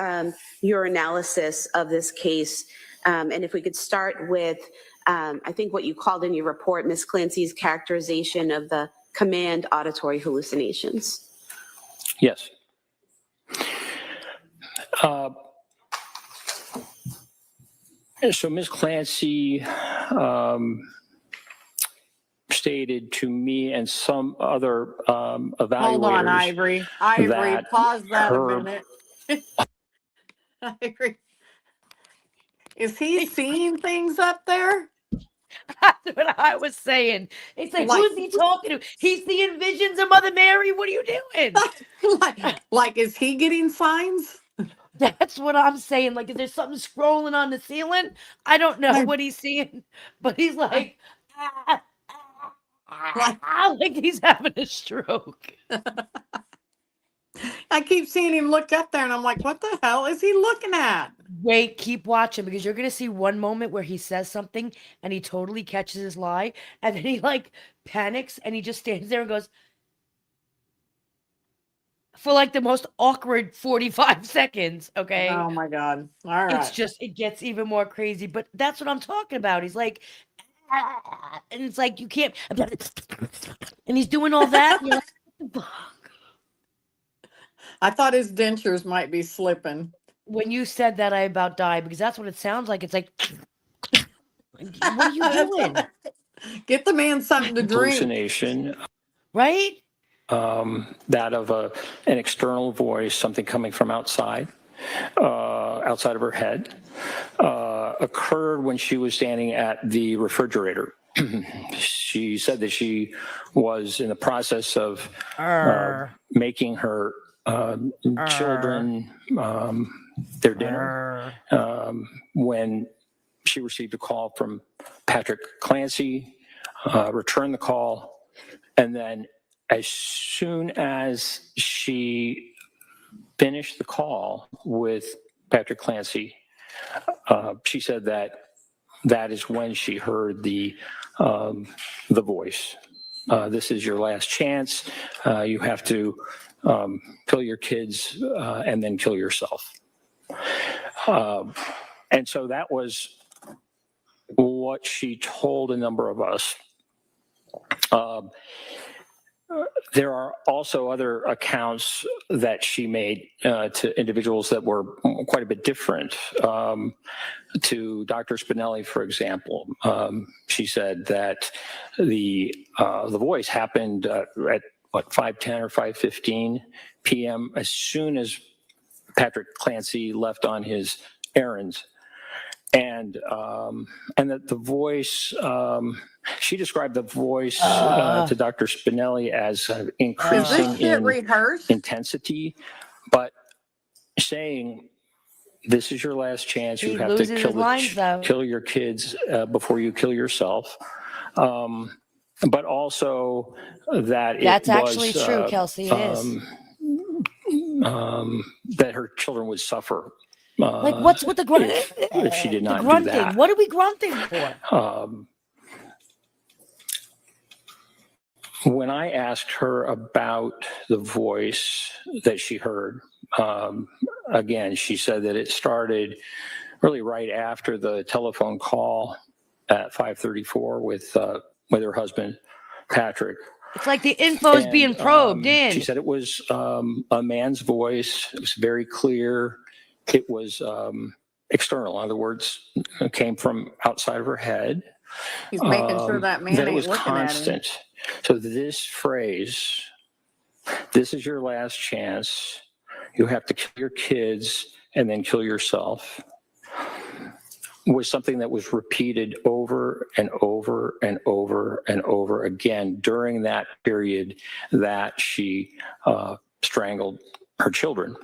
your analysis of this case, and if we could start with, I think what you called in your report, Ms. Clancy's characterization of the command auditory hallucinations. Yes. So Ms. Clancy stated to me and some other evaluators. Hold on, Ivory. Ivory, that pause that her- a minute. Ivory. Is he seeing things up there? That's what I was saying. It's like, who's he talking to? He's seeing visions of Mother Mary. What are you doing? like, is he getting signs? That's what I'm saying. Like, is there something scrolling on the ceiling? I don't know what he's seeing, but he's like, like he's having a stroke. I keep seeing him look up there, and I'm like, what the hell is he looking at? Wait, keep watching, because you're going to see one moment where he says something and he totally catches his lie, and then he like panics and he just stands there and goes for like the most awkward 45 seconds. Okay. Oh my God. All right. It's just, it gets even more crazy, but that's what I'm talking about. He's like, and it's like, you can't, and he's doing all that. And you're like, what the fuck? I thought his dentures might be slipping. When you said that, I about died because that's what it sounds like. It's like, what are you doing? Get the man something to drink. Hallucination, Right? that of an external voice, something coming from outside of her head, occurred when she was standing at the refrigerator. She said that she was in the process of making her children their dinner when she received a call from Patrick Clancy, returned the call, and then as soon as she finished the call with Patrick Clancy, she said that is when she heard the voice. This is your last chance. You have to kill your kids and then kill yourself. And so that was what she told a number of us. There are also other accounts that she made to individuals that were quite a bit different. To Dr. Spinelli, for example, she said that the voice happened at 5:10 or 5:15 p.m. as soon as Patrick Clancy left on his errands. And that the voice, she described the voice to Dr. Spinelli as increasing in rehearsed? intensity, but saying, this is your last chance. You have to kill your kids before you kill yourself. But also that that's it was, actually true, Kelsey. It is. That her children would suffer. Like, what's with the grunt? If she did not grunting. do that. What are we grunting for? When I asked her about the voice that she heard, again, she said that it started really right after the telephone call at 5:34 with her husband, Patrick. It's like the info's being probed in. She said it was a man's voice. It was very clear. It was external. In other words, it came from outside of her head. He's making sure that man That it ain't was looking constant. at him. So this phrase, this is your last chance. You have to kill your kids and then kill yourself, was something that was repeated over and over and over and over again during that period that she strangled her children.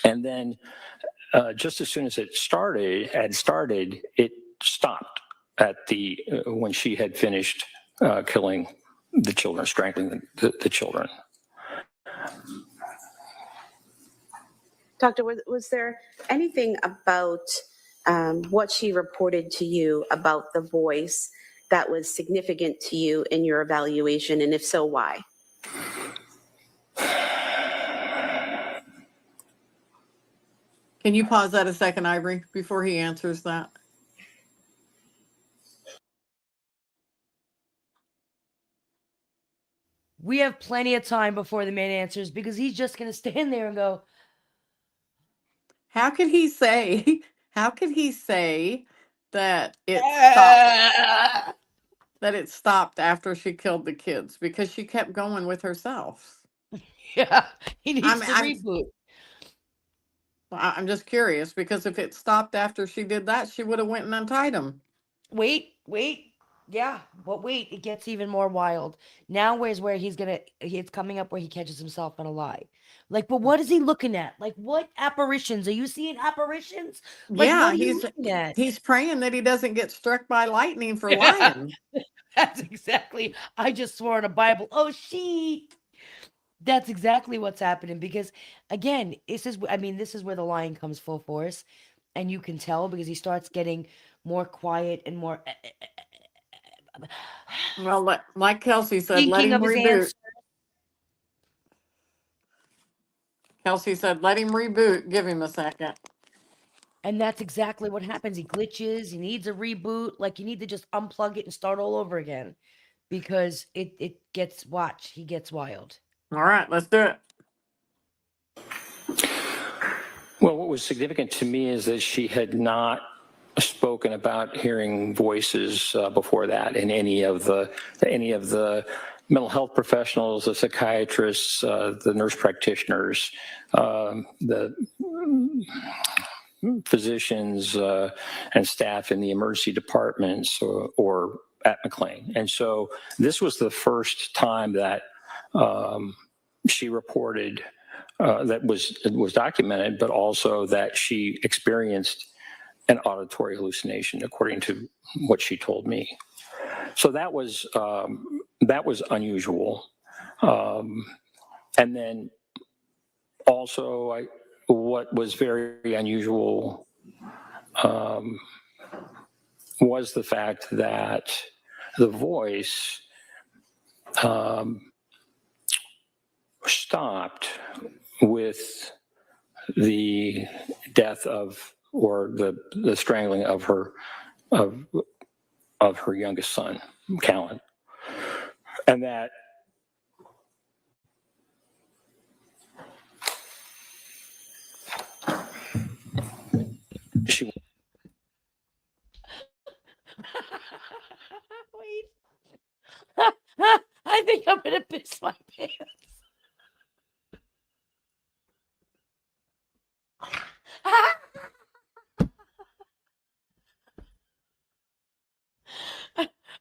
And then just as soon as it had started, it stopped at when she had finished killing the children, strangling the children. Doctor, was there anything about what she reported to you about the voice that was significant to you in your evaluation? And if so, why? Can you pause that a second, Ivory, before he answers that? We have plenty of time before the man answers because he's just going to stand there and go, How could he say that it stopped? That it stopped after she killed the kids because she kept going with herself. yeah, he needs to reboot. I'm just curious because if it stopped after she did that, she would have went and untied him. Wait. Yeah, but wait, it gets even more wild. Now is where it's coming up where he catches himself in a lie. Like, but what is he looking at? Like, what apparitions? Are you seeing apparitions? Like, Yeah, what are you looking at? He's praying that he doesn't get struck by lightning for lying. That's exactly. I just swore in a Bible. Oh, she. That's exactly what's happening because, again, this is where the lying comes full force, and you can tell because he starts getting more quiet and more. Well, like Kelsey said, let Thinking him of his reboot. answer. Kelsey said, let him reboot. Give him a second. And that's exactly what happens. He glitches. He needs a reboot. Like, you need to just unplug it and start all over again because it gets, watch, he gets wild. All right, let's do it. Well, what was significant to me is that she had not spoken about hearing voices before that in any of the mental health professionals, the psychiatrists, the nurse practitioners, the physicians and staff in the emergency departments or at McLean. And so this was the first time that she reported that was documented, but also that she experienced an auditory hallucination, according to what she told me. So that was unusual. And then also, what was very unusual was the fact that the voice stopped with the death of, or the strangling of her youngest son, Callan, and that she. Wait. I think I'm gonna piss my pants.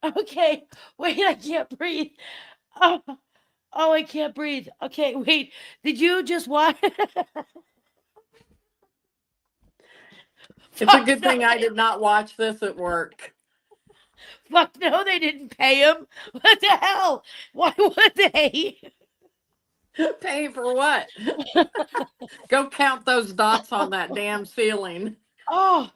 Okay, wait, I can't breathe. Oh, I can't breathe. Okay, wait, did you just watch? It's a good thing I did not watch this at work. Fuck no, they didn't pay him. What the hell? Why would they? Paying for what? Go count those dots on that damn ceiling. Oh,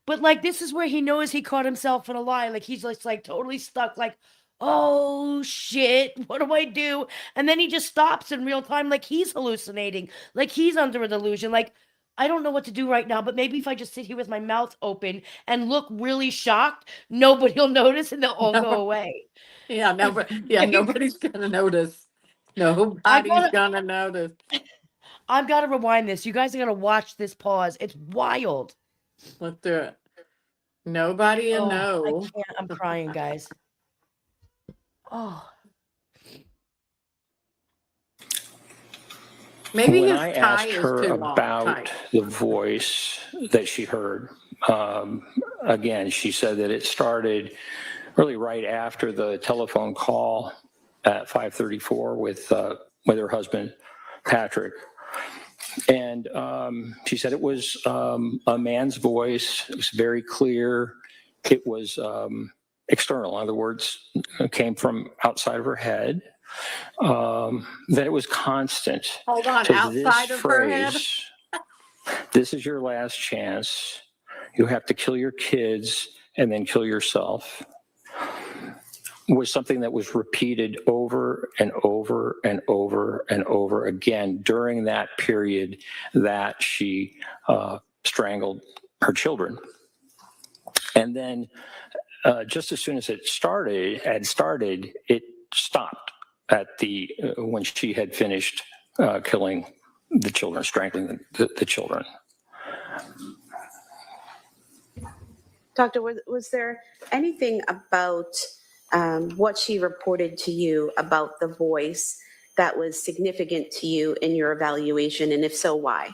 but like this is where he knows he caught himself in a lie. Like he's just like totally stuck. Like, oh shit, what do I do? And then he just stops in real time, like he's hallucinating, like he's under a delusion. Like I don't know what to do right now, but maybe if I just sit here with my mouth open and look really shocked, nobody'll notice and they'll all go away. Yeah, nobody's gonna notice. Nobody's gonna notice. I've got to rewind this. You guys are gonna watch this pause. It's wild. Let's do it. Nobody will know. I can't. I'm crying, guys. Oh. Maybe when his I tie asked is her too long. about Tight. the voice that she heard, again, she said that it started really right after the telephone call at 5:34 with her husband, Patrick. And she said it was a man's voice. It was very clear. It was external. In other words, it came from outside of her head. That it was constant. Hold on, So outside this of her head? This is your last chance. You have to kill your kids and then kill yourself. Was something that was repeated over and over and over and over again during that period that she strangled her children. And then just as soon as it had started, it stopped at when she had finished killing the children, strangling the children. Doctor, was there anything about what she reported to you about the voice that was significant to you in your evaluation? And if so, why?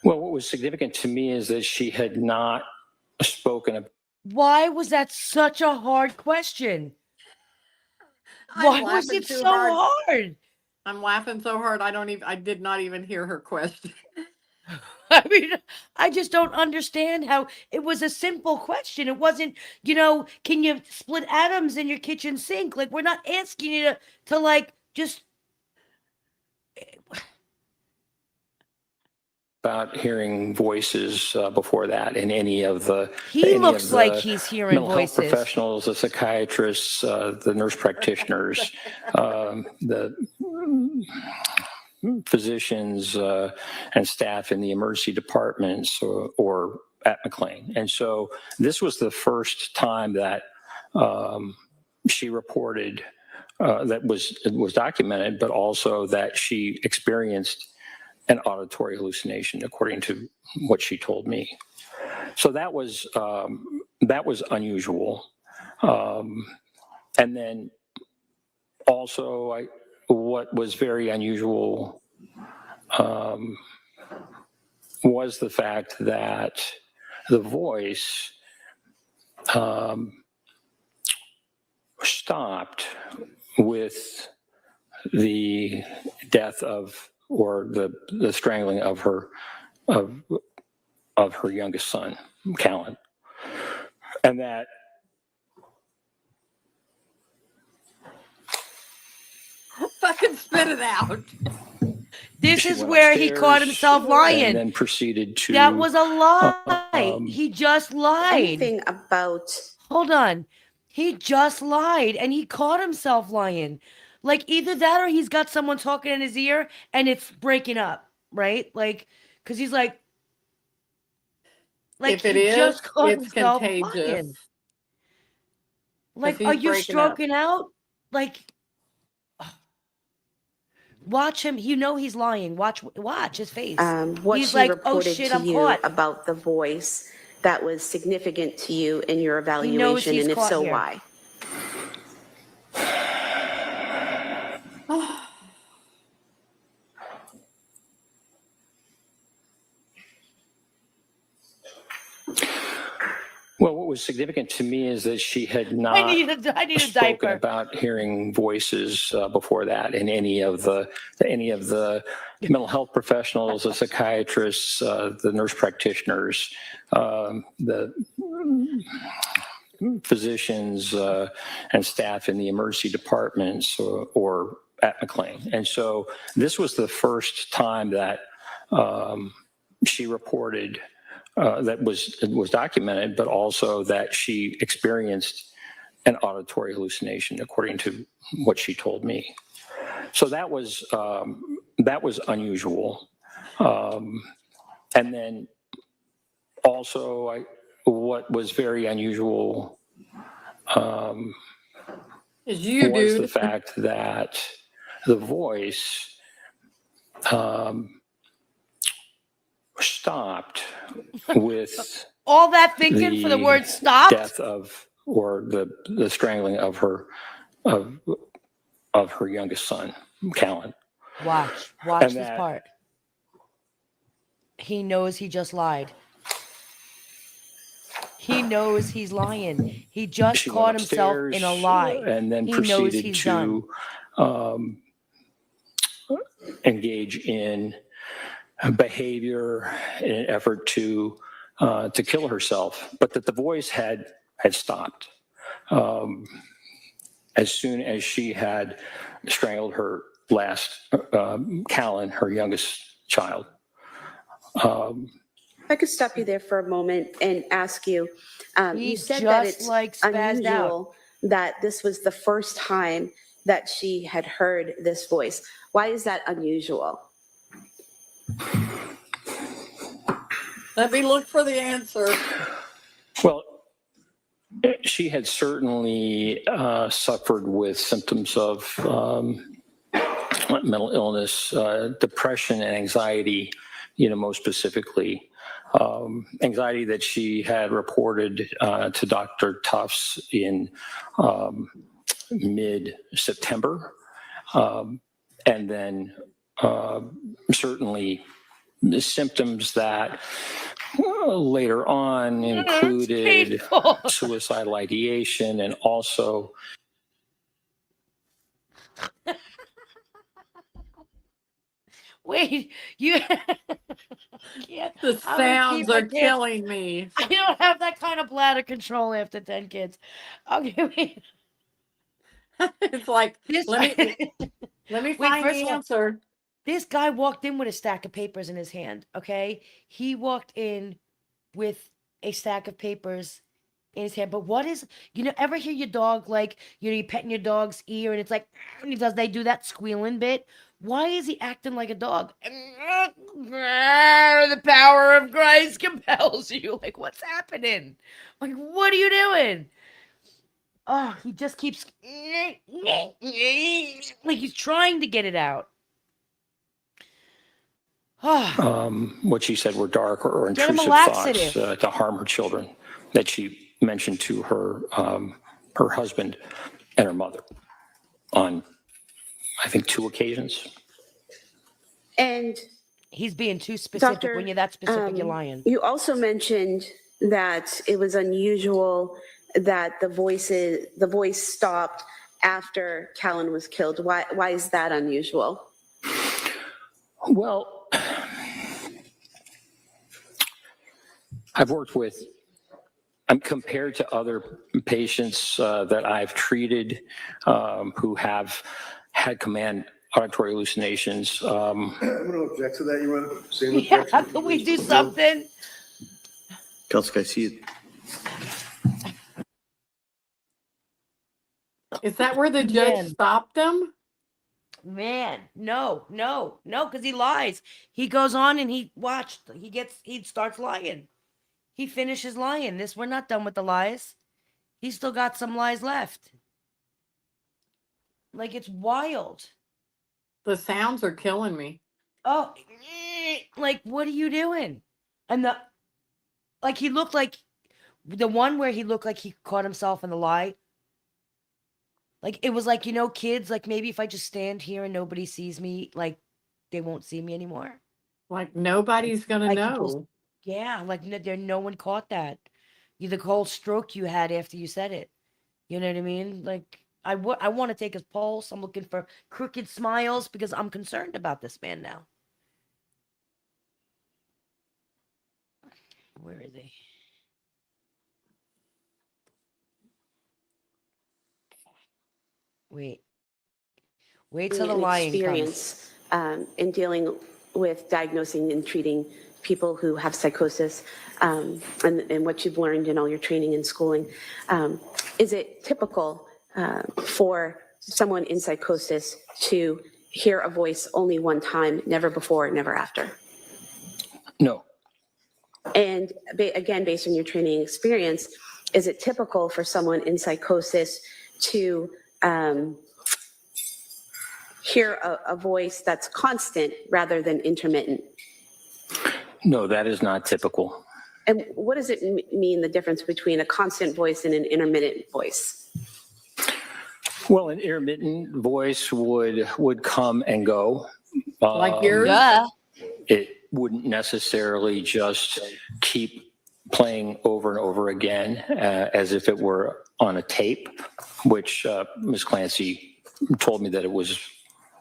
Well, what was significant to me is that she had not spoken. Why was that such a hard question? Why was it so hard? I'm laughing so hard I did not even hear her question. I mean, I just don't understand how it was a simple question. It wasn't, can you split atoms in your kitchen sink? Like, we're not asking you to like, just. About hearing voices before that in any of the. He looks like he's hearing mental voices. Health professionals, the psychiatrists, the nurse practitioners, the physicians and staff in the emergency departments or at McLean. And so this was the first time that she reported that was documented, but also that she experienced an auditory hallucination, according to what she told me. So that was unusual. And then also, what was very unusual was the fact that the voice stopped with the death of, or the strangling of her youngest son, Callan, and that Fucking spit it out. This she is went where he caught upstairs himself lying. and then proceeded to That was a lie. He just lied. Anything about Hold on. He just lied and he caught himself lying. Like either that or he's got someone talking in his ear and it's breaking up, right? Like, because he's like If it he is, just caught it's himself contagious. lying. Like, he's are you breaking up. stroking out? Like, watch him. You know he's lying. Watch his face. what He's she like, oh reported shit, to I'm you caught. about the voice that was significant to you in your He knows evaluation, he's and if caught so, here. why? Well, what was significant to me is that she had not I need a spoken diaper. about hearing voices before that in any of the mental health professionals, the psychiatrists, the nurse practitioners, the physicians and staff in the emergency departments or at McLean. And so this was the first time that she reported that was documented, but also that she experienced an auditory hallucination, according to what she told me. So that was unusual. And then also, what was very unusual Is you, was the dude. fact that the voice stopped with All that thinking for the word stopped? death of, or the strangling of her youngest son, Callan. Watch And this part. He knows he just lied. He knows he's lying. He just She caught went himself upstairs in a lie. and then He knows proceeded he's done. to engage in behavior in an effort to kill herself, but that the voice had stopped as soon as she had strangled her last Callan, her youngest child. I could stop you there for a moment and ask you, He you said that just, it's like, spazzed out. unusual that this was the first time that she had heard this voice. Why is that unusual? Let me look for the answer. Well, she had certainly suffered with symptoms of mental illness, depression and anxiety, most specifically. Anxiety that she had reported to Dr. Tufts in mid-September. And then certainly the symptoms that later on included suicidal ideation and also Wait, you can't. The I'm gonna sounds keep my are kids. killing me. I don't have that kind of bladder control after 10 kids. Okay, wait. It's like, This, let me Wait, find first the of all, answer. this guy walked in with a stack of papers in his hand, okay? He walked in with a stack of papers in his hand. But what is, ever hear your dog, like, you're petting your dog's ear and it's like, and they do that squealing bit? Why is he acting like a dog? The power of Christ compels you. Like, what's happening? Like, what are you doing? Oh, he just keeps like he's trying to get it out. What she said were dark or Get him a intrusive thoughts laxative. to harm her children that she mentioned to her her husband and her mother on, I think, 2 occasions. And He's being too specific. Doctor, When you're that specific, you're lying. you also mentioned that it was unusual that the voice stopped after Callan was killed. Why is that unusual? Well, I've worked with, compared to other patients that I've treated who have had command auditory hallucinations. I'm going to object to that, Your Honor. Same Yeah, objection. can we do something? Counsel, I see it. Is that where the judge Man. stopped him? Man, no, because he lies. He goes on and he starts lying. He finishes lying. We're not done with the lies. He's still got some lies left. Like, it's wild. The sounds are killing me. Oh, like, what are you doing? And he looked like the one where he looked like he caught himself in the lie. Like, it was like, kids, like, maybe if I just stand here and nobody sees me, like, they won't see me anymore. Like nobody's gonna Like, know. Yeah, like, no one caught that. The whole stroke you had after you said it. You know what I mean? Like, I want to take his pulse. I'm looking for crooked smiles because I'm concerned about this man now. Where is he? Wait till the lion comes. Experience in dealing with diagnosing and treating people who have psychosis, and what you've learned in all your training and schooling. Is it typical for someone in psychosis to hear a voice only one time, never before, never after? No. And again, based on your training experience, is it typical for someone in psychosis to hear a voice that's constant rather than intermittent? No, that is not typical. And what does it mean, the difference between a constant voice and an intermittent voice? Well, an intermittent voice would come and go. Like yours? Yeah. It wouldn't necessarily just keep playing over and over again as if it were on a tape, which Ms. Clancy told me that it was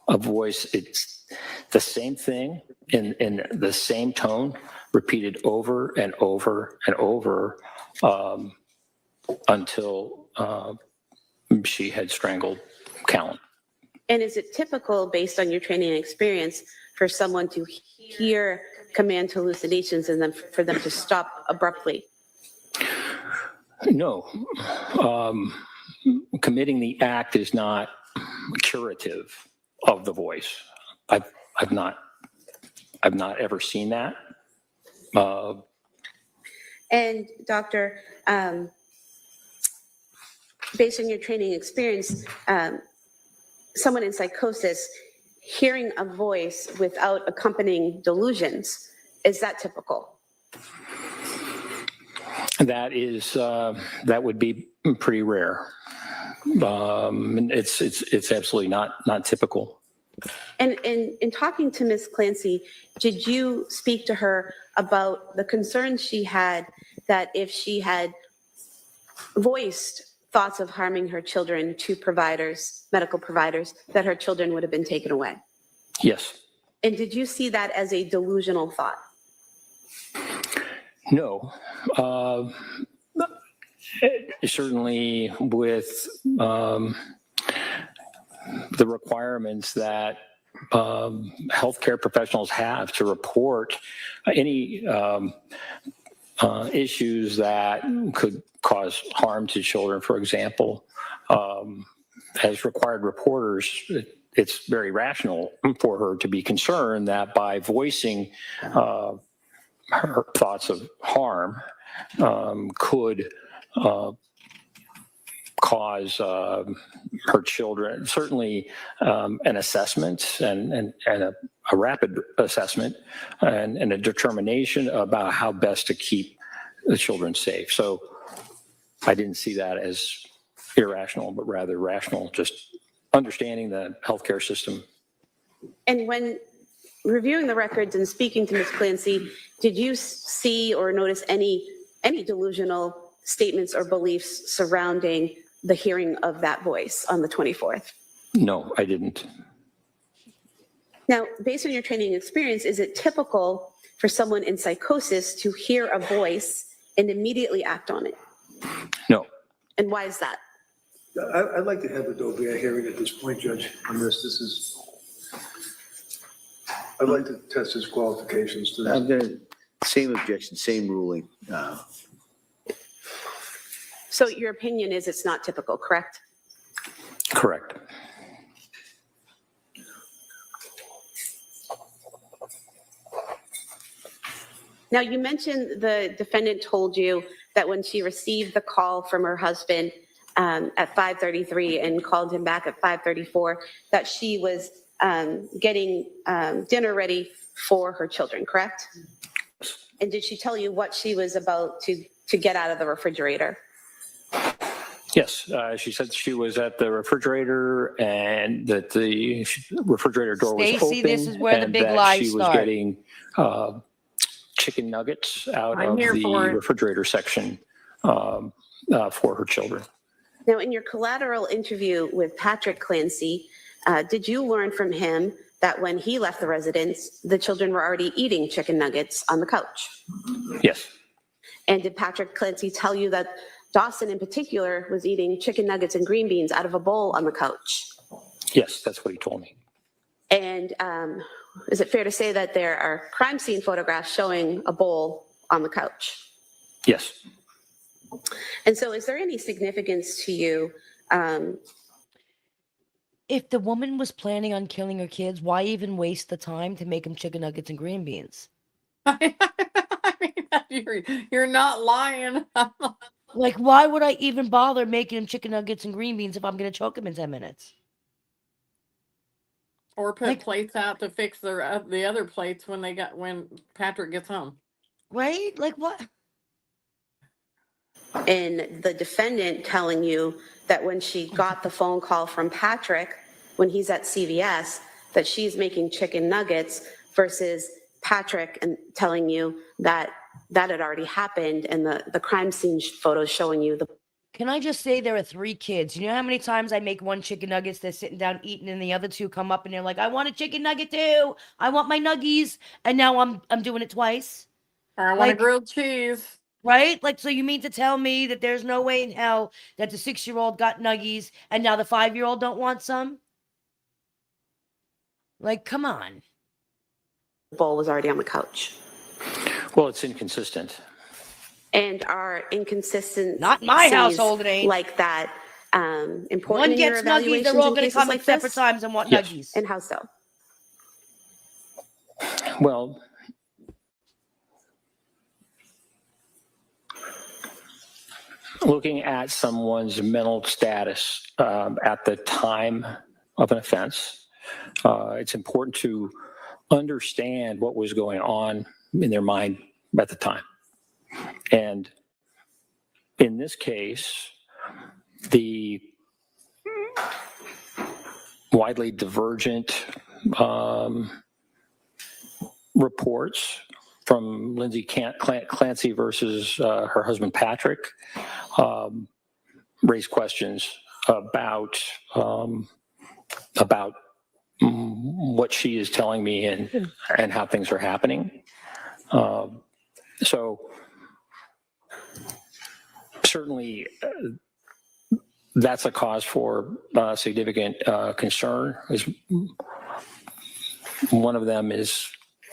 a voice. It's the same thing in the same tone, repeated over and over and over until she had strangled Callan. And is it typical, based on your training and experience, for someone to hear command hallucinations and then for them to stop abruptly? No. Committing the act is not curative of the voice. I've not ever seen that. And Doctor, based on your training experience, someone in psychosis hearing a voice without accompanying delusions, is that typical? That would be pretty rare. It's absolutely not typical. And in talking to Ms. Clancy, did you speak to her about the concerns she had that if she had voiced thoughts of harming her children to providers, medical providers, that her children would have been taken away? Yes. And did you see that as a delusional thought? No. Certainly with the requirements that healthcare professionals have to report any issues that could cause harm to children, for example, as required reporters, it's very rational for her to be concerned that by voicing her thoughts of harm could cause her children, certainly an assessment and a rapid assessment and a determination about how best to keep the children safe. So I didn't see that as irrational, but rather rational, just understanding the healthcare system. And when reviewing the records and speaking to Ms. Clancy, did you see or notice any delusional statements or beliefs surrounding the hearing of that voice on the 24th? No, I didn't. Now, based on your training experience, is it typical for someone in psychosis to hear a voice and immediately act on it? No. And why is that? I'd like to have a Dobia hearing at this point, Judge, on this. I'd like to test his qualifications to I'm this. going to, same objection, same ruling. So your opinion is it's not typical, correct? Correct. Now, you mentioned the defendant told you that when she received the call from her husband at 5:33 and called him back at 5:34, that she was getting dinner ready for her children, correct? And did she tell you what she was about to get out of the refrigerator? Yes, she said she was at the refrigerator and that the refrigerator door was Stacey, open. this is where the and big that lies she was start. getting chicken nuggets out I'm of here the for it. refrigerator section for her children. Now, in your collateral interview with Patrick Clancy, did you learn from him that when he left the residence, the children were already eating chicken nuggets on the couch? Yes. And did Patrick Clancy tell you that Dawson in particular was eating chicken nuggets and green beans out of a bowl on the couch? Yes, that's what he told me. And is it fair to say that there are crime scene photographs showing a bowl on the couch? Yes. And so is there any significance to you? If the woman was planning on killing her kids, why even waste the time to make them chicken nuggets and green beans? I mean, you're not lying. Like, why would I even bother making them chicken nuggets and green beans if I'm going to choke them in 10 minutes? Or put Like- plates out to fix the other plates when Patrick gets home. Right? Like, what? And the defendant telling you that when she got the phone call from Patrick, when he's at CVS, that she's making chicken nuggets versus Patrick and telling you that that had already happened and the crime scene photos showing you the. Can I just say there are 3 kids? You know how many times I make one chicken nuggets, they're sitting down eating, and the other 2 come up and they're like, I want a chicken nugget too. I want my nuggies. And now I'm doing it twice. Or I want Like- a grilled cheese. Right? Like, so you mean to tell me that there's no way in hell that the 6-year-old got nuggies and now the 5-year-old don't want some? Like, come on. Bowl was already on the couch. Well, it's inconsistent. And are inconsistent. Not in my household, it ain't. Like that important One in your gets nuggies, evaluations they're all in going to cases come like at separate this? times and want Yes. nuggies. And how so? Well, looking at someone's mental status at the time of an offense, it's important to understand what was going on in their mind at the time. And in this case, the widely divergent reports from Lindsay Clancy versus her husband Patrick raise questions about what she is telling me and how things are happening. So certainly that's a cause for significant concern. One of them is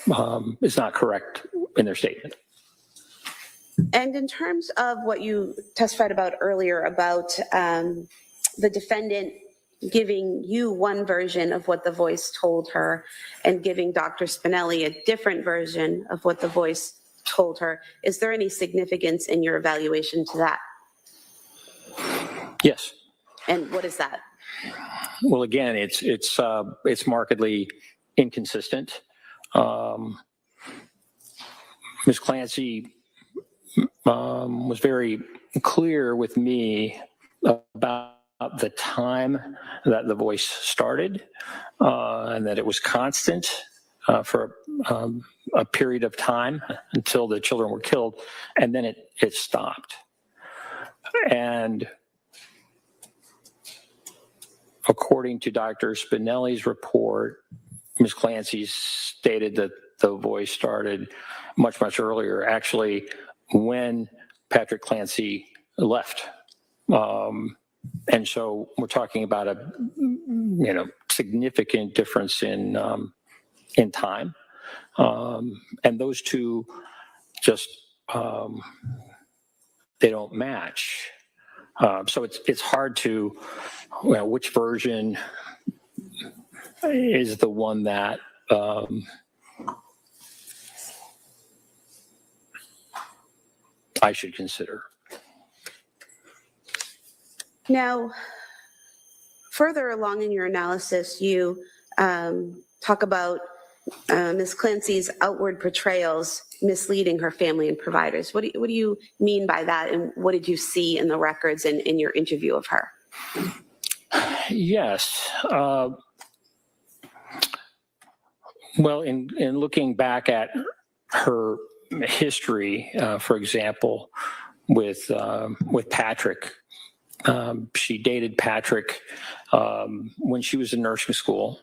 not correct in their statement. And in terms of what you testified about earlier about the defendant giving you one version of what the voice told her and giving Dr. Spinelli a different version of what the voice told her. Is there any significance in your evaluation to that? Yes. And what is that? Well, again, it's markedly inconsistent. Ms. Clancy was very clear with me about the time that the voice started and that it was constant for a period of time until the children were killed, and then it stopped. And according to Dr. Spinelli's report, Ms. Clancy stated that the voice started much, much earlier, actually, when Patrick Clancy left. And so we're talking about a significant difference in time. And those two just they don't match. So it's hard to, which version is the one that I should consider. Now, further along in your analysis, you talk about Ms. Clancy's outward portrayals misleading her family and providers. What do you mean by that, and what did you see in the records and in your interview of her? Yes. Well, in looking back at her history, for example, with Patrick, she dated Patrick when she was in nursing school,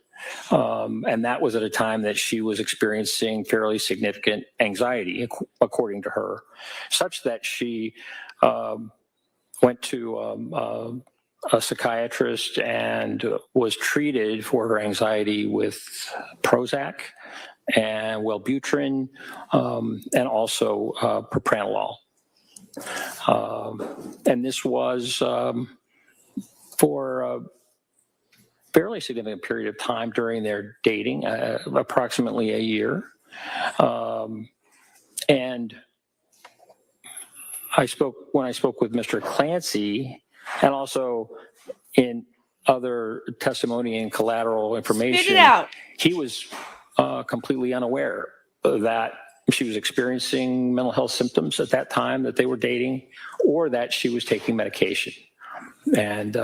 and that was at a time that she was experiencing fairly significant anxiety, according to her, such that she went to a psychiatrist and was treated for her anxiety with Prozac and Wellbutrin, and also propranolol. And this was for a fairly significant period of time during their dating, approximately a year. And when I spoke with Mr. Clancy, and also in other testimony and collateral information, he was completely unaware that she was experiencing mental health symptoms at that time that they were dating, or that she was taking medication. And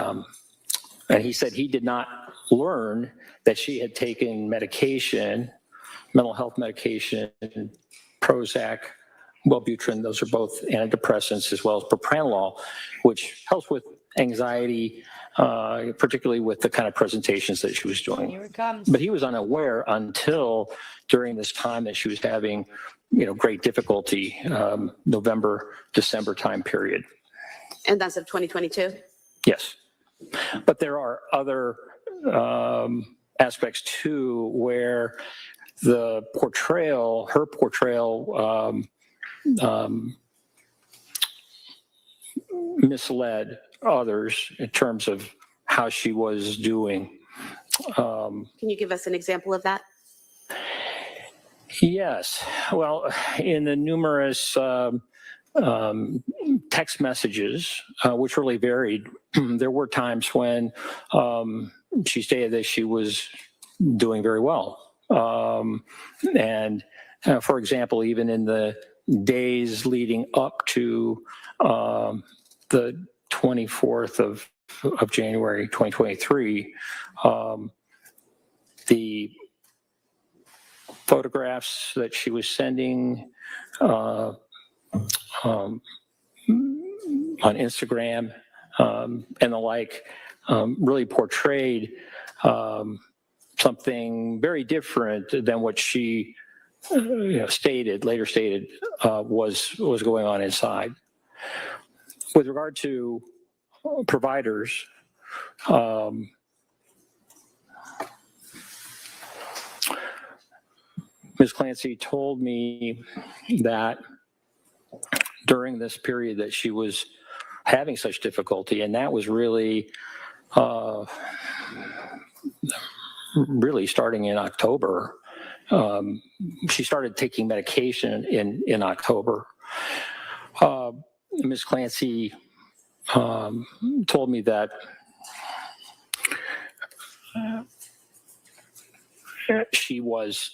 he said he did not learn that she had taken medication, mental health medication, Prozac, Wellbutrin. Those are both antidepressants, as well as propranolol, which helps with anxiety, particularly with the kind of presentations that she was doing. Here it comes. But he was unaware until during this time that she was having, great difficulty, November, December time period. And that's of 2022? Yes. But there are other aspects too, where her portrayal misled others in terms of how she was doing. Can you give us an example of that? Yes. Well, in the numerous text messages, which really varied, there were times when she stated that she was doing very well. And for example, even in the days leading up to the 24th of January 2023, the photographs that she was sending on Instagram and the like really portrayed something very different than what she later stated was going on inside. With regard to providers, Ms. Clancy told me that during this period that she was having such difficulty, and that was really really starting in October. She started taking medication in October. Ms. Clancy told me that she was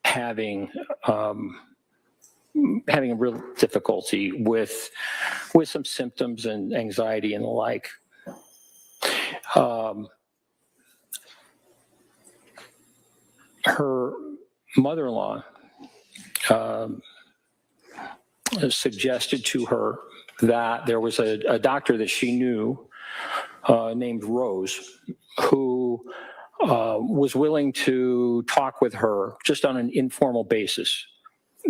having a real difficulty with some symptoms and anxiety and the like. Her mother-in-law suggested to her that there was a doctor that she knew named Rose who was willing to talk with her just on an informal basis.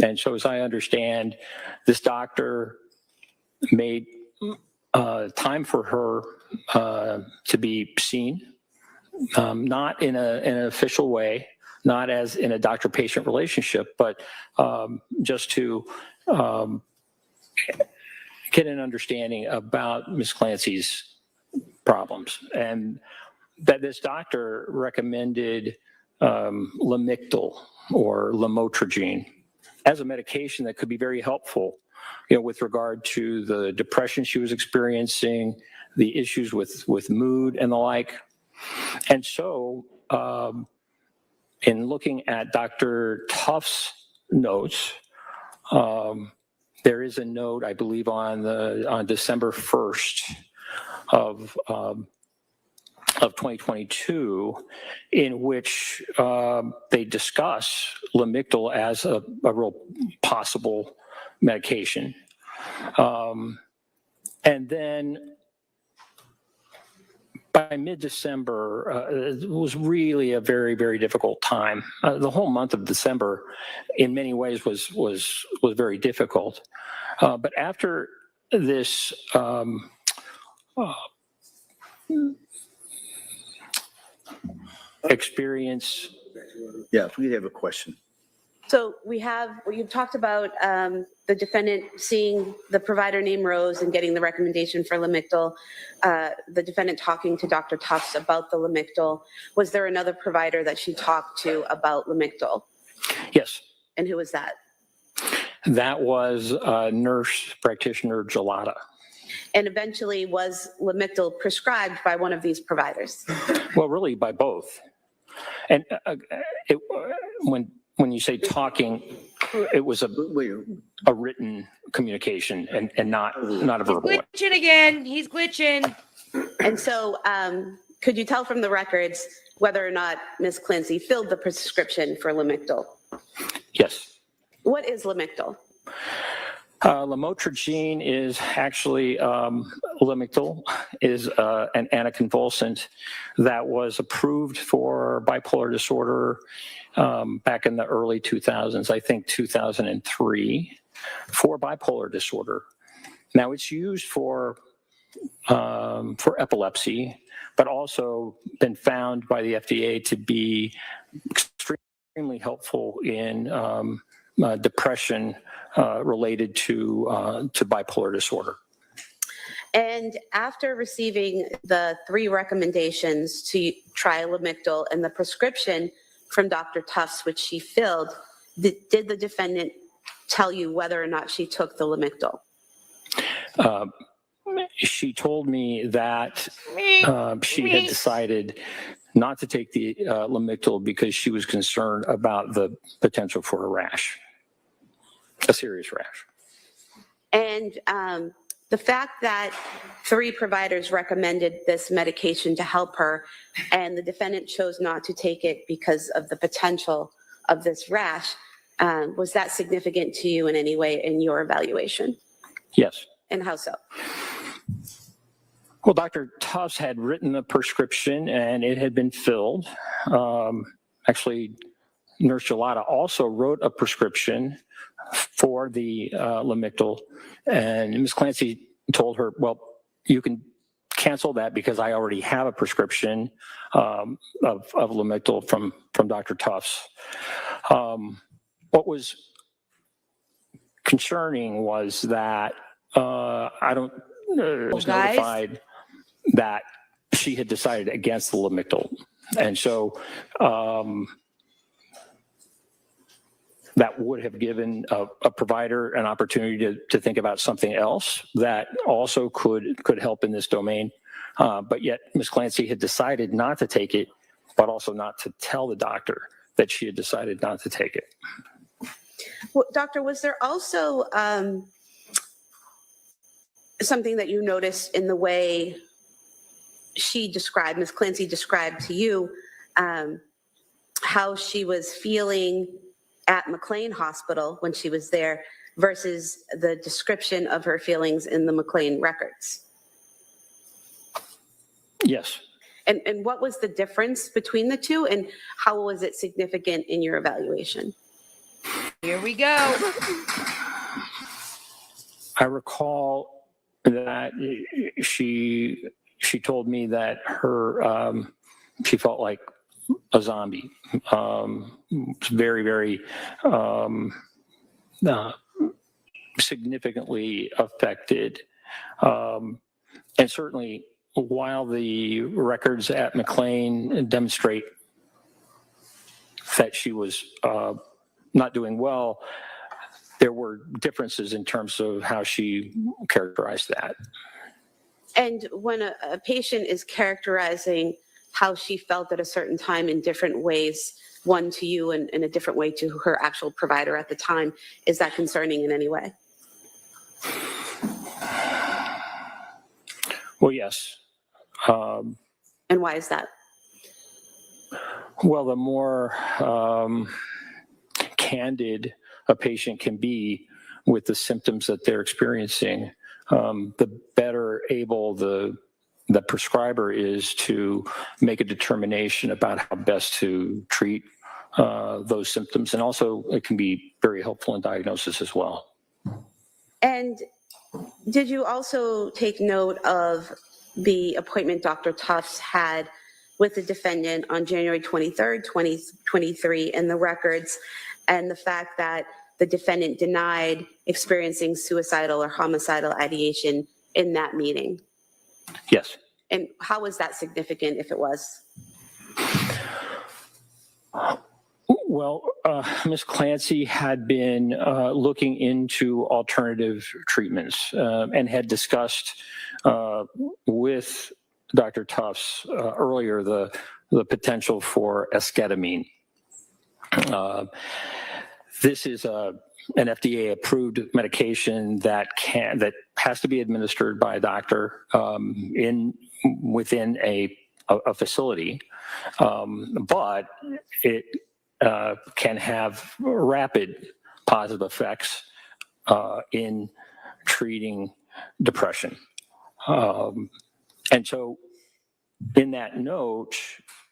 And so as I understand, this doctor made time for her to be seen, not in an official way, not as in a doctor-patient relationship, but just to get an understanding about Ms. Clancy's problems. And that this doctor recommended Lamictal or lamotrigine as a medication that could be very helpful, with regard to the depression she was experiencing, the issues with mood and the like. And so in looking at Dr. Tuff's notes, there is a note, I believe, on December 1st of 2022, in which they discuss Lamictal as a real possible medication. And then by mid-December, it was really a very, very difficult time. The whole month of December, in many ways, was very difficult. But after this experience. Yeah, if we could have a question. So you've talked about the defendant seeing the provider named Rose and getting the recommendation for Lamictal, the defendant talking to Dr. Tufts about the Lamictal. Was there another provider that she talked to about Lamictal? Yes. And who was that? That was nurse practitioner Gelada. And eventually was Lamictal prescribed by one of these providers? Well, really by both. And when you say talking, it was a written communication and not a verbal. He's glitching again. He's glitching. And so could you tell from the records whether or not Ms. Clancy filled the prescription for Lamictal? Yes. What is Lamictal? Lamotrigine is actually, Lamictal is an anticonvulsant that was approved for bipolar disorder back in the early 2000s, I think 2003, for bipolar disorder. Now it's used for epilepsy, but also been found by the FDA to be extremely helpful in depression related to bipolar disorder. And after receiving the 3 recommendations to try Lamictal and the prescription from Dr. Tufts, which she filled, did the defendant tell you whether or not she took the Lamictal? She told me that she had decided not to take the Lamictal because she was concerned about the potential for a rash, a serious rash. And the fact that 3 providers recommended this medication to help her and the defendant chose not to take it because of the potential of this rash, was that significant to you in any way in your evaluation? Yes. And how so? Well, Dr. Tufts had written a prescription and it had been filled. Actually, Nurse Gelada also wrote a prescription for the Lamictal, and Ms. Clancy told her, well, you can cancel that because I already have a prescription of Lamictal from Dr. Tufts. What was concerning was that I don't was notified that she had decided against the Lamictal. And so that would have given a provider an opportunity to think about something else that also could help in this domain. But yet Ms. Clancy had decided not to take it, but also not to tell the doctor that she had decided not to take it. Well, doctor, was there also something that you noticed in the way Ms. Clancy described to you, how she was feeling at McLean Hospital when she was there versus the description of her feelings in the McLean records? Yes. And what was the difference between the two, and how was it significant in your evaluation? Here we go. I recall that she told me that she felt like a zombie. Very, very significantly affected. And certainly, while the records at McLean demonstrate that she was not doing well, there were differences in terms of how she characterized that. And when a patient is characterizing how she felt at a certain time in different ways, one to you and in a different way to her actual provider at the time, is that concerning in any way? Well, yes. And why is that? Well, the more candid a patient can be with the symptoms that they're experiencing, the better able the prescriber is to make a determination about how best to treat those symptoms. And also it can be very helpful in diagnosis as well. And did you also take note of the appointment Dr. Tufts had with the defendant on January 23rd, 2023 in the records, and the fact that the defendant denied experiencing suicidal or homicidal ideation in that meeting? Yes. And how was that significant, if it was? Well, Ms. Clancy had been looking into alternative treatments and had discussed with Dr. Tufts earlier the potential for esketamine. This is an FDA-approved medication that has to be administered by a doctor within a facility, but it can have rapid positive effects in treating depression. And so in that note,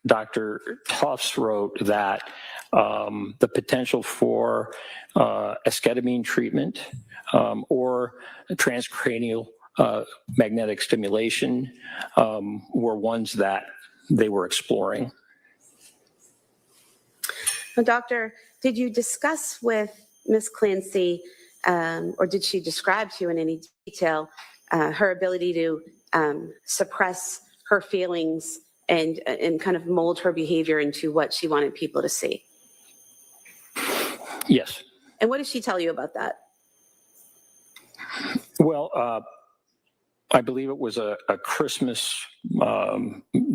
Dr. Tufts wrote that the potential for esketamine treatment or transcranial magnetic stimulation were ones that they were exploring. Now, doctor, did you discuss with Ms. Clancy, or did she describe to you in any detail her ability to suppress her feelings and kind of mold her behavior into what she wanted people to see? Yes. And what did she tell you about that? Well, I believe it was a Christmas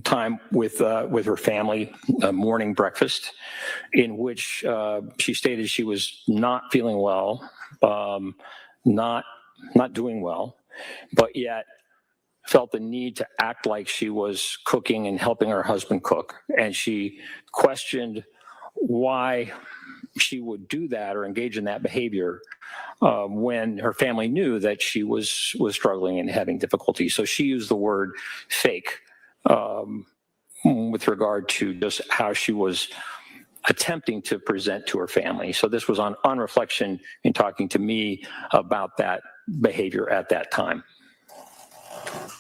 time with her family, a morning breakfast, in which she stated she was not feeling well, not doing well, but yet felt the need to act like she was cooking and helping her husband cook. And she questioned why she would do that or engage in that behavior when her family knew that she was struggling and having difficulty. So she used the word fake with regard to just how she was attempting to present to her family. So this was on reflection in talking to me about that behavior at that time.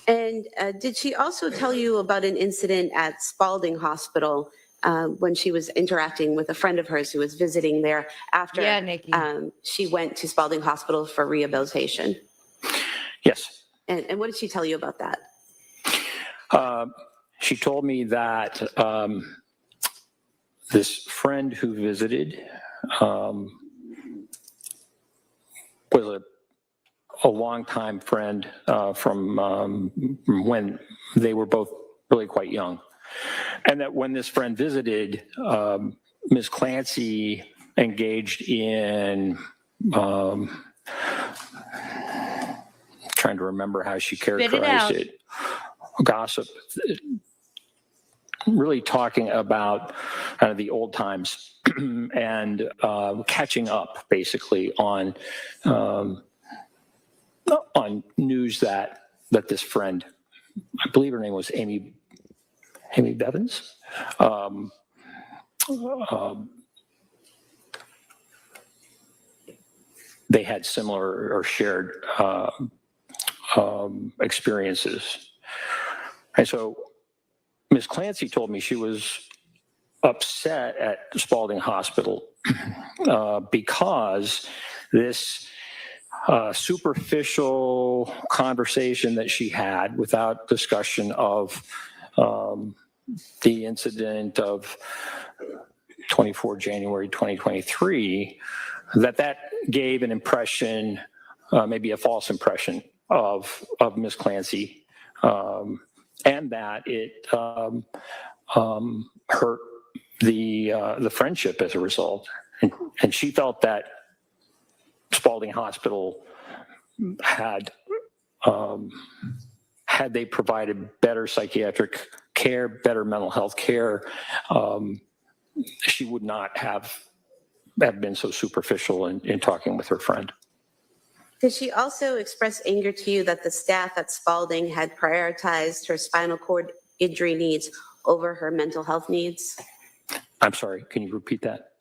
And did she also tell you about an incident at Spalding Hospital when she was interacting with a friend of hers who was visiting there after she went to Spalding Hospital for rehabilitation? Yes. And what did she tell you about that? she told me that this friend who visited was a longtime friend from when they were both really quite young. And that when this friend visited, Ms. Clancy engaged in, trying to remember how she characterized it, gossip, really talking about kind of the old times and catching up basically on news that this friend, I believe her name was Amy Bevins, they had similar or shared experiences. And so Ms. Clancy told me she was upset at Spalding Hospital because this superficial conversation that she had without discussion of the incident of 24 January 2023, that gave an impression, maybe a false impression of Ms. Clancy, and that it hurt the friendship as a result. And she felt that Spalding Hospital had they provided better psychiatric care, better mental health care, she would not have been so superficial in talking with her friend. Did she also express anger to you that the staff at Spalding had prioritized her spinal cord injury needs over her mental health needs? I'm sorry, can you repeat that?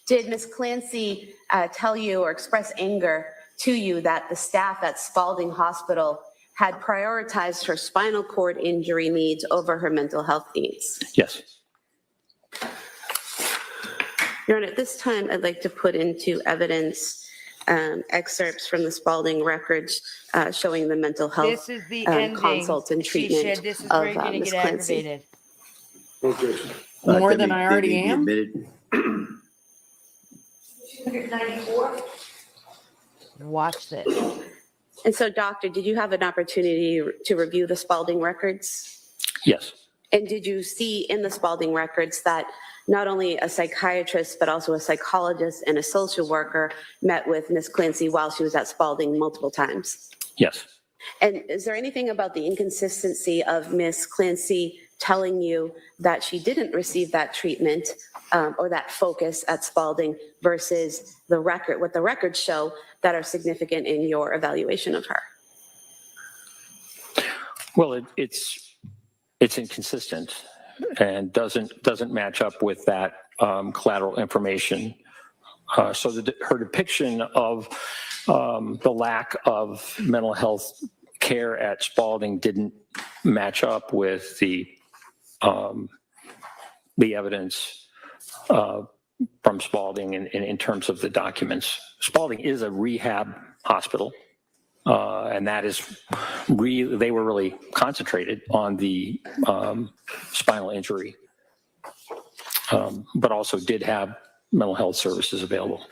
Did Ms. Clancy tell you or express anger to you that the staff at Spalding Hospital had prioritized her spinal cord injury needs over her mental health needs? Yes. Your Honor, at this time, I'd like to put into evidence excerpts from the Spalding records showing the mental health This is the ending. consult and She treatment said this is where of you're going to Ms. get Clancy. aggravated. Objection. More than I already They am? admitted. Watch this. And so, doctor, did you have an opportunity to review the Spalding records? Yes. And did you see in the Spalding records that not only a psychiatrist, but also a psychologist and a social worker met with Ms. Clancy while she was at Spalding multiple times? Yes. And is there anything about the inconsistency of Ms. Clancy telling you that she didn't receive that treatment or that focus at Spalding versus the record, what the records show that are significant in your evaluation of her? Well, it's inconsistent and doesn't match up with that collateral information. So her depiction of the lack of mental health care at Spalding didn't match up with the evidence from Spalding in terms of the documents. Spalding is a rehab hospital. And that is really, they were really concentrated on the spinal injury, but also did have mental health services available.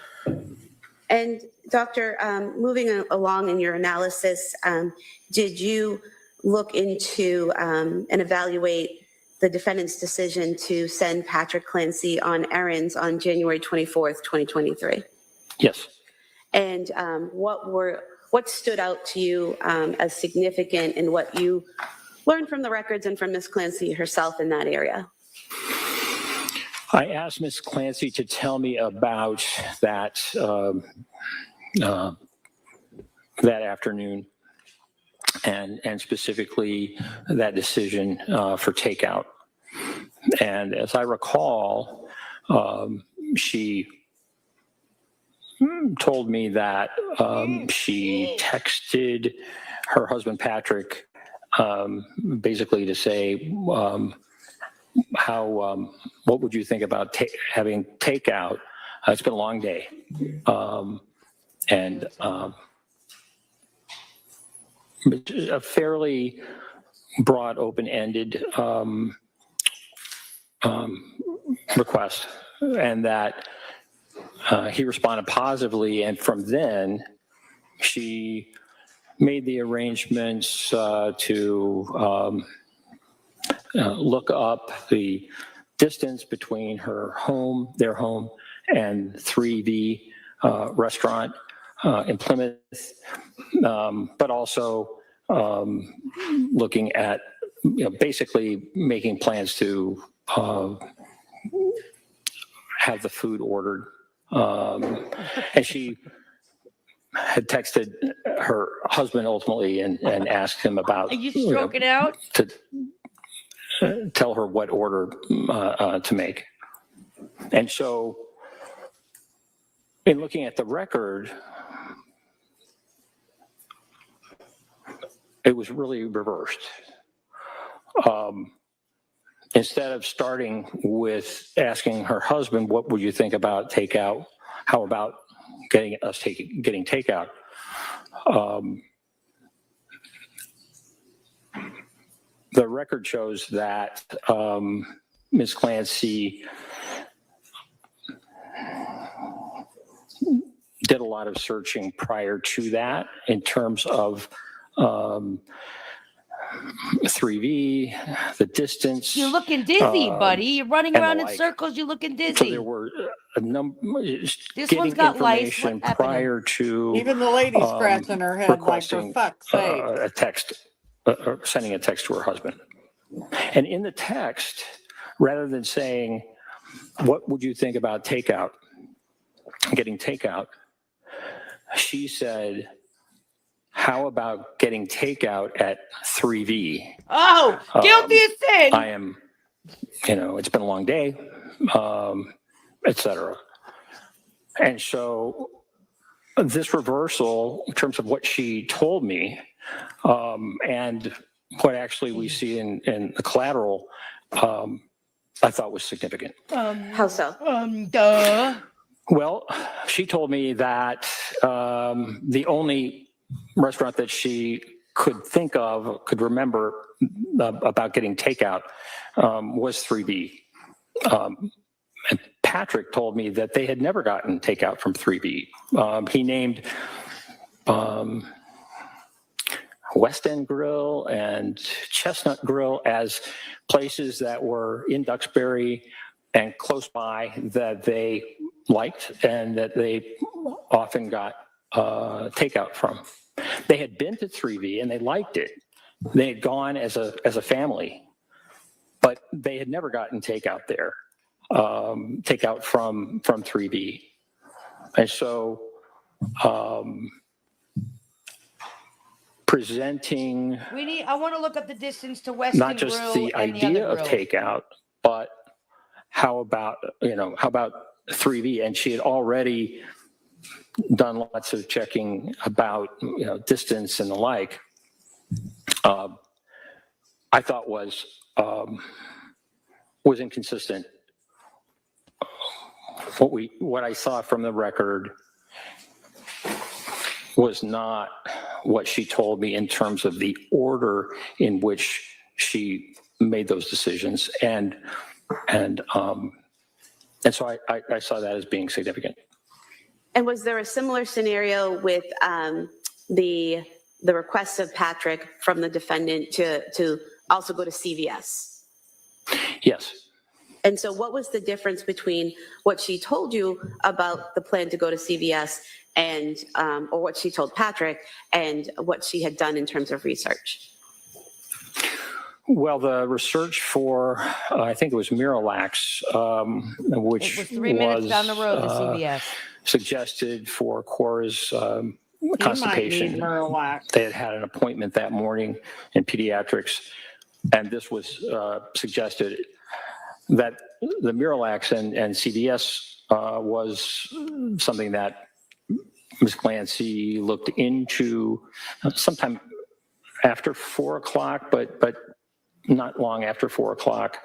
And doctor, moving along in your analysis, did you look into and evaluate the defendant's decision to send Patrick Clancy on errands on January 24th, 2023? Yes. And what stood out to you as significant in what you learned from the records and from Ms. Clancy herself in that area? I asked Ms. Clancy to tell me about that that afternoon, and specifically that decision for takeout. And as I recall, she told me that she texted her husband Patrick basically to say what would you think about having takeout? It's been a long day, and a fairly broad, open-ended request, and that he responded positively. And from then, she made the arrangements to look up the distance between their home, and 3V restaurant in Plymouth, but also looking at, basically making plans to have the food ordered. And she had texted her husband ultimately and asked him about, Are you stroking out? to tell her what order to make. And so in looking at the record, it was really reversed. Instead of starting with asking her husband, what would you think about takeout? How about getting takeout? The record shows that Ms. Clancy did a lot of searching prior to that in terms of 3V, the distance. You're looking dizzy, buddy. You're running and the around in like. circles. You're looking dizzy. So there were a number. This one's got lice. What's happening? Prior to Even the lady scratching her head like, for requesting fuck's sake. a text, sending a text to her husband. And in the text, rather than saying, what would you think about takeout, getting takeout, she said, how about getting takeout at 3V? Oh, guilty as sin. I am, it's been a long day, etc. And so this reversal in terms of what she told me and what actually we see in the collateral, I thought was significant. How so? Duh. Well, she told me that the only restaurant that she could remember about getting takeout was 3B. And Patrick told me that they had never gotten takeout from 3B. He named West End Grill and Chestnut Grill as places that were in Duxbury and close by that they liked and that they often got takeout from. They had been to 3V and they liked it. They had gone as a family, but they had never gotten takeout there, takeout from 3V. And so presenting I want to look up the distance to West not End just Grill the and idea the other of grill. takeout, but how about 3V? And she had already done lots of checking about distance and the like. I thought was inconsistent. What I saw from the record was not what she told me in terms of the order in which she made those decisions, and so I saw that as being significant. And was there a similar scenario with the request of Patrick from the defendant to also go to CVS? Yes. And so what was the difference between what she told you about the plan to go to CVS and, or what she told Patrick and what she had done in terms of research? Well, the research for, I think it was Miralax, which It was 3 minutes down the road to CVS. Suggested for Cora's You might constipation. need Miralax. They had an appointment that morning in pediatrics, and this was suggested that the Miralax and CVS was something that Ms. Clancy looked into sometime after 4 o'clock, but not long after 4 o'clock,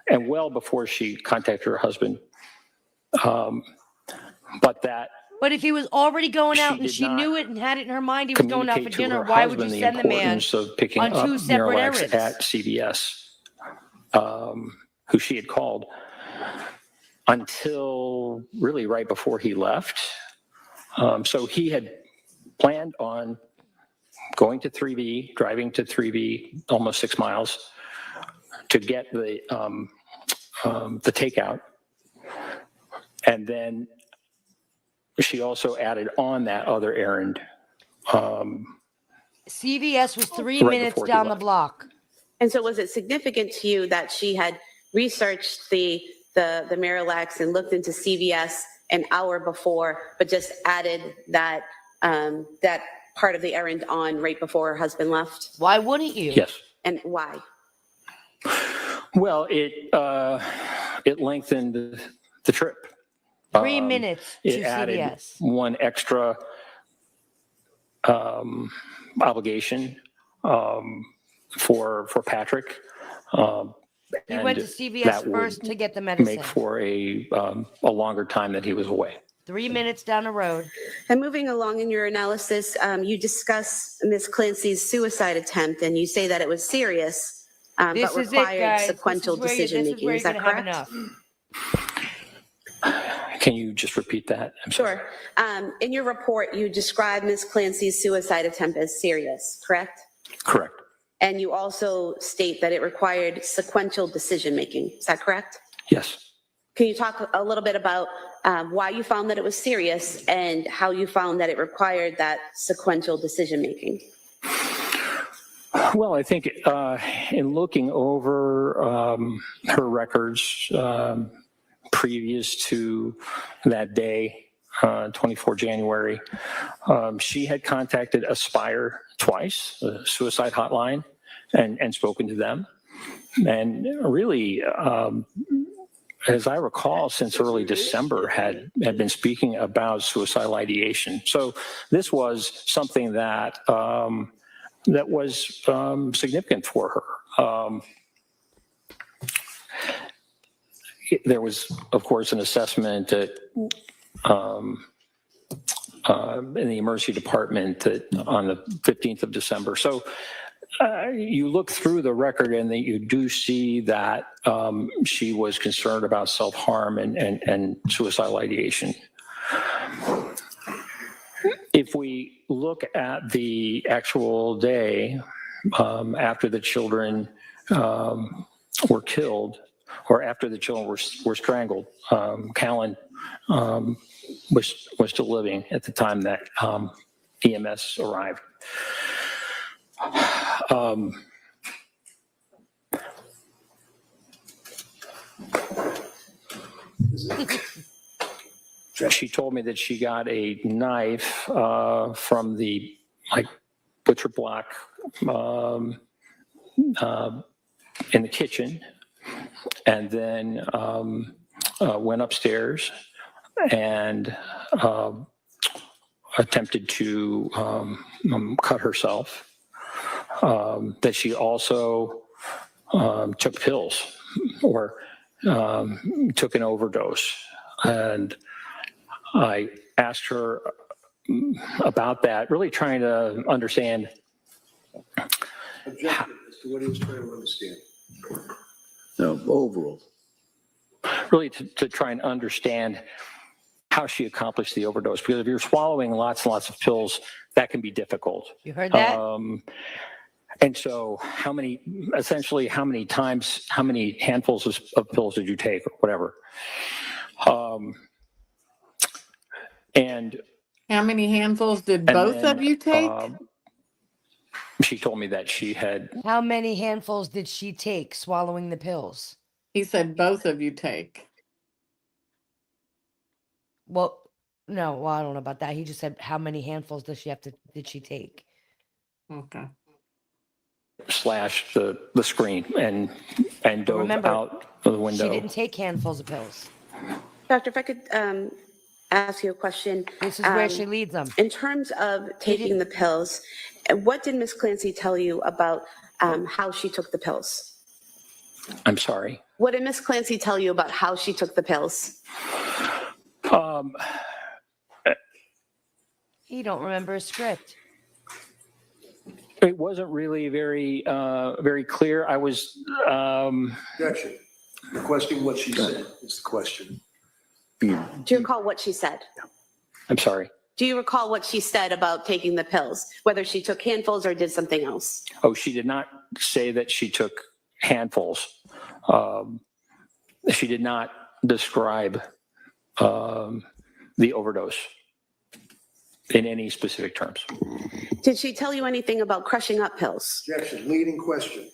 and well before she contacted her husband. But that But if he was already going out and did she not knew it and had it in her mind he was going out for communicate to dinner, her why would you husband the send the man importance of picking on up two separate Miralax errands? at CVS, who she had called, until really right before he left. So he had planned on going to 3B, driving to 3B, almost 6 miles, to get the takeout. And then she also added on that other errand. CVS was 3 Right minutes before he down the left. block. And so was it significant to you that she had researched the Miralax and looked into CVS an hour before, but just added that that part of the errand on right before her husband left? Why wouldn't you? Yes. And why? Well, it lengthened the trip. 3 minutes to It added CVS. one extra obligation for Patrick. He went to and CVS that would first to get the medicine. Make for a longer time that he was away. 3 minutes down the road. And moving along in your analysis, you discuss Ms. Clancy's suicide attempt, and you say that it was serious, This but is it, required guys. sequential decision-making. Is that correct? Can you just repeat that? I'm sorry. Sure. In your report, you describe Ms. Clancy's suicide attempt as serious, correct? Correct. And you also state that it required sequential decision-making. Is that correct? Yes. Can you talk a little bit about why you found that it was serious and how you found that it required that sequential decision-making? Well, I think in looking over her records previous to that day, 24 January, she had contacted Aspire twice, the suicide hotline, and spoken to them. And really, as I recall, since early December had been speaking about suicidal ideation. So this was something that that was significant for her. There was, of course, an assessment that in the emergency department that on the 15th of December. So you look through the record and that you do see that she was concerned about self-harm and suicidal ideation. If we look at the actual day after the children were killed, or after the children were strangled, Callan was still living at the time that EMS arrived. She told me that she got a knife from the butcher block in the kitchen, and then went upstairs and attempted to cut herself. That she also took pills or took an overdose. And I asked her about that, really trying to understand. Objective as to what he was trying to understand. No, overall. Really to try and understand how she accomplished the overdose. Because if you're swallowing lots and lots of pills, that can be difficult. You heard that? And so how many times, how many handfuls of pills did you take or whatever? And How many handfuls did both of you take? She told me that she had. How many handfuls did she take swallowing the pills? He said both of you take. Well, no, well, I don't know about that. He just said, how many handfuls did she take? Okay. Slash the screen and dove remember, out of the window. She didn't take handfuls of pills. Doctor, if I could ask you a question. This is where she leads them. In terms of taking the pills, what did Ms. Clancy tell you about how she took the pills? I'm sorry. What did Ms. Clancy tell you about how she took the pills? He don't remember a script. It wasn't really very clear. I was Objection. Requesting what she said is the question. Do you recall what she said? I'm sorry. Do you recall what she said about taking the pills, whether she took handfuls or did something else? Oh, she did not say that she took handfuls. She did not describe the overdose in any specific terms. Did she tell you anything about crushing up pills? Objection. Leading question.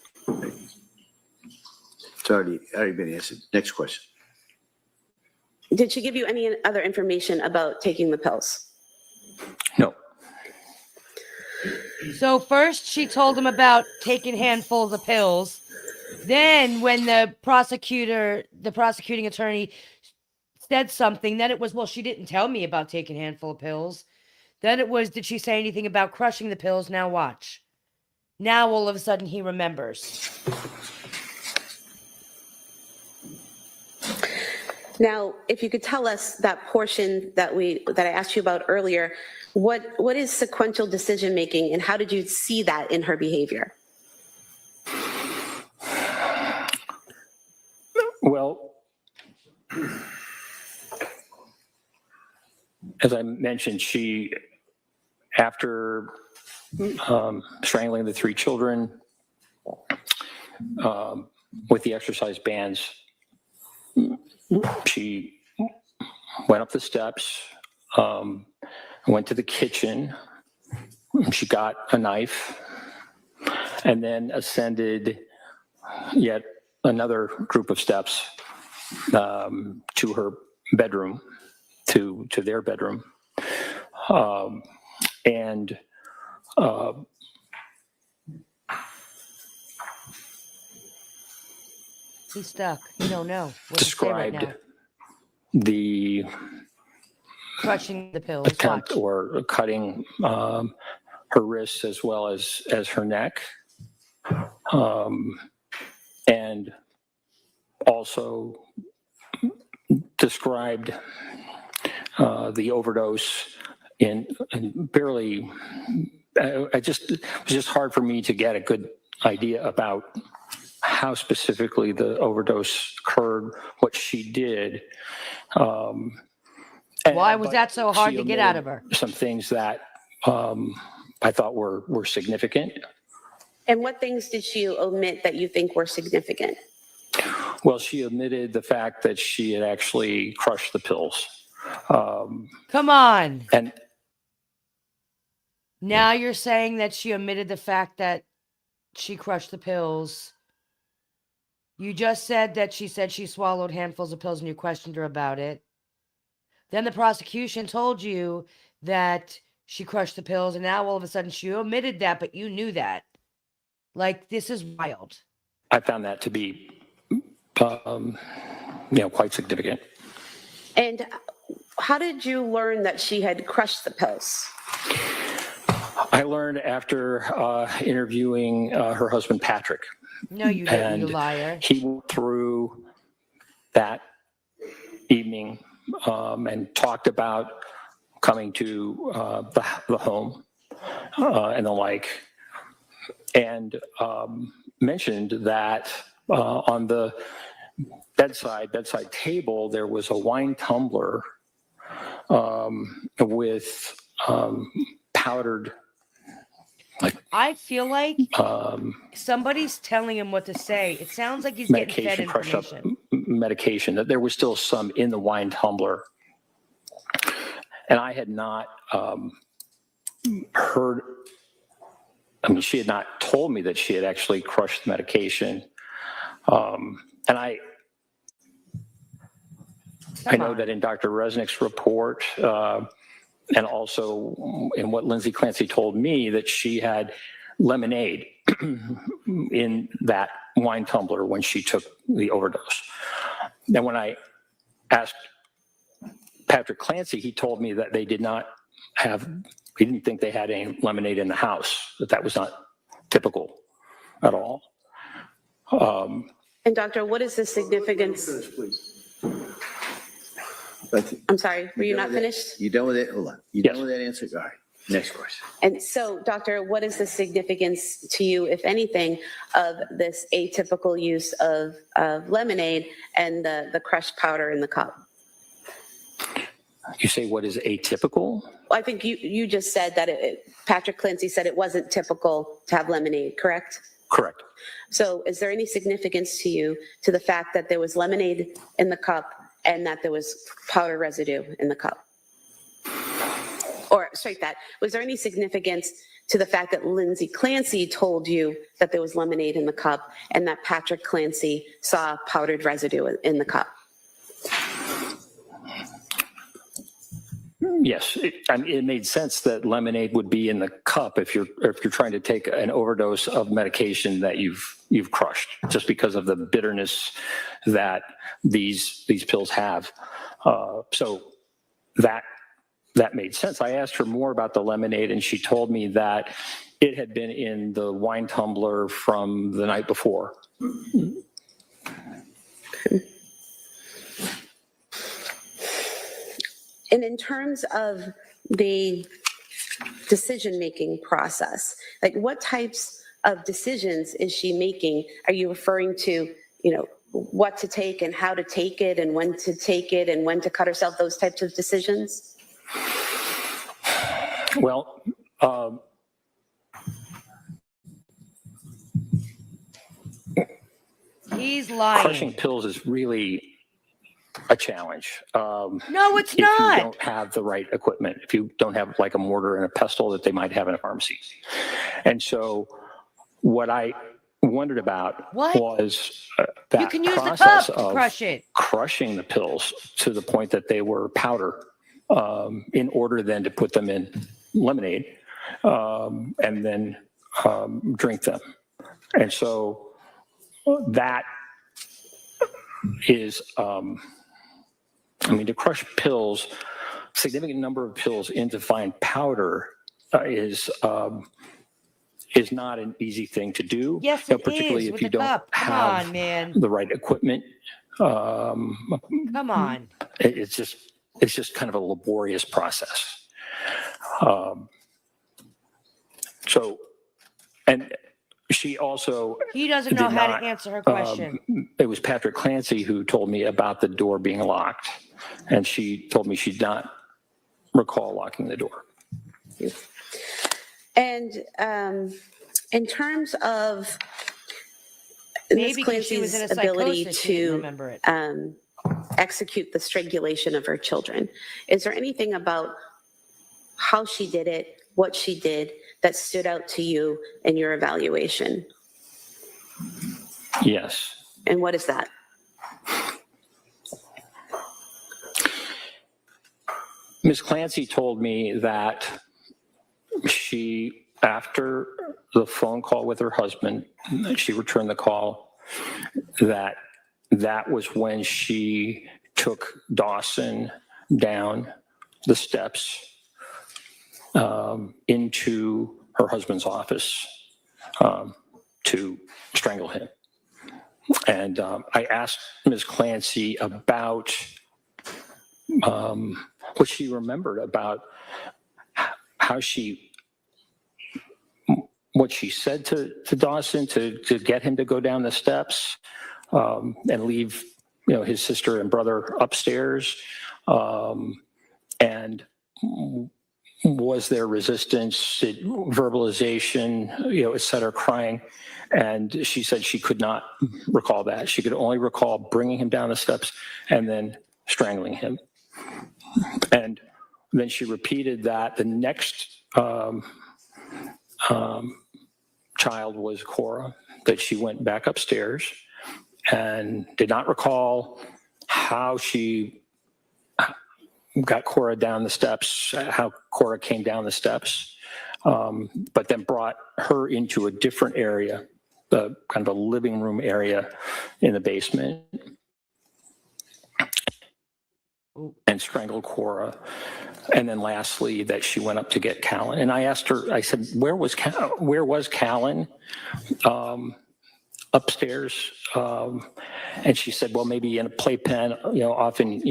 It's already been answered. Next question. Did she give you any other information about taking the pills? No. So first she told him about taking handfuls of pills. Then when the prosecuting attorney said something, then it was, well, she didn't tell me about taking a handful of pills. Then it was, did she say anything about crushing the pills? Now watch. Now all of a sudden he remembers. Now, if you could tell us that portion that I asked you about earlier, what is sequential decision making and how did you see that in her behavior? Well, as I mentioned, she, after strangling the 3 children with the exercise bands, she went up the steps, went to the kitchen, she got a knife, and then ascended yet another group of steps to her bedroom, to their bedroom. And He's stuck. You don't know what to say right described now. the Crushing the pills. attempt Watch. or cutting her wrists as well as her neck, and also described the overdose in barely. It was just hard for me to get a good idea about how specifically the overdose occurred, what she did. Why was that so hard she to get out of omitted her? Some things that I thought were significant. And what things did she omit that you think were significant? Well, she omitted the fact that she had actually crushed the pills. Come on. And Now you're saying that she omitted the fact that she crushed the pills. You just said that she said she swallowed handfuls of pills and you questioned her about it. Then the prosecution told you that she crushed the pills, and now all of a sudden she omitted that, but you knew that. Like, this is wild. I found that to be, quite significant. And how did you learn that she had crushed the pills? I learned after interviewing her husband, Patrick. No, you didn't, And you liar. he went through that evening and talked about coming to the home and the like, and mentioned that on the bedside table there was a wine tumbler with powdered. I feel like somebody's telling him what to say. It sounds like he's getting fed crushed up information. medication, that there was still some in the wine tumbler. And I had not heard, she had not told me that she had actually crushed the medication. And I know that in Dr. Resnick's report, and also in what Lindsay Clancy told me, that she had lemonade in that wine tumbler when she took the overdose. And when I asked Patrick Clancy, he told me that he didn't think they had any lemonade in the house, that was not typical at all. And doctor, what is the significance? Finish, please. I'm sorry, were you not finished? You done with it? Hold on. You Yes. done with that answer? All right. Next question. And so, doctor, what is the significance to you, if anything, of this atypical use of lemonade and the crushed powder in the cup? You say what is atypical? I think you just said that Patrick Clancy said it wasn't typical to have lemonade, correct? Correct. So is there any significance to you to the fact that there was lemonade in the cup and that there was powder residue in the cup? Or straight that, was there any significance to the fact that Lindsay Clancy told you that there was lemonade in the cup and that Patrick Clancy saw powdered residue in the cup? Yes, it made sense that lemonade would be in the cup if you're trying to take an overdose of medication that you've crushed, just because of the bitterness that these pills have. So that made sense. I asked her more about the lemonade, and she told me that it had been in the wine tumbler from the night before. And in terms of the decision-making process, like what types of decisions is she making? Are you referring to, what to take and how to take it and when to take it and when to cut herself, those types of decisions? Well, he's lying. Crushing pills is really a challenge. No, it's if not. If you don't have the right equipment, if you don't have like a mortar and a pestle that they might have in a pharmacy. And so what I wondered about was that you can use process the cup to of crush it. crushing the pills to the point that they were powder in order then to put them in lemonade and then drink them. And so that is, to crush pills, significant number of pills into fine powder is not an easy thing to do. Yes, particularly if you don't have the right equipment. Come on. It's just kind of a laborious process. And she also He doesn't know how to answer her question. It was Patrick Clancy who told me about the door being locked, and she told me she did not recall locking the door. And in terms of Maybe Ms. she was in Clancy's a ability psychosis, she didn't to remember it. execute the strangulation of her children, is there anything about how she did it, what she did, that stood out to you in your evaluation? Yes. And what is that? Ms. Clancy told me that she, after the phone call with her husband, she returned the call, that was when she took Dawson down the steps into her husband's office to strangle him. And I asked Ms. Clancy about what she remembered about what she said to Dawson to get him to go down the steps and leave, his sister and brother upstairs. And was there resistance, verbalization, et cetera, crying? And she said she could not recall that. She could only recall bringing him down the steps and then strangling him. And then she repeated that. The next child was Cora, that she went back upstairs and did not recall how she got Cora down the steps, how Cora came down the steps, but then brought her into a different area, the kind of a living room area in the basement, and strangled Cora. And then lastly, that she went up to get Callan. And I asked her, I said, where was Callan? Upstairs. And she said, well, maybe in a playpen, often,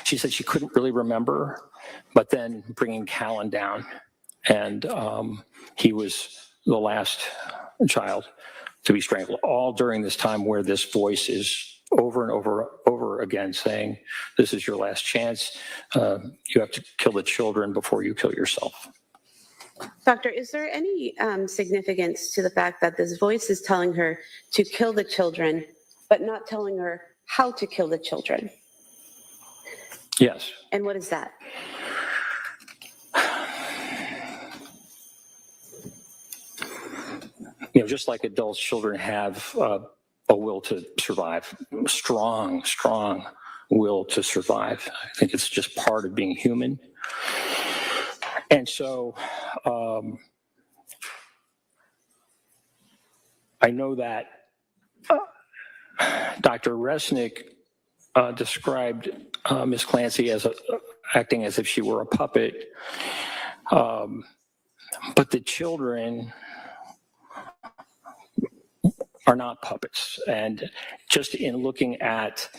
she said she couldn't really remember, but then bringing Callan down and he was the last child to be strangled, all during this time where this voice is over and over again saying, this is your last chance. You have to kill the children before you kill yourself. Doctor, is there any significance to the fact that this voice is telling her to kill the children, but not telling her how to kill the children? Yes. And what is that? Just like adults, children have a will to survive, strong will to survive. I think it's just part of being human. And so I know that Dr. Resnick described Ms. Clancy as acting as if she were a puppet. But the children are not puppets. And just in looking at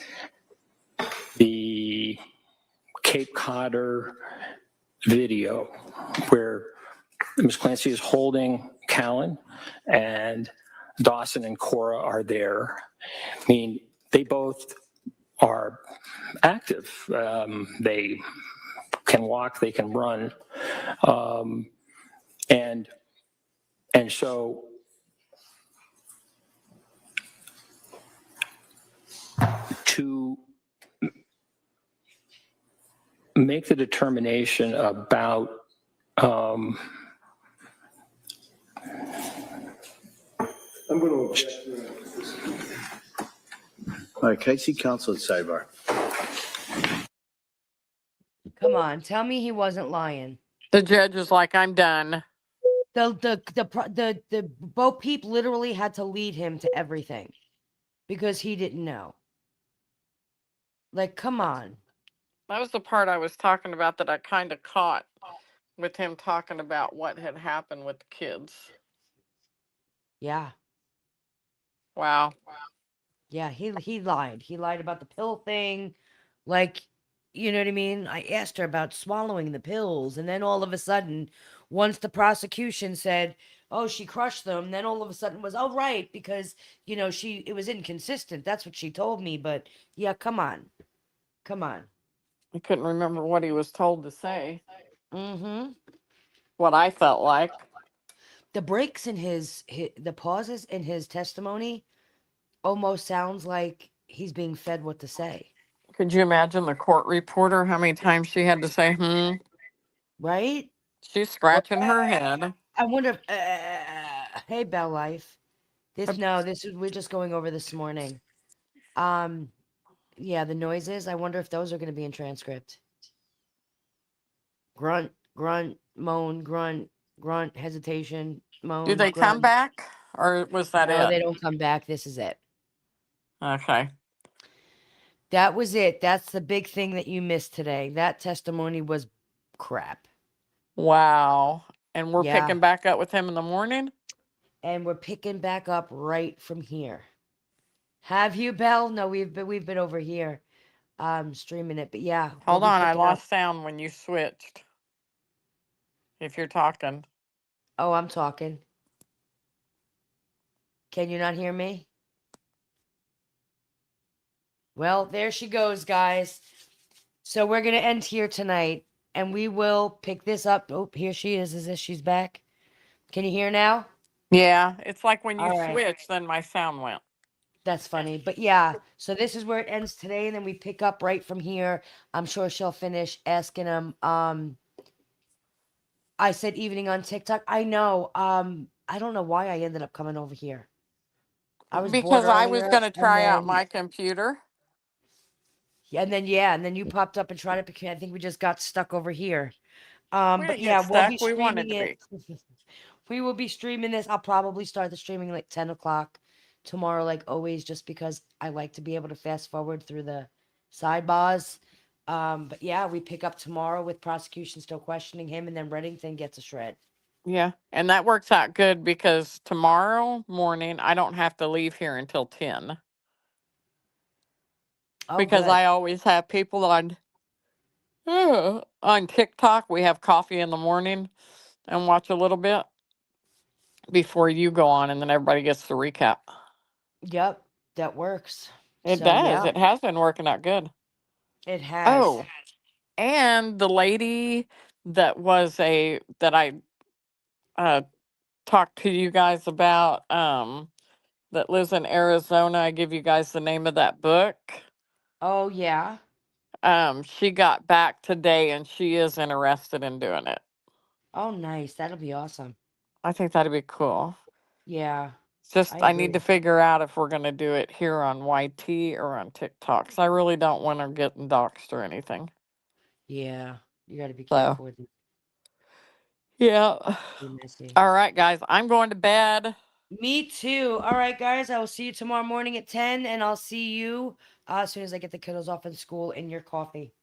the Cape Codder video where Ms. Clancy is holding Callan and Dawson and Cora are there, I mean, they both are active. They can walk, they can run. And so to make the determination about I'm going to object to this. All right, can I see counsel at sidebar? Come on, tell me he wasn't lying. The judge is like, I'm done. The Bo Peep literally had to lead him to everything because he didn't know. Like, come on. That was the part I was talking about that I kind of caught with him talking about what had happened with the kids. Yeah. Wow. Yeah, he lied. He lied about the pill thing. Like, you know what I mean? I asked her about swallowing the pills, and then all of a sudden, once the prosecution said, "Oh, she crushed them," then all of a sudden was, "Oh, right, because it was inconsistent." That's what she told me. But yeah, come on. I couldn't remember what he was told to say. Mm-hmm. What I felt like. The breaks in the pauses in his testimony almost sounds like he's being fed what to say. Could you imagine the court reporter, how many times she had to say, Right? She's scratching her head. I wonder if, hey, Bell Life. We're just going over this morning. Yeah, the noises, I wonder if those are going to be in transcript. Grunt, moan, grunt, hesitation, moan, Do they come back? Or was that No, it? they don't come back. This is it. Okay. That was it. That's the big thing that you missed today. That testimony was crap. Wow. And we're Yeah. picking back up with him in the morning? And we're picking back up right from here. Have you, Belle? No, we've been over here streaming it. But yeah. Hold we'll be on, I picking lost up. sound when you switched. If you're talking. Oh, I'm talking. Can you not hear me? Well, there she goes, guys. So we're going to end here tonight, and we will pick this up. Oh, here she is. Is this she's back? Can you hear now? Yeah, it's like when you All right. switch, then my sound went. That's funny. But yeah, so this is where it ends today, and then we pick up right from here. I'm sure she'll finish asking him. I said evening on TikTok. I know. I don't know why I ended up coming over here. I was bored Because I was earlier, going to and try out then- my computer. and then you popped up and tried to pick me. I think we just got stuck over here. We But didn't yeah, get we'll be stuck. We wanted streaming to it. We will be streaming this. I'll probably start the streaming like 10 o'clock tomorrow, like always, just because I like to be able to fast forward through the sidebars. But yeah, we pick up tomorrow with prosecution still questioning him, and then Reddington gets a shred. Yeah, and that works out good because tomorrow morning I don't have to leave here until 10. Oh, Because good. I always have people on TikTok. We have coffee in the morning. and watch a little bit before you go on, and then everybody gets the recap. Yep, that works. It So, does. yeah, It has been working out good. it has. Oh, and the lady that I talked to you guys about that lives in Arizona. I give you guys the name of that book. Oh, yeah. She got back today and she is interested in doing it. Oh, nice. That'll be awesome. I think that'd be cool. Yeah. It's just I I need to agree. figure out if we're gonna do it here on YT or on TikTok. 'Cause I really don't want to get doxxed or anything. Yeah. You got to be So careful with it. yeah. Be messy. All right, guys. I'm going to bed. Me too. All right, guys. I will see you tomorrow morning at 10, and I'll see you as soon as I get the kiddos off in school in your coffee.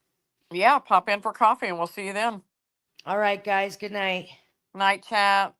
Yeah, pop in for coffee and we'll see you then. All right, guys. Good night. Night chat.